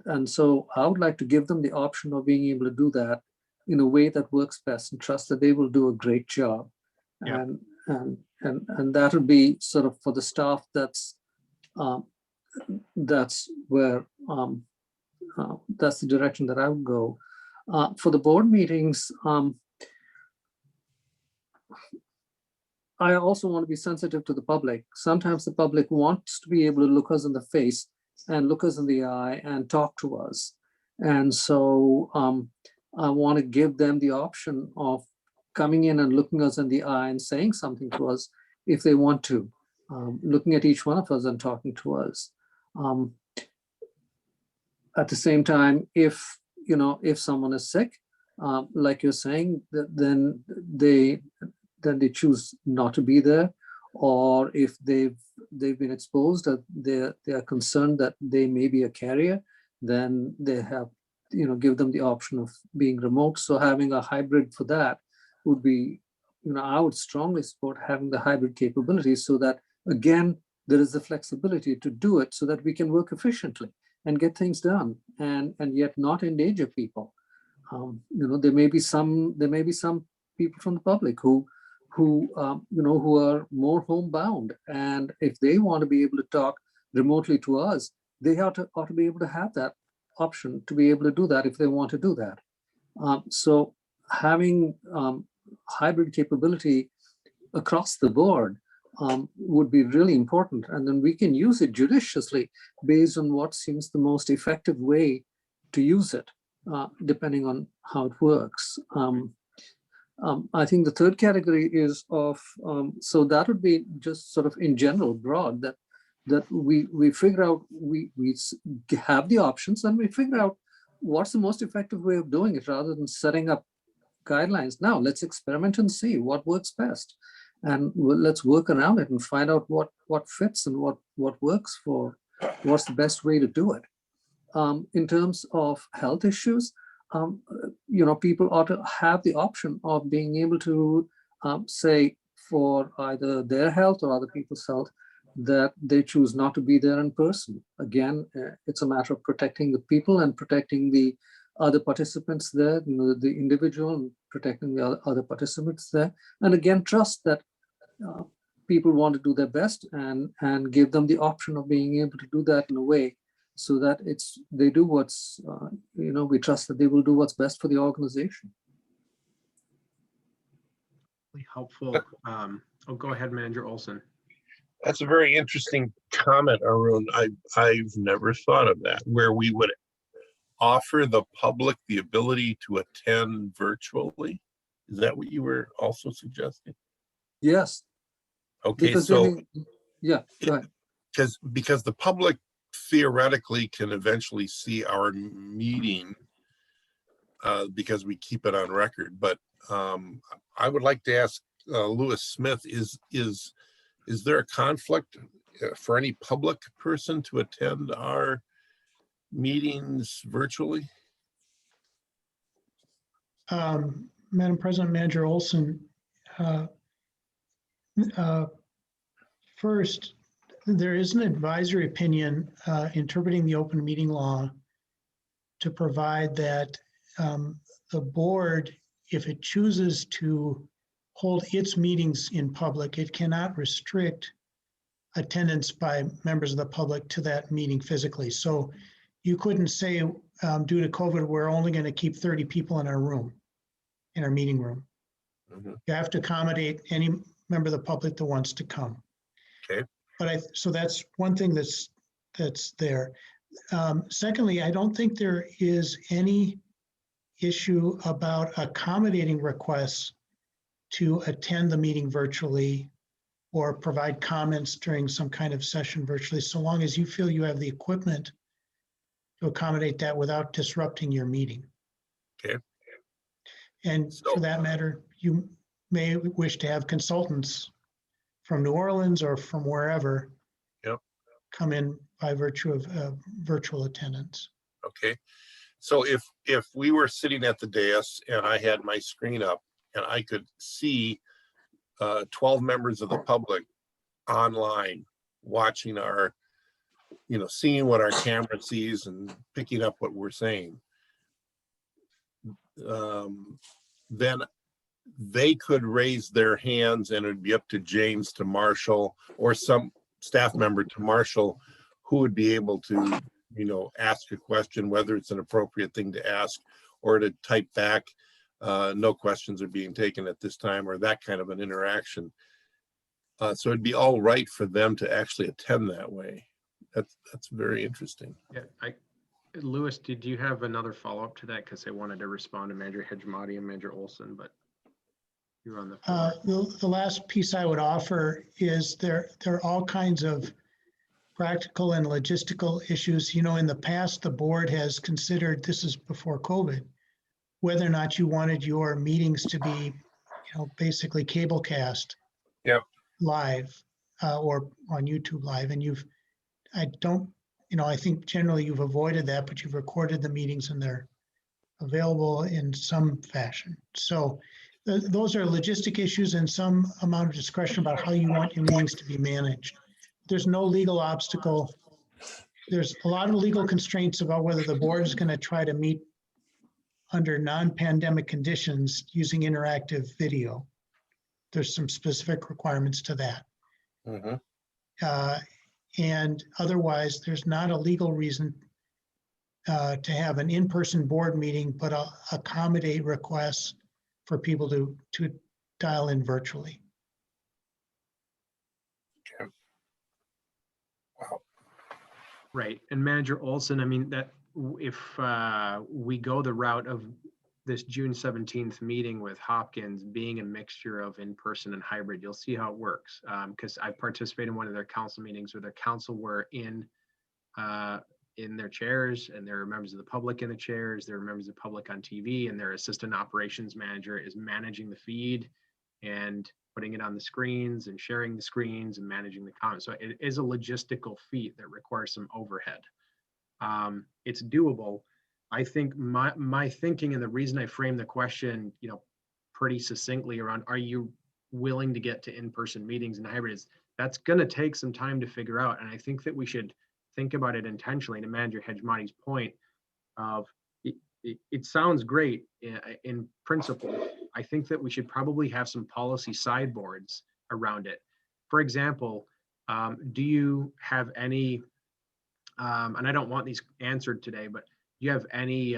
Speaker 14: And so I would like to give them the option of being able to do that in a way that works best, and trust that they will do a great job.
Speaker 4: Yeah.
Speaker 14: And that would be sort of for the staff. That's where that's the direction that I would go. For the board meetings, I also want to be sensitive to the public. Sometimes the public wants to be able to look us in the face and look us in the eye and talk to us. And so I want to give them the option of coming in and looking us in the eye and saying something to us if they want to, looking at each one of us and talking to us. At the same time, if if someone is sick, like you're saying, then they choose not to be there, or if they've been exposed, that they are concerned that they may be a carrier, then they have, give them the option of being remote. So having a hybrid for that would be, I would strongly support having the hybrid capability, so that again, there is the flexibility to do it so that we can work efficiently and get things done, and yet not endanger people. There may be some people from the public who are more homebound, and if they want to be able to talk remotely to us, they ought to be able to have that option to be able to do that if they want to do that. So having hybrid capability across the board would be really important, and then we can use it judiciously based on what seems the most effective way to use it, depending on how it works. I think the third category is of, so that would be just sort of in general broad, that we figure out, we have the options, and we figure out what's the most effective way of doing it, rather than setting up guidelines. Now let's experiment and see what works best, and let's work around it and find out what fits and what works for what's the best way to do it. In terms of health issues, people ought to have the option of being able to say, for either their health or other people's health, that they choose not to be there in person. Again, it's a matter of protecting the people and protecting the other participants there, the individual, and protecting the other participants there. And again, trust that people want to do their best, and give them the option of being able to do that in a way so that they do what's, we trust that they will do what's best for the organization.
Speaker 4: Helpful. Go ahead, Manager Olson.
Speaker 8: That's a very interesting comment, Arun. I've never thought of that, where we would offer the public the ability to attend virtually. Is that what you were also suggesting?
Speaker 14: Yes.
Speaker 8: Okay,
Speaker 14: because
Speaker 8: so
Speaker 14: yeah, go ahead.
Speaker 8: Because the public theoretically can eventually see our meeting because we keep it on record. But I would like to ask Lewis Smith, is there a conflict for any public person to attend our meetings virtually?
Speaker 15: Madam President, Manager Olson, first, there is an advisory opinion interpreting the open meeting law to provide that the board, if it chooses to hold its meetings in public, it cannot restrict attendance by members of the public to that meeting physically. So you couldn't say, due to COVID, we're only going to keep 30 people in our room, in our meeting room.
Speaker 8: Mm-hmm.
Speaker 15: You have to accommodate any member of the public that wants to come.
Speaker 8: Okay.
Speaker 15: But so that's one thing that's there. Secondly, I don't think there is any issue about accommodating requests to attend the meeting virtually or provide comments during some kind of session virtually, so long as you feel you have the equipment to accommodate that without disrupting your meeting.
Speaker 8: Okay.
Speaker 15: And for that matter, you may wish to have consultants from New Orleans or from wherever come in by virtue of virtual attendance.
Speaker 8: Okay. So if we were sitting at the dais and I had my screen up and I could see 12 members of the public online watching our, seeing what our camera sees and picking up what we're saying, then they could raise their hands and it'd be up to James to marshal, or some staff member to marshal, who would be able to, ask a question, whether it's an appropriate thing to ask, or to type back, no questions are being taken at this time, or that kind of an interaction. So it'd be all right for them to actually attend that way. That's very interesting.
Speaker 4: Yeah, Lewis, did you have another follow-up to that? Because I wanted to respond to Manager Hejmati and Manager Olson, but you're on the floor.
Speaker 15: The last piece I would offer is there are all kinds of practical and logistical issues. You know, in the past, the board has considered, this is before COVID, whether or not you wanted your meetings to be, you know, basically cable cast.
Speaker 8: Yep.
Speaker 15: Live or on YouTube Live. And I don't, you know, I think generally you've avoided that, but you've recorded the meetings and they're available in some fashion. So those are logistic issues and some amount of discretion about how you want your meetings to be managed. There's no legal obstacle. There's a lot of legal constraints about whether the board is going to try to meet under non-pandemic conditions using interactive video. There's some specific requirements to that. And otherwise, there's not a legal reason to have an in-person board meeting, but accommodate requests for people to dial in virtually.
Speaker 8: Okay. Wow.
Speaker 4: Right. And Manager Olson, I mean, that if we go the route of this June 17th meeting with Hopkins being a mixture of in-person and hybrid, you'll see how it works. Because I participated in one of their council meetings where their council were in their chairs, and there are members of the public in the chairs, there are members of the public on TV, and their assistant operations manager is managing the feed and putting it on the screens and sharing the screens and managing the comments. So it is a logistical feat that requires some overhead. It's doable. I think my thinking, and the reason I framed the question, you know, pretty succinctly around, are you willing to get to in-person meetings and hybrids? That's going to take some time to figure out. And I think that we should think about it intentionally. To Manager Hejmati's point of it sounds great in principle. I think that we should probably have some policy sideboards around it. For example, do you have any, and I don't want these answered today, but do you have any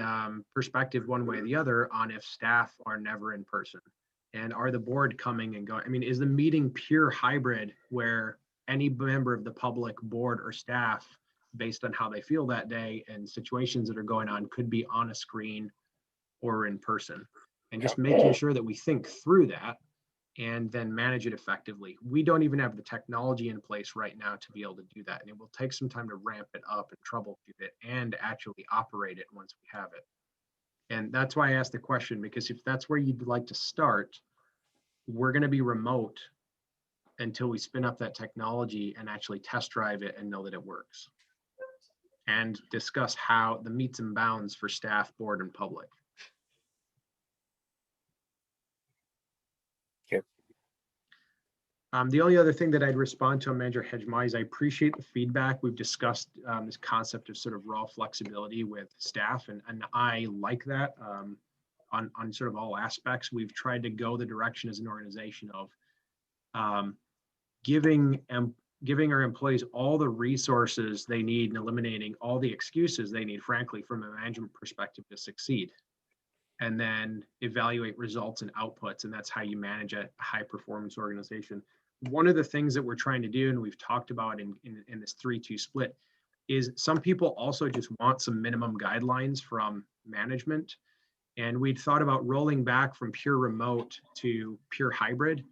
Speaker 4: perspective one way or the other on if staff are never in person? And are the board coming and going? I mean, is the meeting pure hybrid where any member of the public, board, or staff, based on how they feel that day and situations that are going on, could be on a screen or in person? And just making sure that we think through that and then manage it effectively. We don't even have the technology in place right now to be able to do that. And it will take some time to ramp it up and troubleshoot it and actually operate it once we have it. And that's why I asked the question, because if that's where you'd like to start, we're going to be remote until we spin up that technology and actually test drive it and know that it works. And discuss how the meets and bounds for staff, board, and public.
Speaker 8: Okay.
Speaker 4: The only other thing that I'd respond to on Manager Hejmati is I appreciate the feedback. We've discussed this concept of sort of raw flexibility with staff, and I like that on sort of all aspects. We've tried to go the direction as an organization of giving our employees all the resources they need and eliminating all the excuses they need, frankly, from a management perspective to succeed. And then evaluate results and outputs. And that's how you manage a high performance organization. One of the things that we're trying to do, and we've talked about in this 3-2 split, is some people also just want some minimum guidelines from management. And we'd thought about rolling back from pure remote to pure hybrid,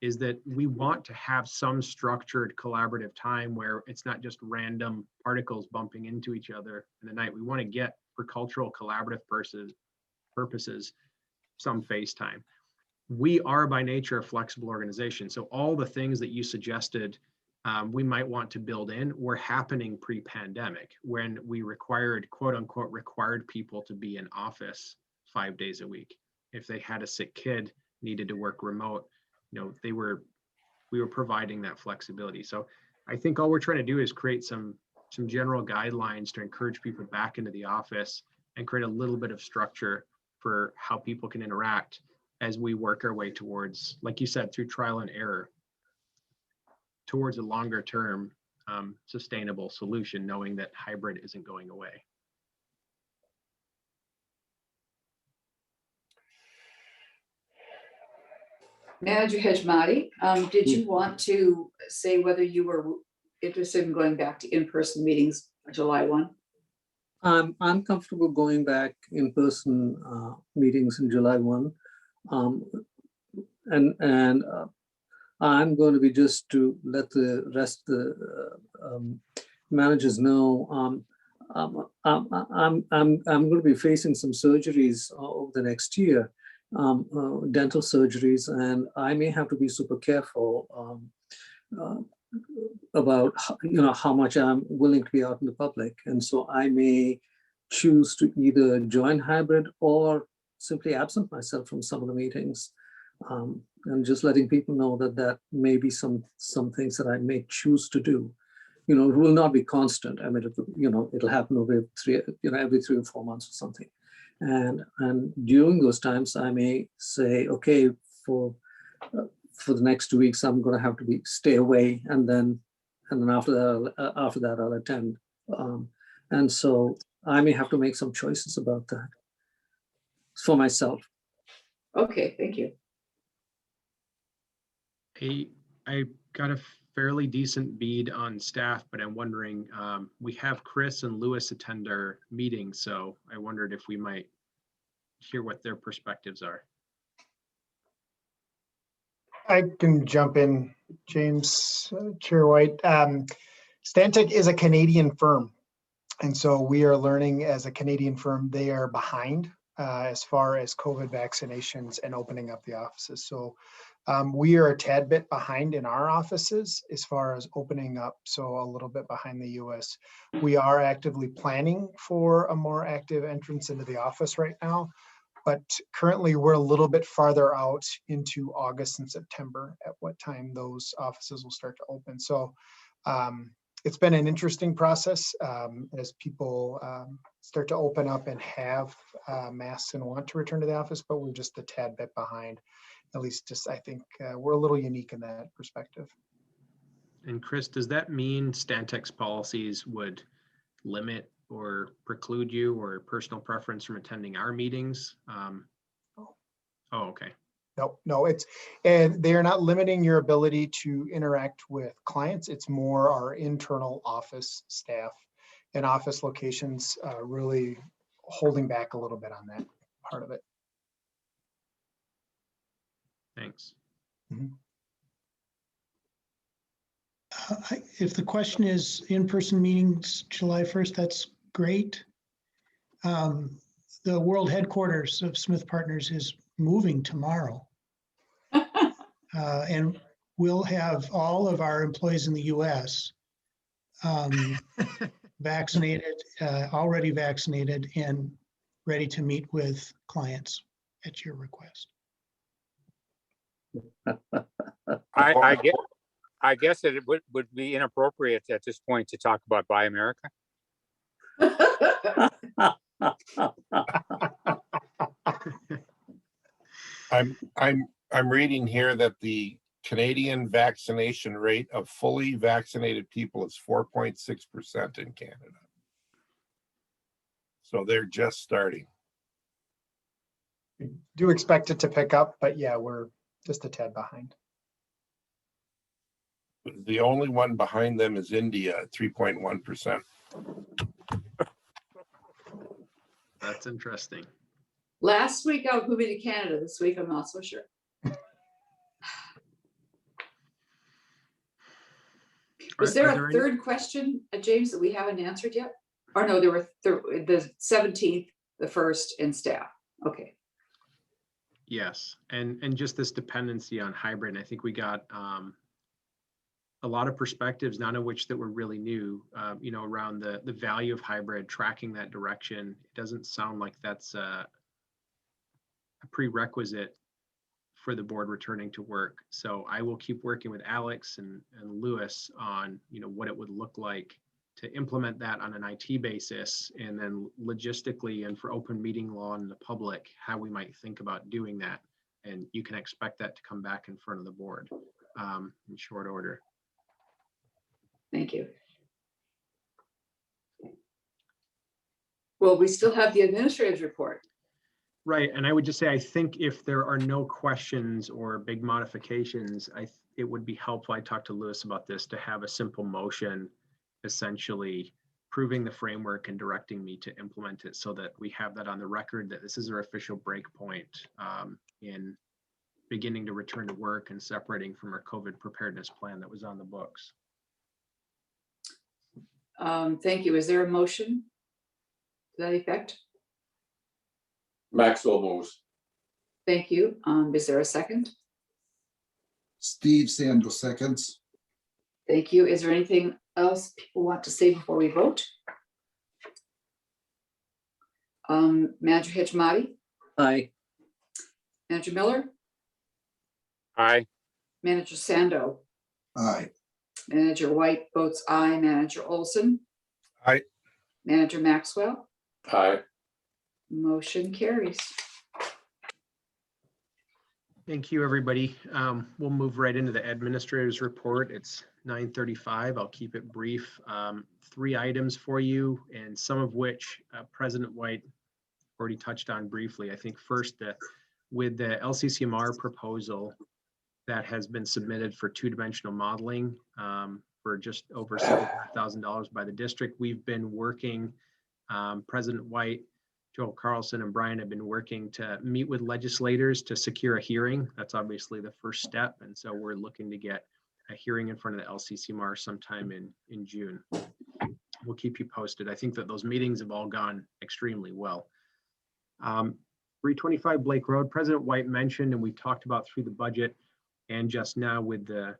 Speaker 4: is that we want to have some structured collaborative time where it's not just random particles bumping into each other in the night. We want to get, for cultural collaborative purposes, some face time. We are by nature a flexible organization. So all the things that you suggested we might want to build in were happening pre-pandemic, when we required, quote unquote, required people to be in office 5 days a week. If they had a sick kid, needed to work remote, you know, we were providing that flexibility. So I think all we're trying to do is create some general guidelines to encourage people back into the office and create a little bit of structure for how people can interact as we work our way towards, like you said, through trial and error, towards a longer term sustainable solution, knowing that hybrid isn't going away.
Speaker 1: Manager Hejmati, did you want to say whether you were interested in going back to in-person meetings July 1?
Speaker 14: I'm comfortable going back in person meetings in July 1. And I'm going to be, just to let the rest of the managers know, I'm going to be facing some surgeries over the next year, dental surgeries, and I may have to be super careful about how much I'm willing to be out in the public, and so I may choose to either join hybrid or simply absent myself from some of the meetings, and just letting people know that that may be some things that I may choose to do. It will not be constant. I mean, it'll happen every 3 or 4 months or something. And during those times, I may say, okay, for the next 2 weeks, I'm going to have to stay away, and then after that, I'll attend. And so I may have to make some choices about that for myself.
Speaker 1: Okay, thank you.
Speaker 4: I got a fairly decent bead on staff, but I'm wondering, we have Chris and Lewis attend our meeting, so I wondered if we might hear what their perspectives are.
Speaker 16: I can jump in, James, Chair White. Stantec is a Canadian firm, and so we are learning as a Canadian firm, they are behind as far as COVID vaccinations and opening up the offices. So we are a tad bit behind in our offices as far as opening up, so a little bit behind the US. We are actively planning for a more active entrance into the office right now, but currently we're a little bit farther out into August and September at what time those offices will start to open. So it's been an interesting process as people start to open up and have masks and want to return to the office, but we're just a tad bit behind. At least I think we're a little unique in that perspective.
Speaker 4: And Chris, does that mean Stantec's policies would limit or preclude you or personal preference from attending our meetings? Oh, okay.
Speaker 16: No, and they are not limiting your ability to interact with clients. It's more our internal office staff and office locations really holding back a little bit on that part of it.
Speaker 4: Thanks.
Speaker 16: Mm-hmm.
Speaker 15: If the question is in-person meetings July 1st, that's great. The world headquarters of Smith Partners is moving tomorrow. And we'll have all of our employees in the US vaccinated, already vaccinated, and ready to meet with clients at your request.
Speaker 2: I guess that it would be inappropriate at this point to talk about Buy America.
Speaker 8: I'm reading here that the Canadian vaccination rate of fully vaccinated people is 4.6% in Canada. So they're just starting.
Speaker 16: We do expect it to pick up, but yeah, we're just a tad behind.
Speaker 8: The only one behind them is India at 3.1%.
Speaker 4: That's interesting.
Speaker 1: Last week I was moving to Canada. This week I'm not so sure. Was there a third question, James, that we haven't answered yet? Or no, there were the 17th, the 1st, and staff. Okay.
Speaker 4: Yes, and just this dependency on hybrid. I think we got a lot of perspectives, none of which that were really new, around the value of hybrid, tracking that direction. It doesn't sound like that's a prerequisite for the board returning to work. So I will keep working with Alex and Lewis on, what it would look like to implement that on an IT basis, and then logistically and for open meeting law and the public, how we might think about doing that. And you can expect that to come back in front of the board in short order.
Speaker 1: Thank you. Well, we still have the administrator's report.
Speaker 4: Right, and I would just say, I think if there are no questions or big modifications, it would be helpful, I talked to Lewis about this, to have a simple motion, essentially proving the framework and directing me to implement it, so that we have that on the record, that this is our official break point in beginning to return to work and separating from our COVID preparedness plan that was on the books.
Speaker 1: Thank you. Is there a motion to that effect?
Speaker 7: Maxwell moves.
Speaker 1: Thank you. Is there a second?
Speaker 3: Steve Sando seconds.
Speaker 1: Thank you. Is there anything else people want to say before we vote? Manager Hijmati,
Speaker 14: Aye.
Speaker 1: Manager Miller,
Speaker 2: Aye.
Speaker 1: Manager Sando,
Speaker 3: Aye.
Speaker 1: Manager White votes aye, Manager Olson.
Speaker 8: Aye.
Speaker 1: Manager Maxwell,
Speaker 7: Aye.
Speaker 1: motion carries.
Speaker 4: Thank you, everybody. We'll move right into the administrator's report. It's 9:35. I'll keep it brief. 3 items for you, and some of which President White already touched on briefly. I think first, with the LCCMR proposal that has been submitted for 2-dimensional modeling for just over $7,000 by the district, we've been working, President White, Joel Carlson, and Brian have been working to meet with legislators to secure a hearing. That's obviously the first step. And so we're looking to get a hearing in front of the LCCMR sometime in June. We'll keep you posted. I think that those meetings have all gone extremely well. 325 Blake Road, President White mentioned, and we talked about through the budget and just now with the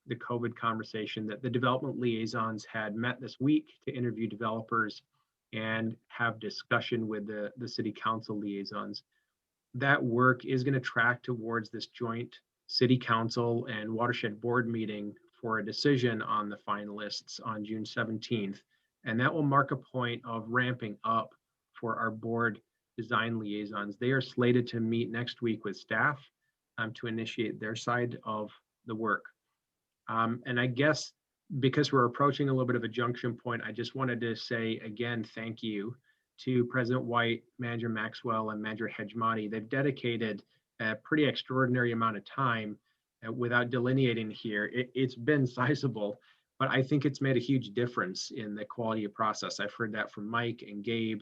Speaker 4: COVID conversation, that the development liaisons had met this week to interview developers and have discussion with the city council liaisons. That work is going to track towards this joint city council and watershed board meeting for a decision on the finalists on June 17th. And that will mark a point of ramping up for our board design liaisons. They are slated to meet next week with staff to initiate their side of the work. And I guess because we're approaching a little bit of a junction point, I just wanted to say again, thank you to President White, Manager Maxwell, and Manager Hijmati. They've dedicated a pretty extraordinary amount of time without delineating here. It's been sizable, but I think it's made a huge difference in the quality of process. I've heard that from Mike and Gabe.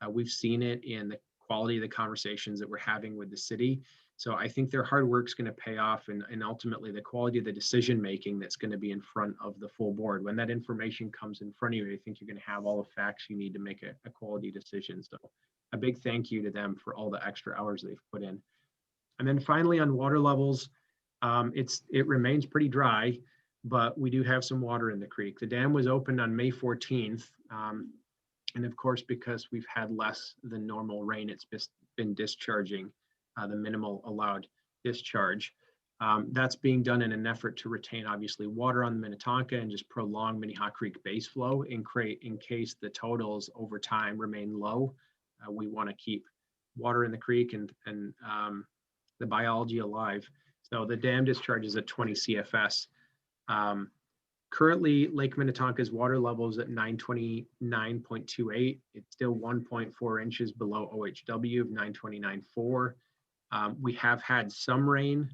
Speaker 4: We've seen it in the quality of the conversations that we're having with the city. So I think their hard work's going to pay off, and ultimately the quality of the decision making that's going to be in front of the full board. When that information comes in front of you, I think you're going to have all the facts you need to make a quality decision. So a big thank you to them for all the extra hours they've put in. And then finally on water levels, it remains pretty dry, but we do have some water in the creek. The dam was opened on May 14th. And of course, because we've had less than normal rain, it's been discharging the minimal allowed discharge. That's being done in an effort to retain obviously water on the Minnetonka and just prolong Minnehaha Creek base flow in case the totals over time remain low. We want to keep water in the creek and the biology alive. So the dam discharge is at 20 CFS. Currently, Lake Minnetonka's water level is at 929.28. It's still 1.4 inches below OHW of 929.4. We have had some rain,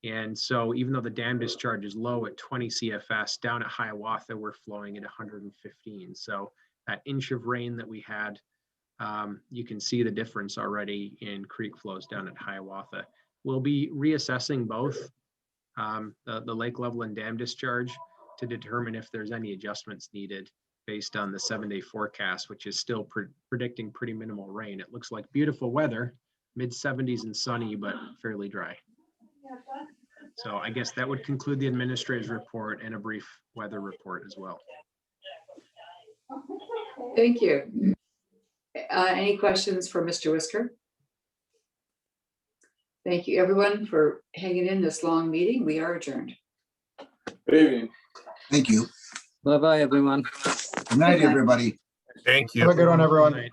Speaker 4: and so even though the dam discharge is low at 20 CFS, down at Hiawatha, we're flowing at 115. So that inch of rain that we had, you can see the difference already in creek flows down at Hiawatha. We'll be reassessing both the lake level and dam discharge to determine if there's any adjustments needed based on the 7-day forecast, which is still predicting pretty minimal rain. It looks like beautiful weather, mid-70s and sunny, but fairly dry. So I guess that would conclude the administrator's report and a brief weather report as well.
Speaker 1: Thank you. Any questions for Mr. Whisker? Thank you, everyone, for hanging in this long meeting. We are adjourned.
Speaker 7: Good evening.
Speaker 3: Thank you.
Speaker 14: Bye-bye, everyone.
Speaker 3: Good night, everybody.
Speaker 8: Thank you.
Speaker 16: Have a good one, everyone.
Speaker 4: Good night.